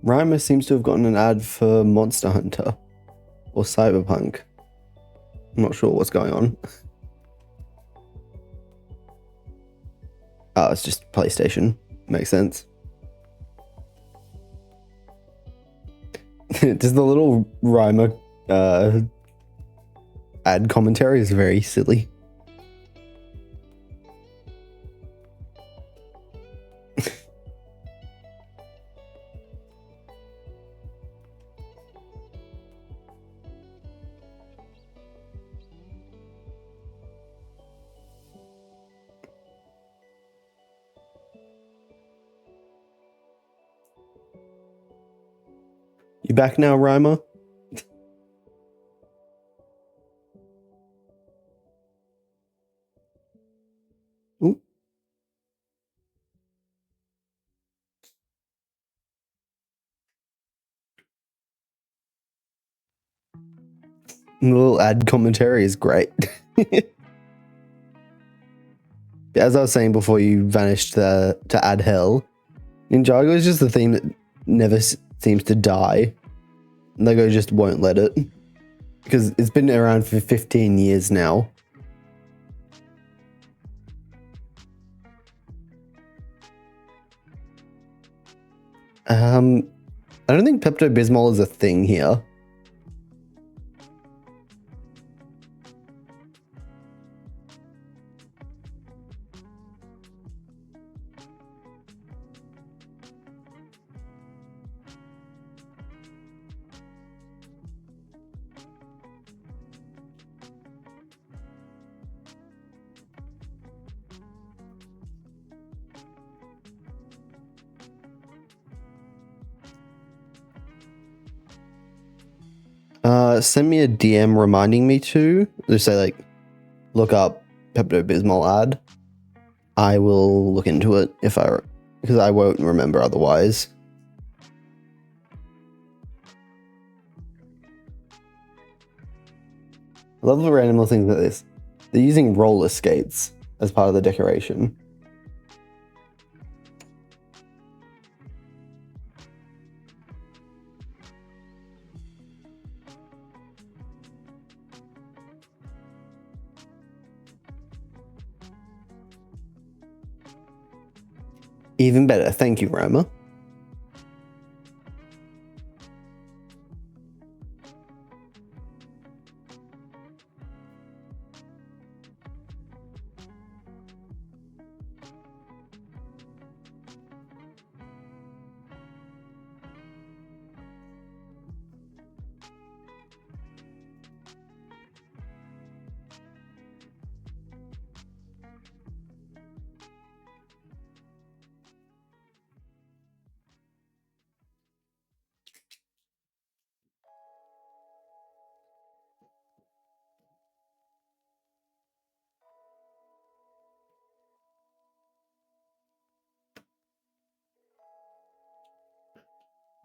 Rhymer seems to have gotten an ad for Monster Hunter or Cyberpunk. I'm not sure what's going on. Oh, it's just PlayStation. Makes sense. Just the little Rhymer ad commentary is very silly. You back now, Rhymer? Ooh. The little ad commentary is great. As I was saying before you vanished to add hell, Ninjago is just the theme that never seems to die. Lego just won't let it. Because it's been around for 15 years now. I don't think Pepto-Bismol is a thing here. Send me a DM reminding me to. Just say like, look up Pepto-Bismol ad. I will look into it because I won't remember otherwise. I love the random little things like this. They're using roller skates as part of the decoration. Even better. Thank you, Rama.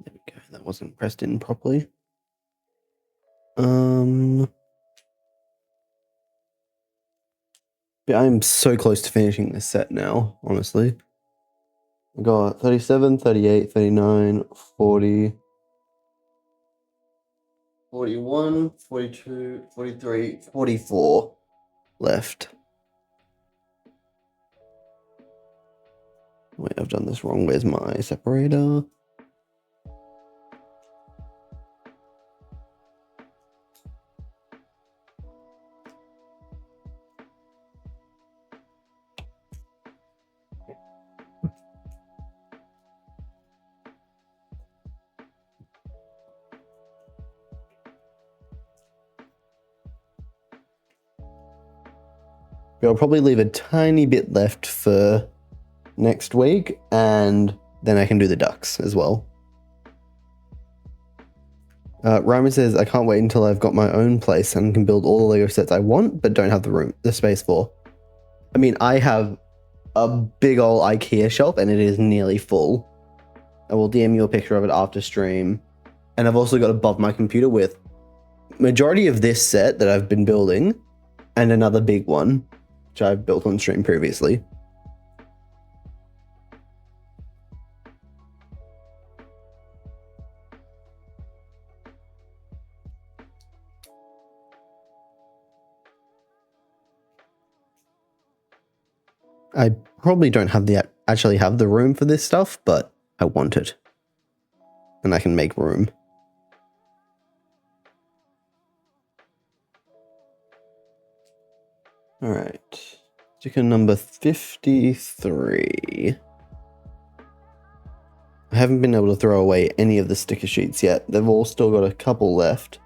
There we go. That wasn't pressed in properly. Yeah, I'm so close to finishing this set now, honestly. I got 37, 38, 39, 40, 41, 42, 43, 44 left. Wait, I've done this wrong. Where's my separator? I'll probably leave a tiny bit left for next week, and then I can do the ducks as well. Ryman says, I can't wait until I've got my own place and can build all the Lego sets I want, but don't have the space for. I mean, I have a big old IKEA shelf and it is nearly full. I will DM you a picture of it after stream. And I've also got above my computer with majority of this set that I've been building and another big one, which I've built on stream previously. I probably don't have actually have the room for this stuff, but I want it. And I can make room. All right. Chicken number 53. I haven't been able to throw away any of the sticker sheets yet. They've all still got a couple left.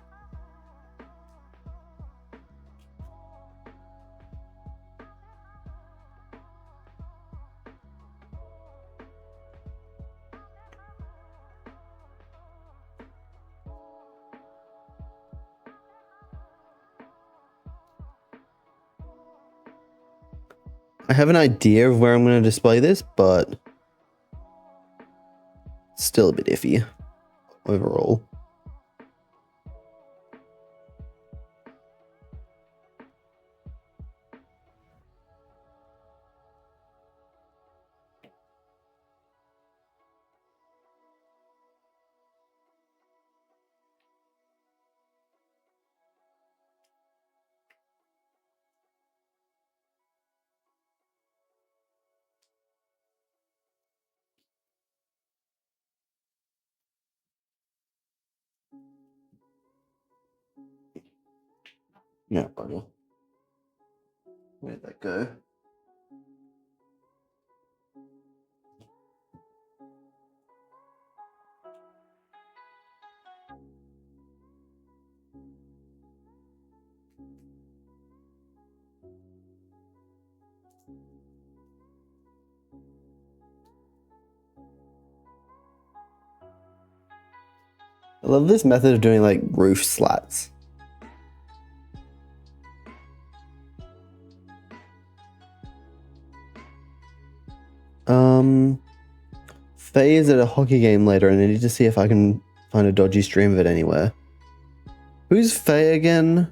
I have an idea of where I'm going to display this, but still a bit iffy overall. Yeah, bugger. Where'd that go? I love this method of doing like roof slats. Faye is at a hockey game later and I need to see if I can find a dodgy stream of it anywhere. Who's Faye again?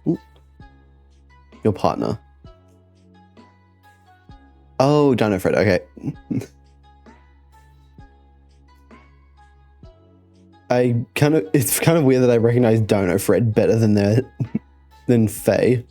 Ooh. Your partner. Oh, Dino Fred, okay. It's kind of weird that I recognize Dono Fred better than Faye.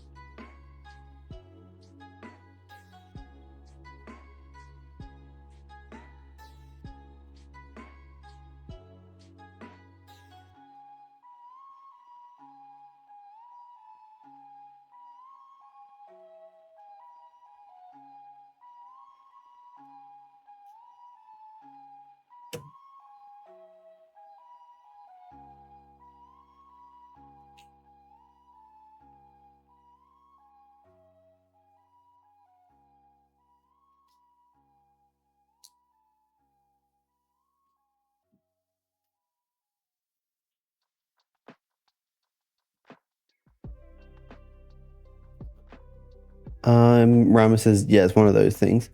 Rama says, yeah, it's one of those things.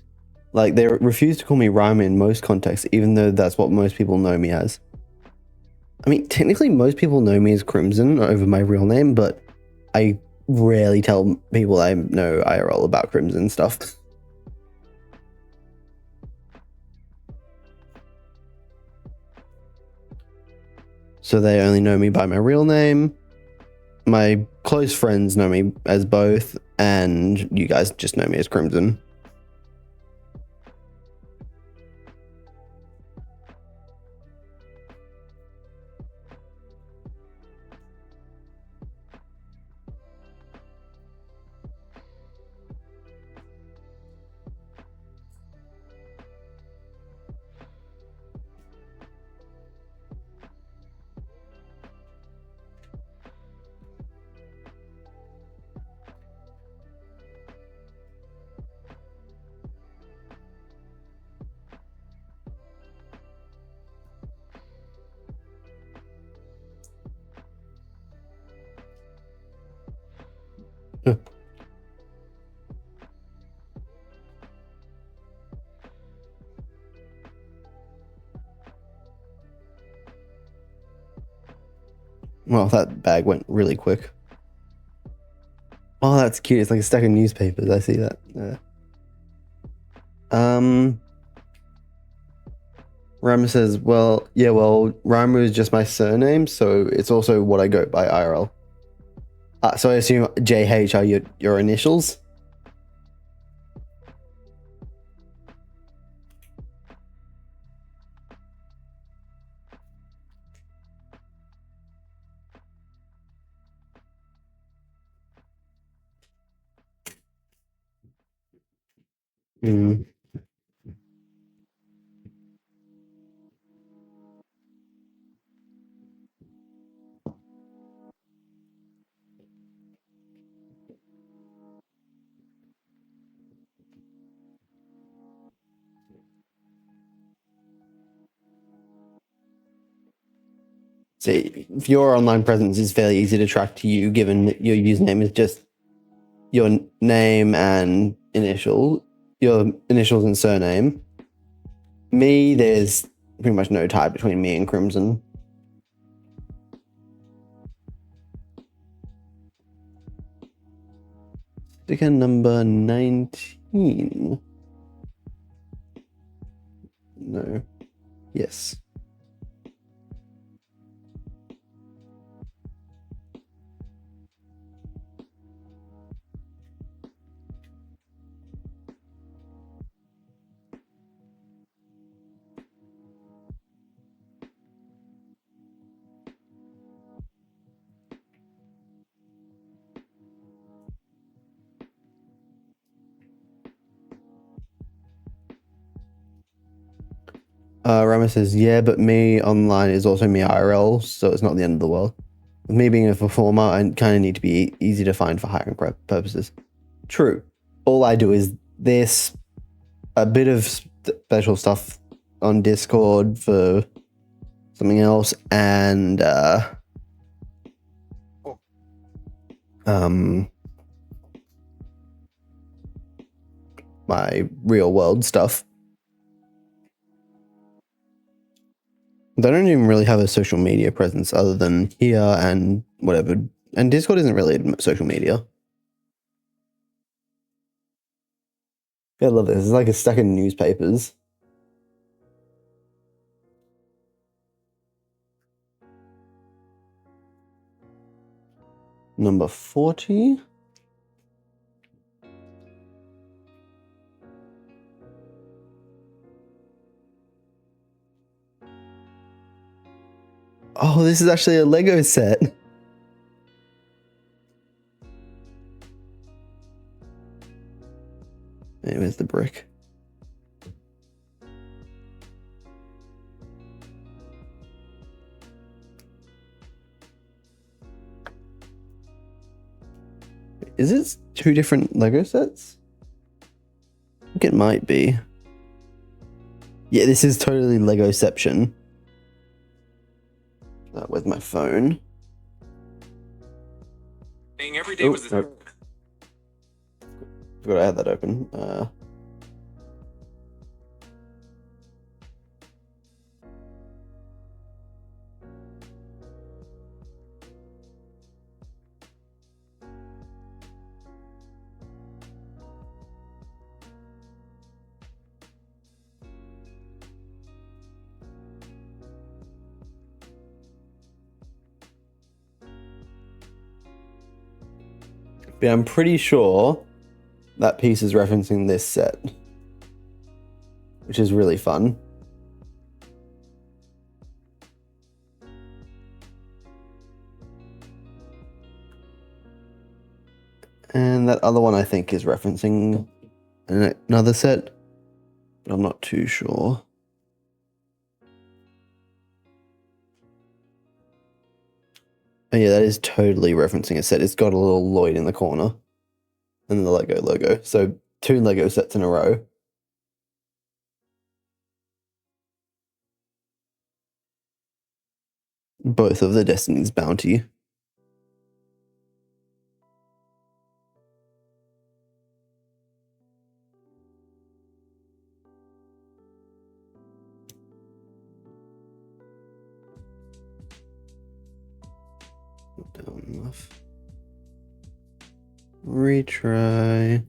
Like, they refuse to call me Rama in most contexts, even though that's what most people know me as. I mean, technically, most people know me as Crimson over my real name, but I rarely tell people I know IRL about Crimson stuff. So they only know me by my real name. My close friends know me as both, and you guys just know me as Crimson. Well, that bag went really quick. Oh, that's cute. It's like a stack of newspapers. I see that. Rama says, well, yeah, well, Rama is just my surname, so it's also what I go by IRL. So I assume JH are your initials? Hmm. See, if your online presence is fairly easy to track to you, given that your username is just your name and your initials and surname. Me, there's pretty much no tie between me and Crimson. Sticker number 19. No. Yes. Rama says, yeah, but me online is also me IRL, so it's not the end of the world. With me being a performer, I kind of need to be easy to find for hiring purposes. True. All I do is this, a bit of special stuff on Discord for something else, and my real world stuff. They don't even really have a social media presence other than here and whatever. And Discord isn't really social media. I love this. It's like a stack of newspapers. Number 40. Oh, this is actually a Lego set. Where's the brick? Is it two different Lego sets? I think it might be. Yeah, this is totally Legoception. Where's my phone? Every day was this. Nope. Forgot I had that open. But I'm pretty sure that piece is referencing this set, which is really fun. And that other one I think is referencing another set, but I'm not too sure. Oh yeah, that is totally referencing a set. It's got a little Lloyd in the corner and the Lego logo. So 2 Lego sets in a row. Both of the Destiny's Bounty. Not down enough. Retry.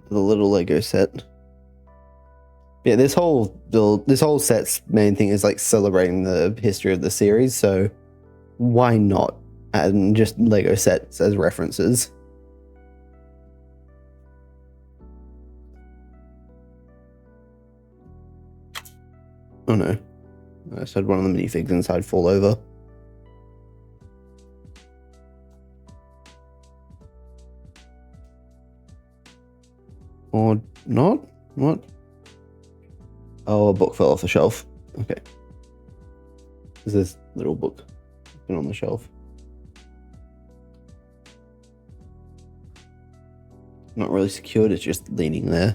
The little Lego set. Yeah, this whole set's main thing is like celebrating the history of the series, so why not add just Lego sets as references? Oh no. I just had one of the minifigs inside fall over. Or not? What? Oh, a book fell off the shelf. Okay. Is this little book been on the shelf? Not really secured, it's just leaning there.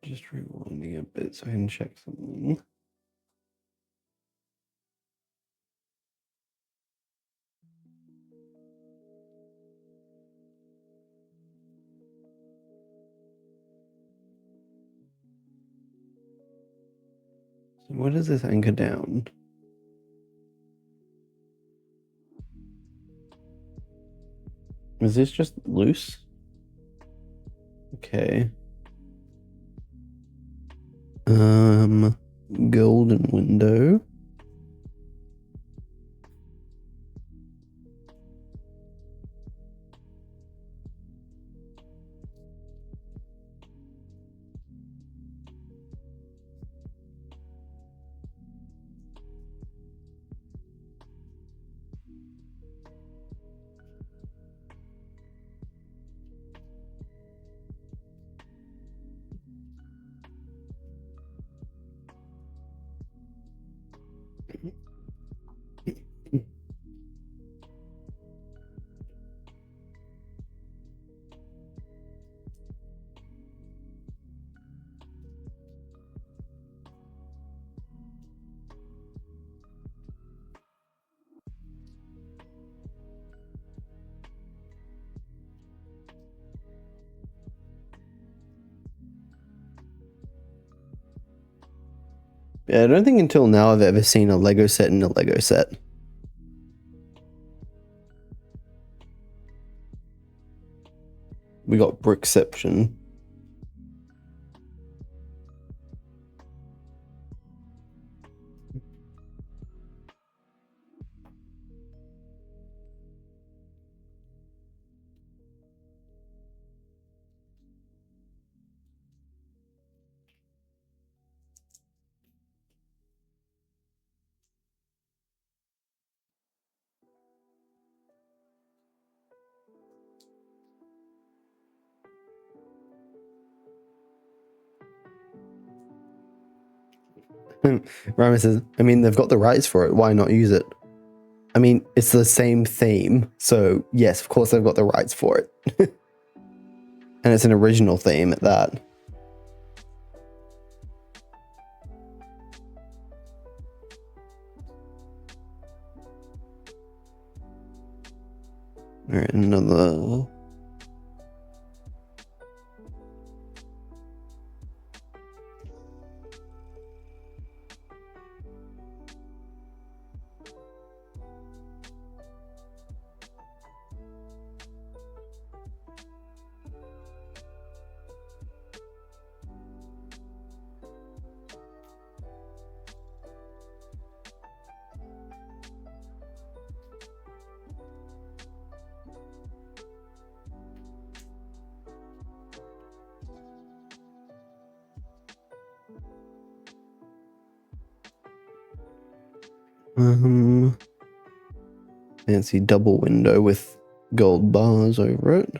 Just rewinding a bit so I can check something. So where does this anchor down? Is this just loose? Okay. Golden window. Yeah, I don't think until now I've ever seen a Lego set in a Lego set. We got Brickception. Rama says, I mean, they've got the rights for it. Why not use it? I mean, it's the same theme. So, yes, of course, they've got the rights for it. And it's an original theme at that. All right, another. Fancy double window with gold bars over it.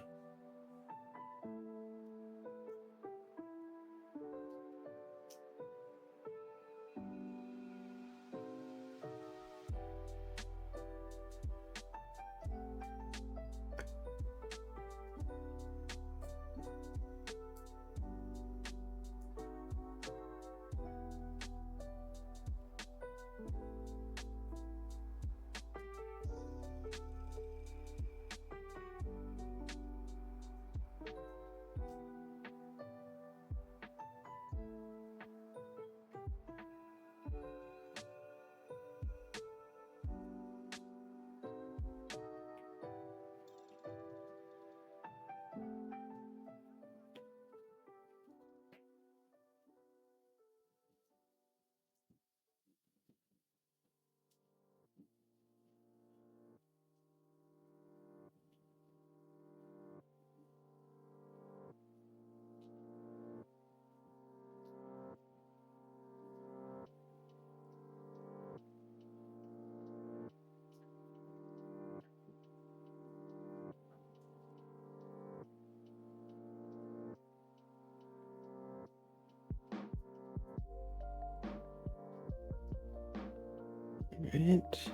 Right.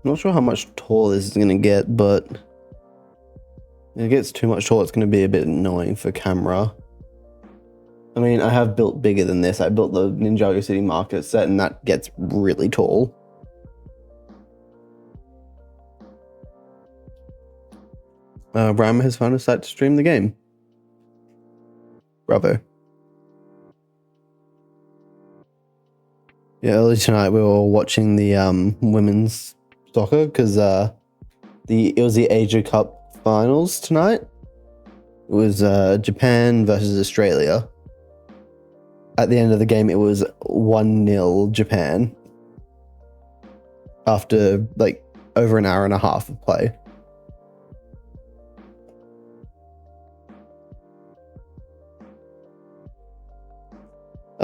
Not sure how much taller this is going to get, but if it gets too much taller, it's going to be a bit annoying for camera. I mean, I have built bigger than this. I built the Ninjago City Market set, and that gets really tall. Ram has found a site to stream the game. Bravo. Yeah, earlier tonight we were watching the women's soccer because it was the Asia Cup finals tonight. It was Japan versus Australia. At the end of the game, it was 1-0 Japan after like over an hour and a half of play.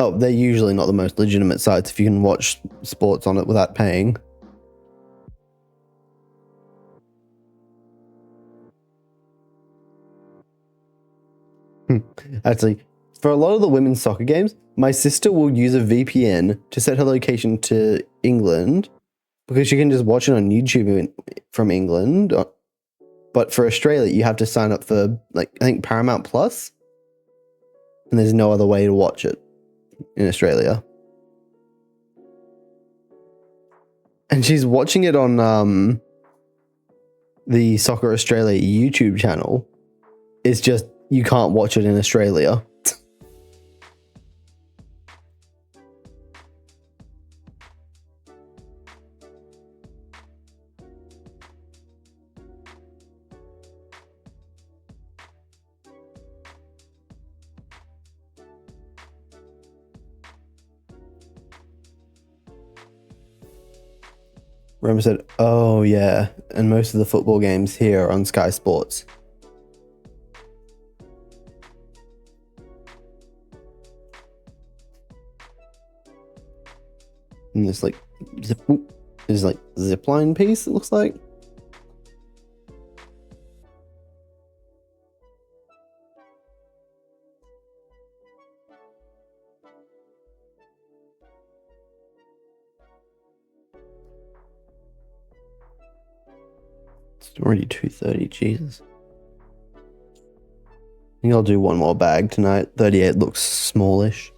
Oh, they're usually not the most legitimate sites if you can watch sports on it without paying. Actually, for a lot of the women's soccer games, my sister will use a VPN to set her location to England because she can just watch it on YouTube from England. But for Australia, you have to sign up for, like, I think Paramount Plus, and there's no other way to watch it in Australia. And she's watching it on the Soccer Australia YouTube channel. It's just you can't watch it in Australia. Roma said, oh yeah, and most of the football games here are on Sky Sports. And there's like zipline piece, it looks like. It's already 2:30, Jesus. I think I'll do one more bag tonight. 38 looks smallish.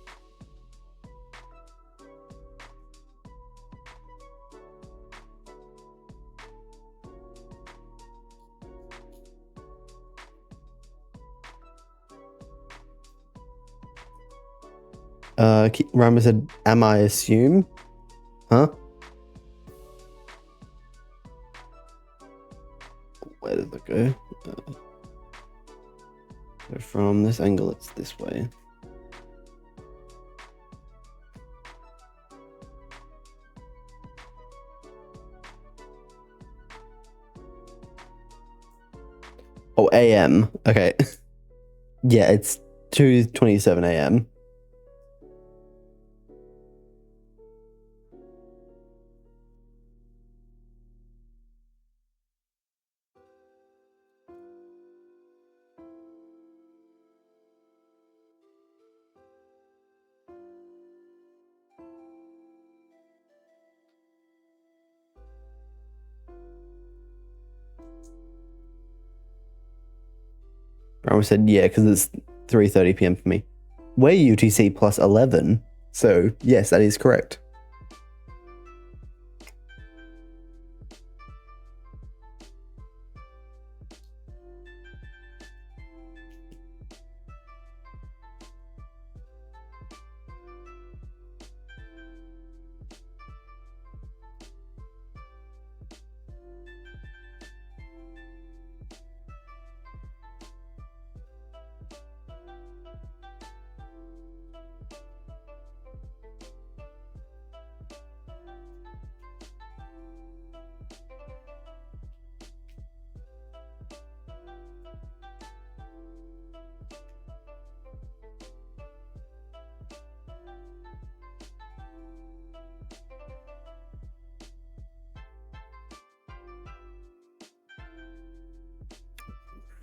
Rama said, am I assume? Huh? Where did it go? So from this angle, it's this way. Oh, AM. Okay. Yeah, it's 2:27 AM. I almost said yeah because it's 3:30 p.m. for me. We're UTC plus 11, so yes, that is correct.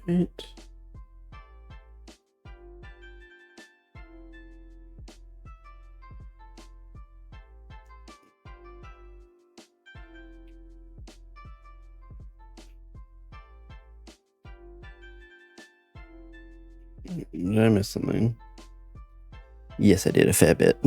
Right. Did I miss something? Yes, I did a fair bit.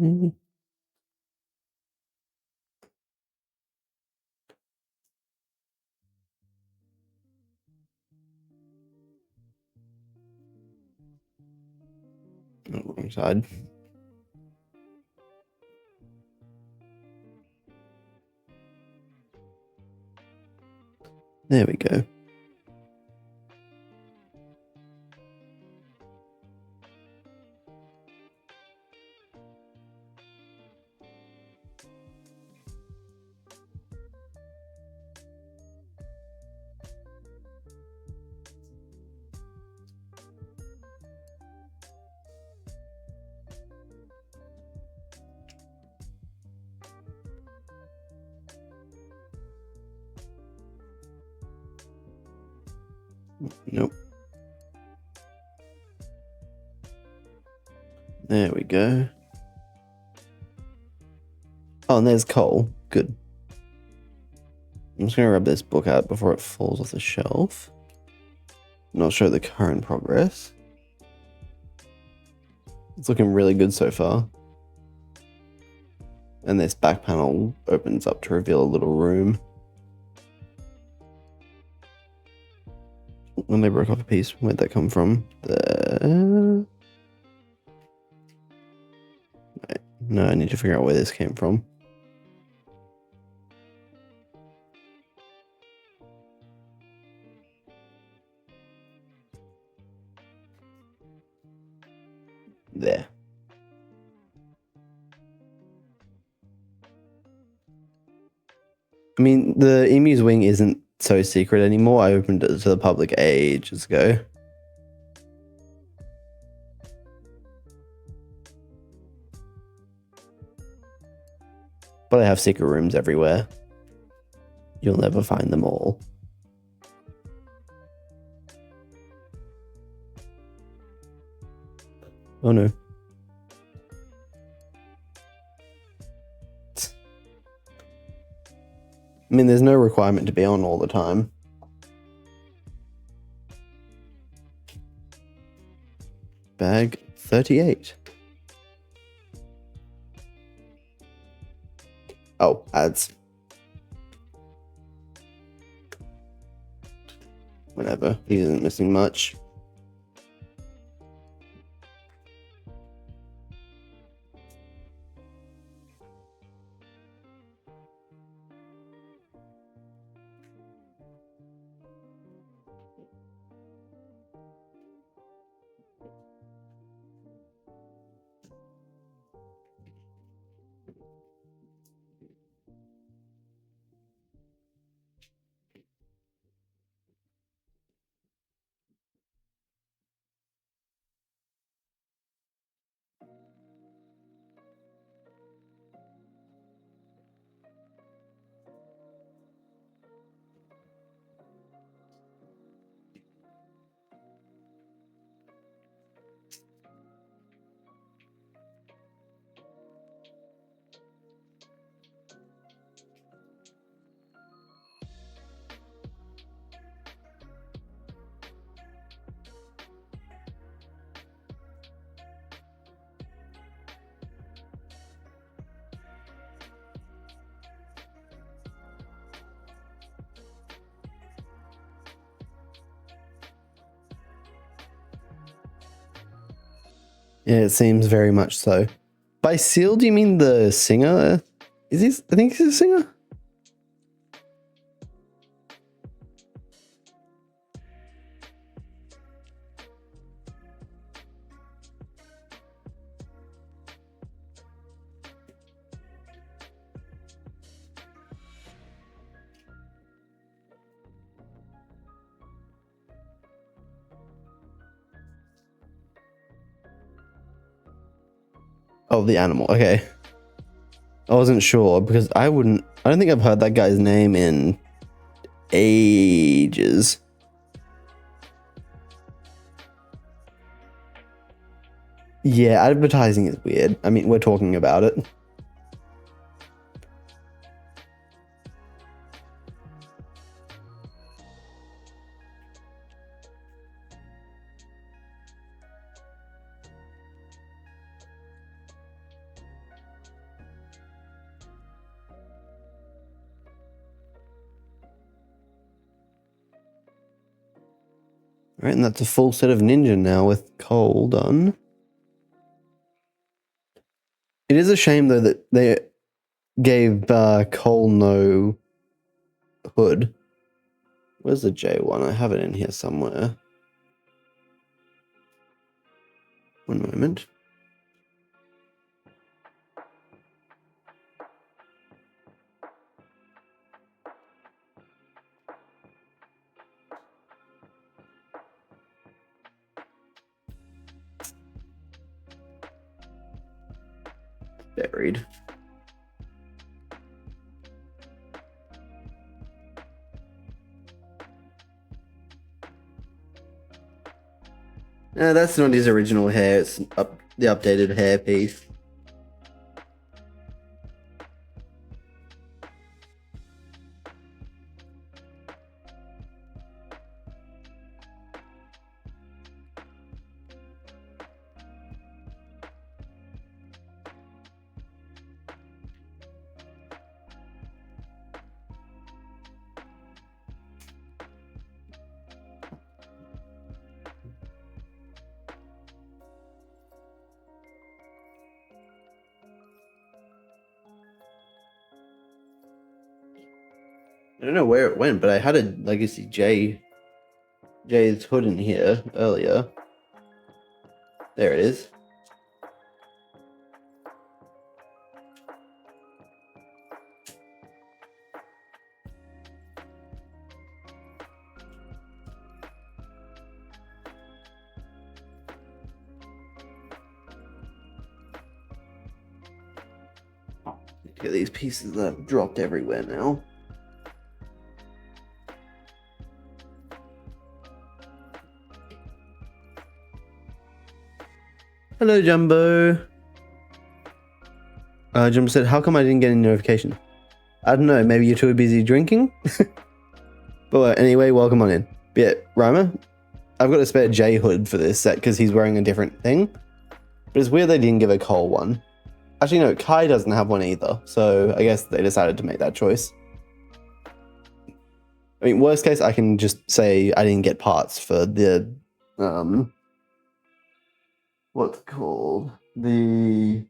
Oh, wrong side. There we go. Nope. There we go. Oh, and there's Cole. Good. I'm just going to rub this book out before it falls off the shelf. And I'll show the current progress. It's looking really good so far. And this back panel opens up to reveal a little room. When they broke off a piece, where'd that come from? There. Wait, no, I need to figure out where this came from. There. I mean, the emu's wing isn't so secret anymore. I opened it to the public ages ago. But I have secret rooms everywhere. You'll never find them all. Oh no. I mean, there's no requirement to be on all the time. Bag 38. Oh, ads. Whatever. He isn't missing much. Yeah, it seems very much so. By Seal, do you mean the singer? Is he? I think he's a singer. Oh, the animal. Okay. I wasn't sure because I don't think I've heard that guy's name in ages. Yeah, advertising is weird. I mean, we're talking about it. Right, and that's a full set of ninja now with Cole done. It is a shame though that they gave Cole no hood. Where's the J1? I have it in here somewhere. One moment. Buried. That's not his original hair. It's the updated hair piece. I don't know where it went, but I had a Legacy J's hood in here earlier. There it is. Look at these pieces that have dropped everywhere now. Hello, Jumbo. Jumbo said, how come I didn't get any notification? I don't know, maybe you're too busy drinking? But anyway, welcome on in. But yeah, Rhymer, I've got a spare J hood for this set because he's wearing a different thing. But it's weird they didn't give a Cole one. Actually, no, Kai doesn't have one either. So I guess they decided to make that choice. I mean, worst case, I can just say I didn't get parts for the, what's it called? The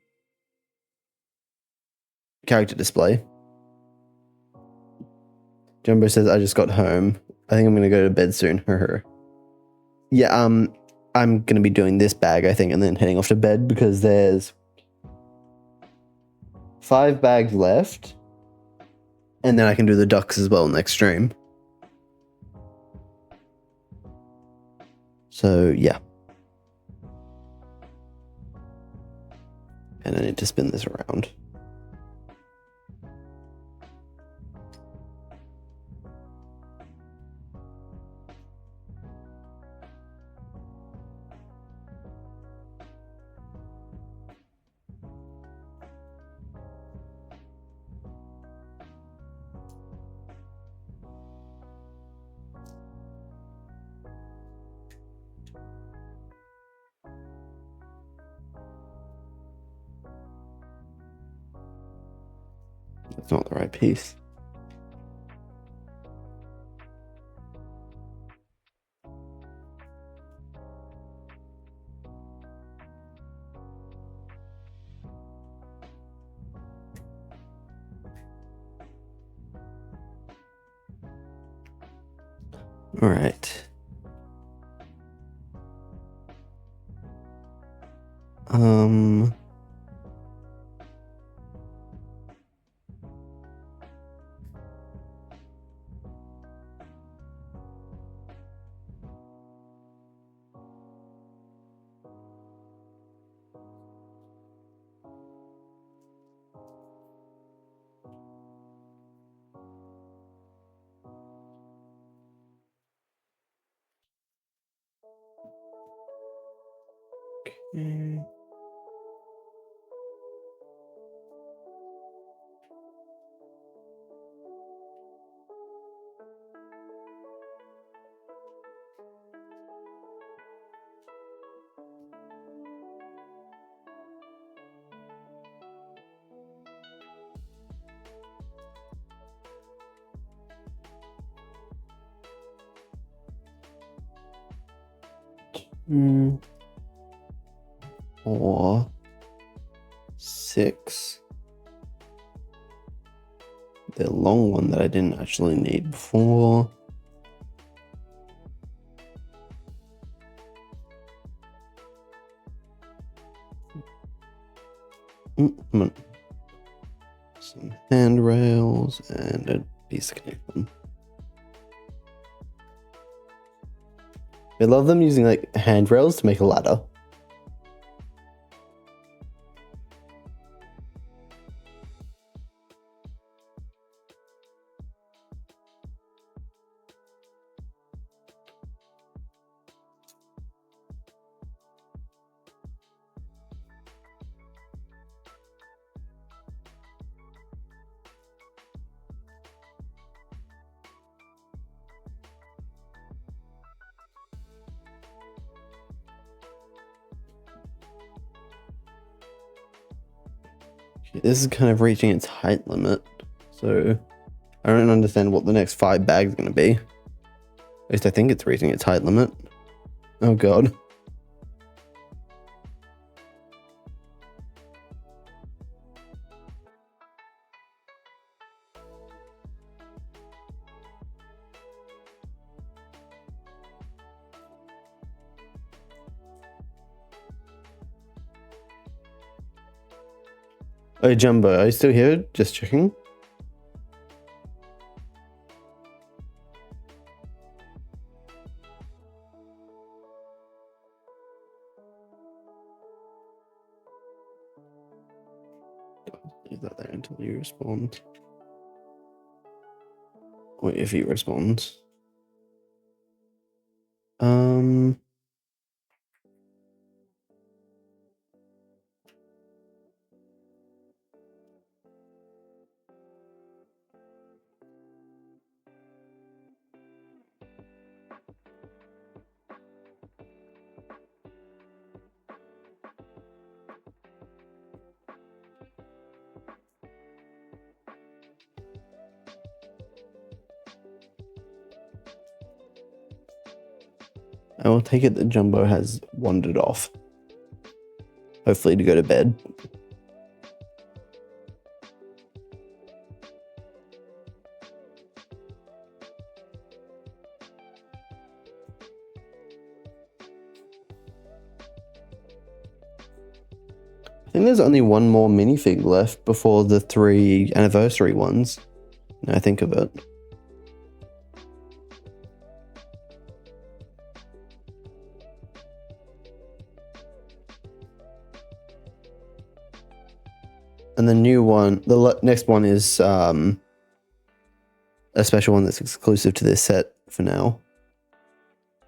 character display. Jumbo says, I just got home. I think I'm going to go to bed soon. Yeah, I'm going to be doing this bag, I think, and then heading off to bed because there's 5 bags left. And then I can do the ducks as well next stream. So, yeah. And I need to spin this around. That's not the right piece. All right. Okay. Mm. 4, 6. The long one that I didn't actually need before. Come on. Some handrails and a piece of connector. I love them using like handrails to make a ladder. This is kind of reaching its height limit, so I don't understand what the next 5 bags are going to be. At least I think it's reaching its height limit. Oh god. Oh, Jumbo, are you still here? Just checking. Leave that there until you respond. Wait, if he responds. I will take it that Jumbo has wandered off. Hopefully to go to bed. I think there's only one more minifig left before the 3 anniversary ones. Now I think of it. And the new one, the next one is a special one that's exclusive to this set for now.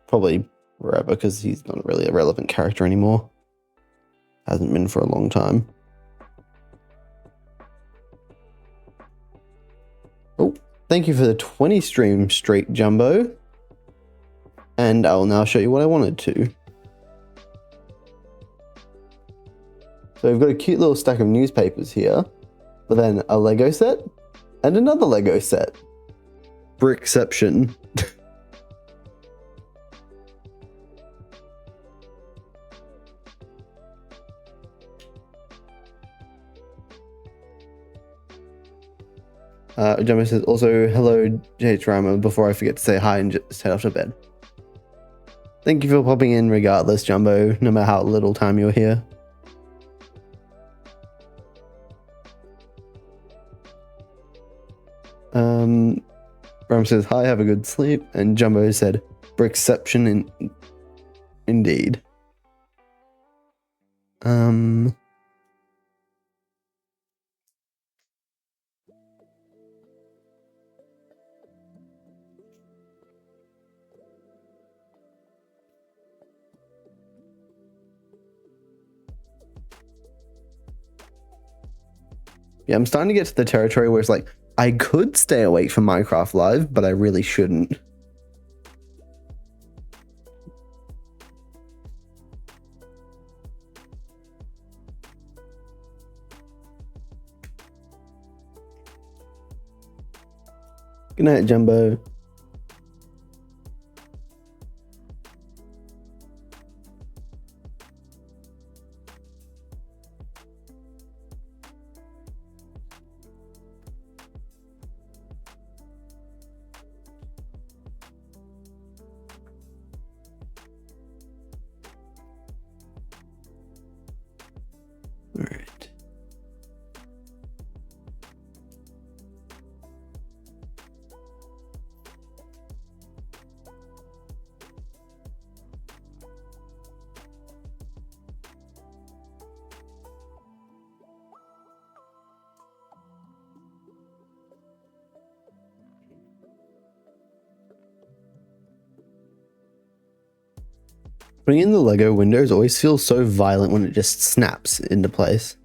Probably forever, because he's not really a relevant character anymore. Hasn't been for a long time. Oh, thank you for the 20 stream streak, Jumbo. And I will now show you what I wanted to. So we've got a cute little stack of newspapers here, but then a Lego set and another Lego set. Brickception. Jumbo says, also, hello, JH Rama, before I forget to say hi and just head off to bed. Thank you for popping in regardless, Jumbo, no matter how little time you're here. Ram says, hi, have a good sleep. And Jumbo said, Brickception indeed. Yeah, I'm starting to get to the territory where it's like, I could stay awake for Minecraft Live, but I really shouldn't. Good night, Jumbo. All right. Putting in the Lego windows always feels so violent when it just snaps into place.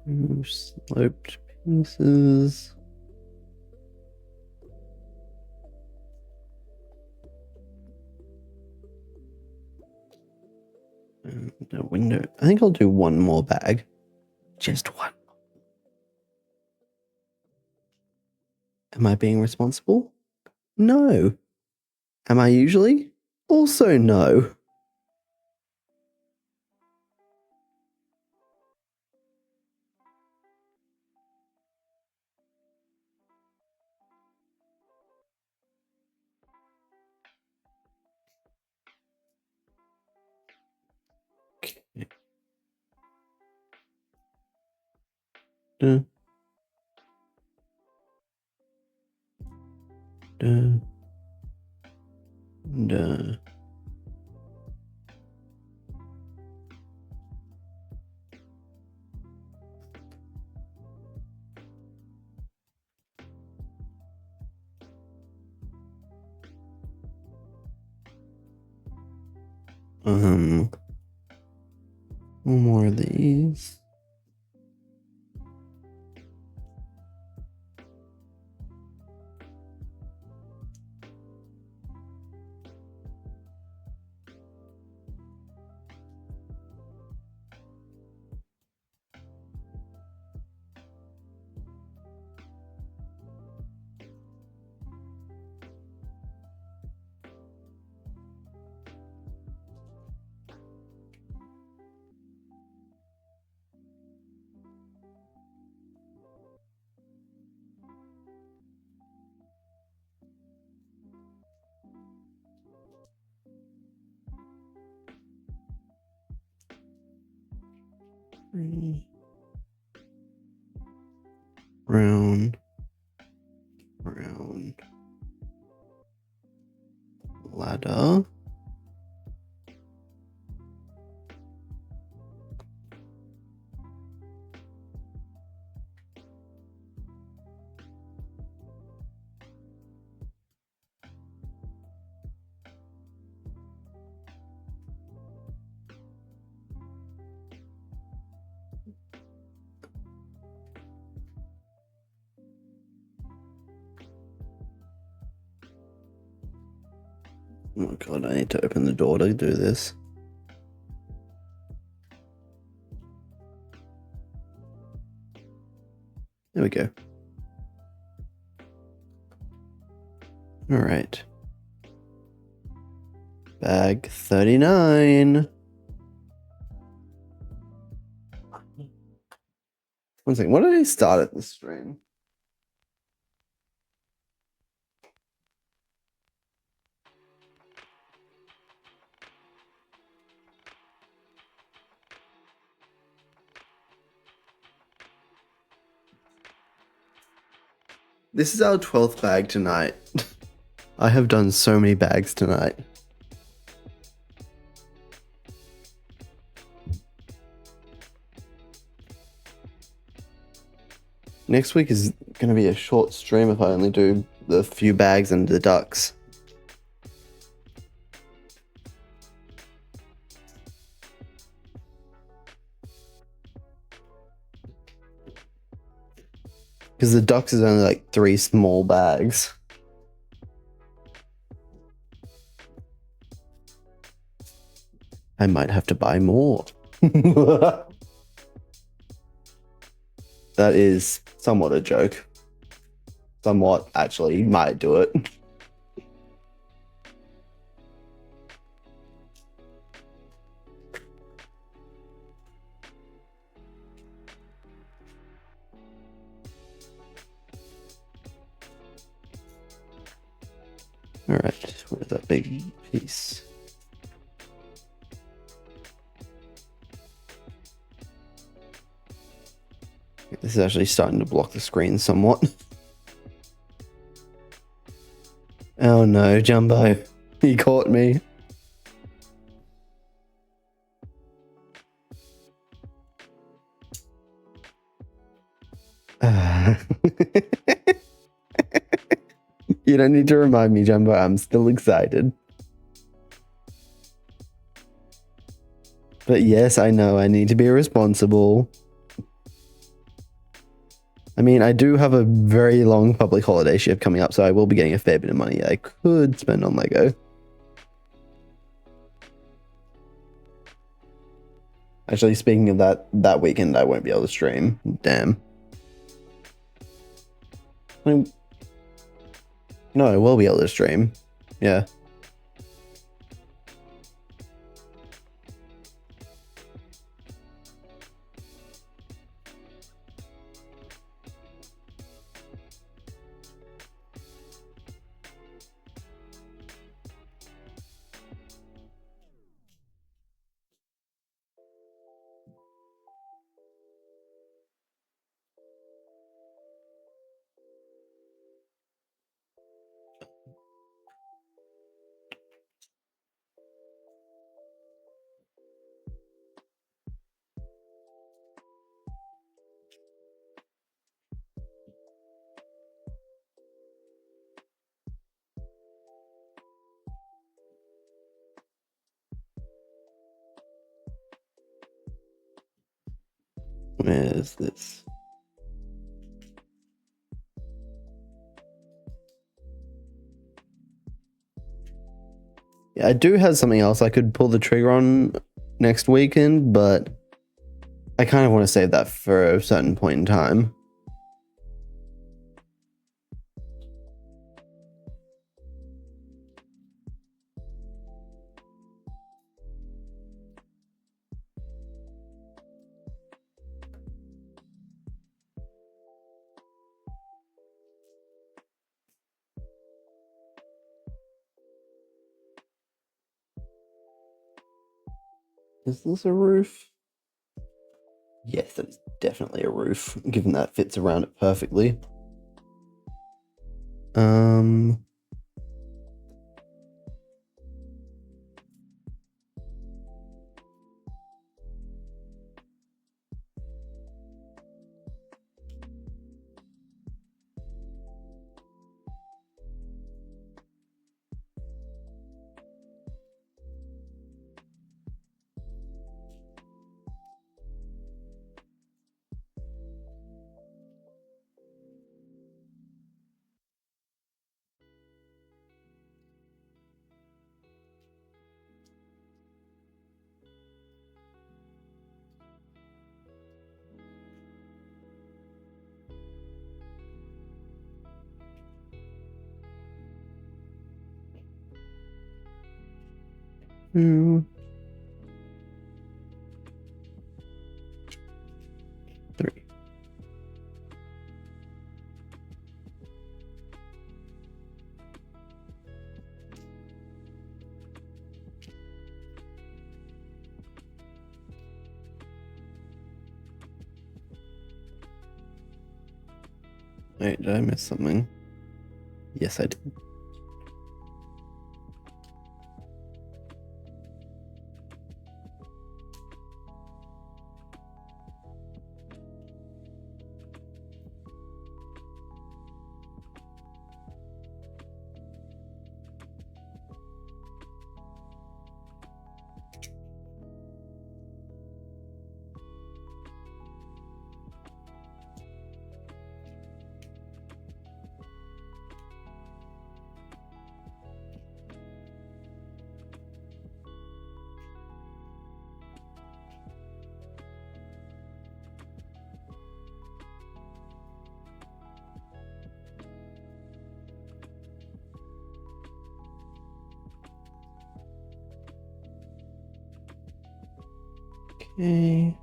Two sloped pieces. And a window. I think I'll do one more bag. Just one. Am I being responsible? No. Am I usually? Also no. Okay. Duh. Duh. Duh. One more of these. Round, round, ladder. Oh my god, I need to open the door to do this. There we go. All right. Bag 39. One second. What did I start at this stream? This is our 12th bag tonight. I have done so many bags tonight. Next week is going to be a short stream if I only do the few bags and the ducks. Because the ducks is only like 3 small bags. I might have to buy more. That is somewhat a joke. Somewhat, actually, might do it. Alright, where's that big piece? This is actually starting to block the screen somewhat. Oh no, Jumbo. He caught me. You don't need to remind me, Jumbo. I'm still excited. But yes, I know I need to be responsible. I mean, I do have a very long public holiday shift coming up, so I will be getting a fair bit of money I could spend on Lego. Actually, speaking of that weekend I won't be able to stream. Damn. No, I will be able to stream. Yeah. Where is this? Yeah, I do have something else I could pull the trigger on next weekend, but I kind of want to save that for a certain point in time. Is this a roof? Yes, that is definitely a roof, given that fits around it perfectly. 2, 3. Wait, did I miss something? Yes, I did. Okay.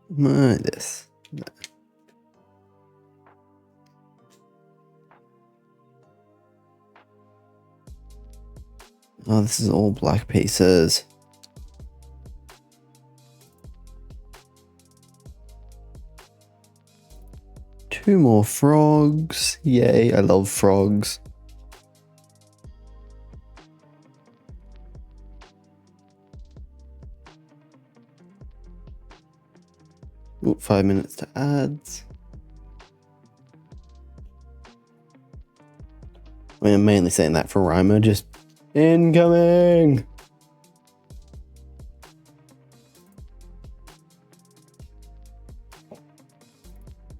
This. Oh, this is all black pieces. Two more frogs. Yay, I love frogs. Ooh, 5 minutes to ads. I mean, I'm mainly saying that for Rhymer, just incoming.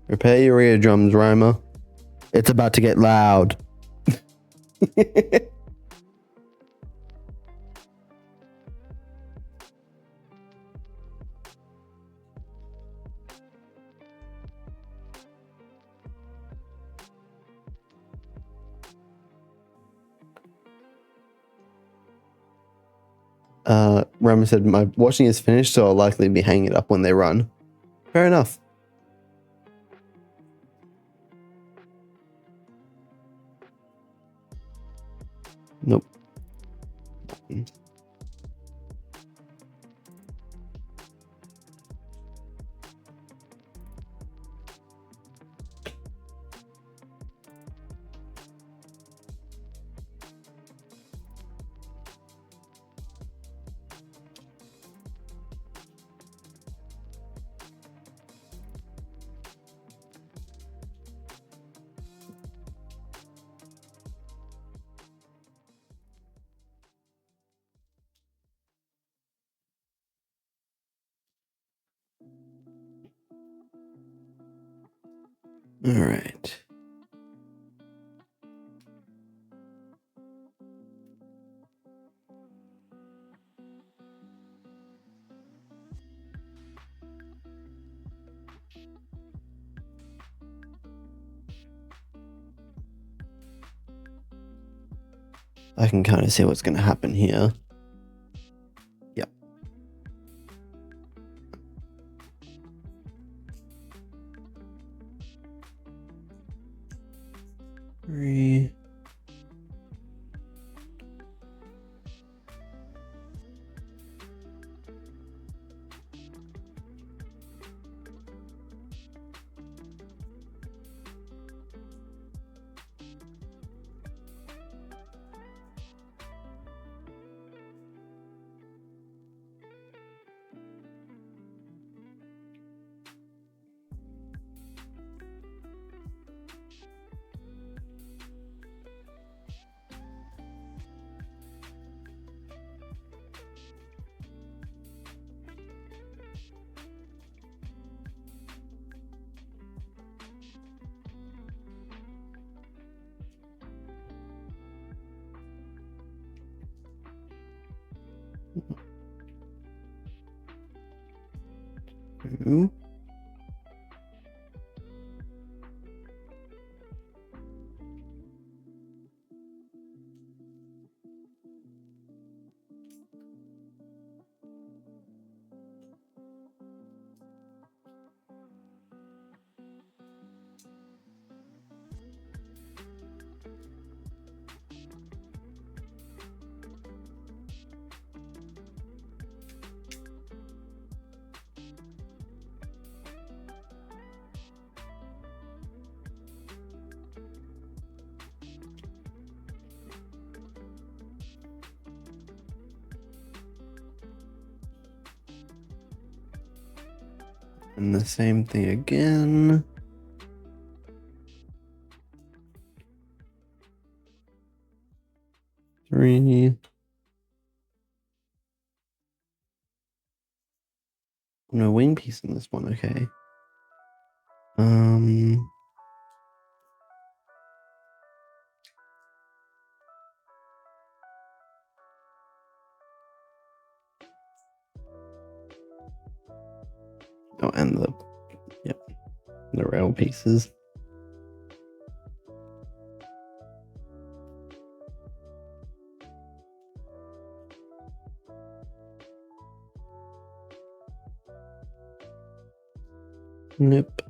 Repair your eardrums, Rhymer. It's about to get loud. Rhymer said, my watching is finished, so I'll likely be hanging it up when they run. Fair enough. Nope. All right. I can kind of see what's going to happen here. Yep. 3. 2. And the same thing again. Three. No wing piece in this one, okay. Oh, and the rail pieces. Nope.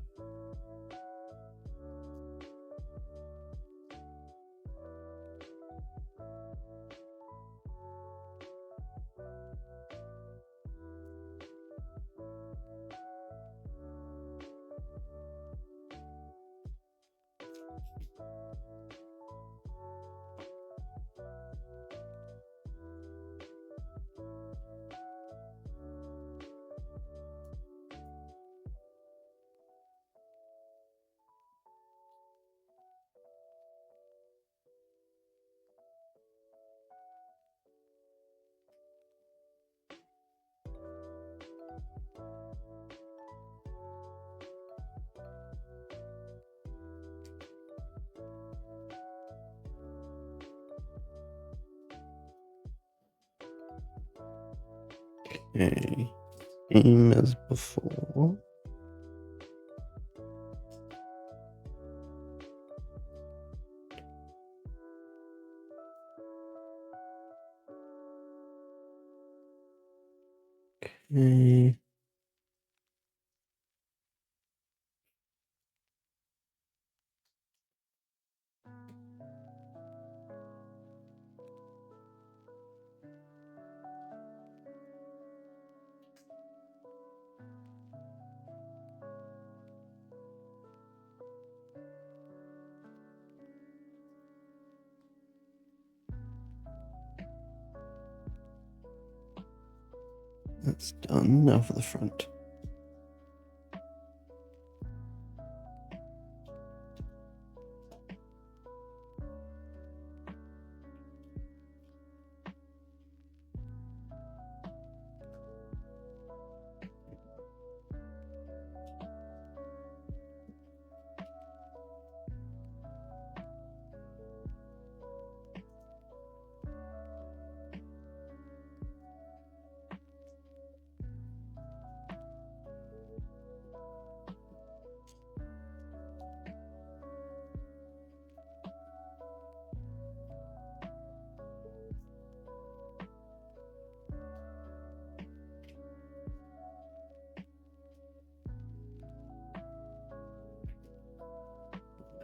Okay. Same as before. Okay. That's done. Now for the front.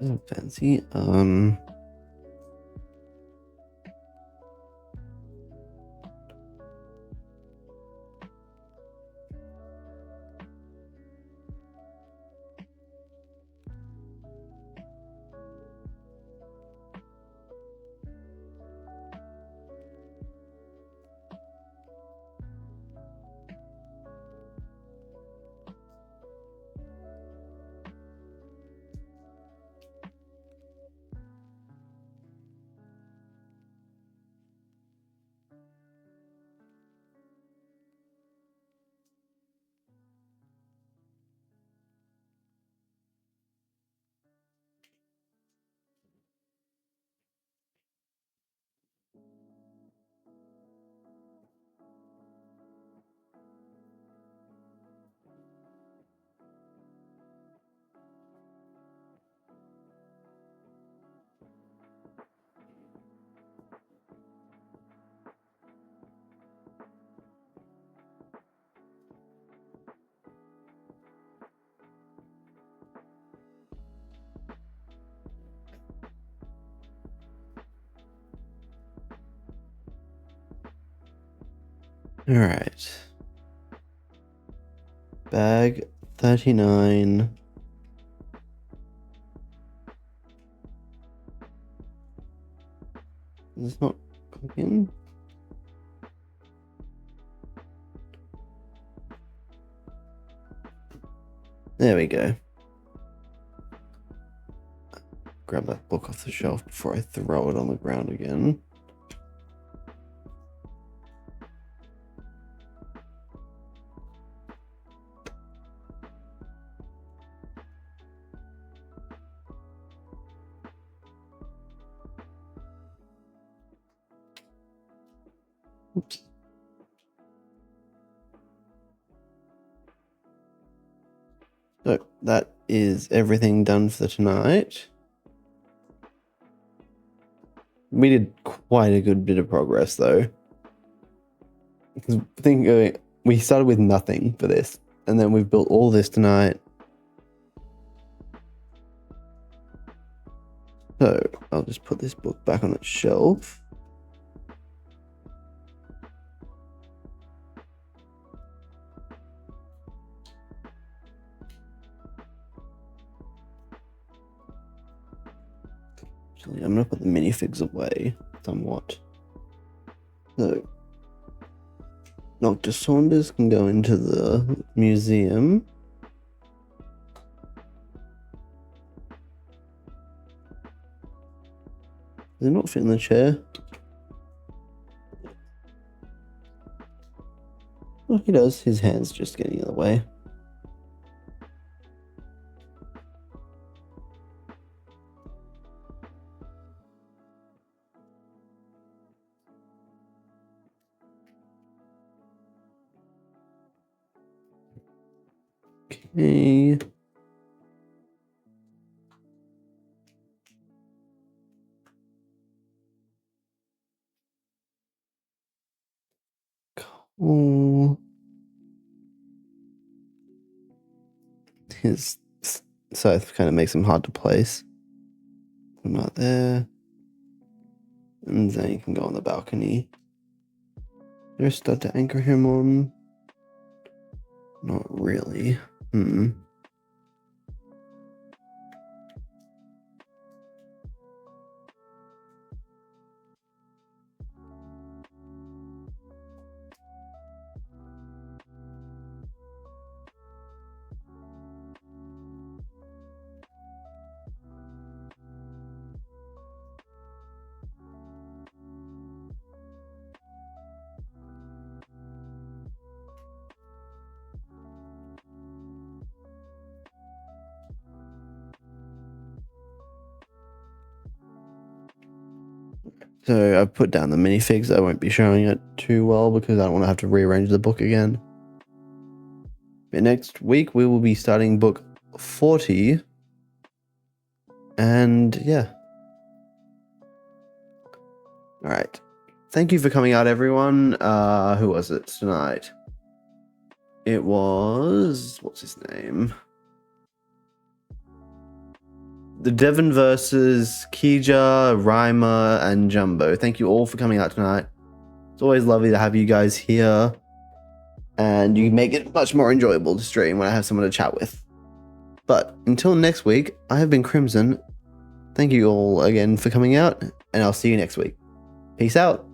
Oh, fancy. All right. Bag 39. Is this not clicking? There we go. Grab that book off the shelf before I throw it on the ground again. Oops. So that is everything done for tonight. We did quite a good bit of progress though. Because we started with nothing for this, and then we've built all this tonight. So I'll just put this book back on its shelf. Actually, I'm going to put the minifigs away somewhat. So Dr. Saunders can go into the museum. Does it not fit in the chair? Oh, he does. His hand's just getting in the way. Okay. Cool. His scythe kind of makes him hard to place. Put him out there. And then you can go on the balcony. There's stud to anchor him on. Not really. So I've put down the minifigs. I won't be showing it too well because I don't want to have to rearrange the book again. But next week we will be starting book 40. And yeah. All right. Thank you for coming out, everyone. Who was it tonight? It was... what's his name? The Devon versus Kija, Rhymer, and Jumbo. Thank you all for coming out tonight. It's always lovely to have you guys here. And you make it much more enjoyable to stream when I have someone to chat with. But until next week, I have been Crimson. Thank you all again for coming out, and I'll see you next week. Peace out.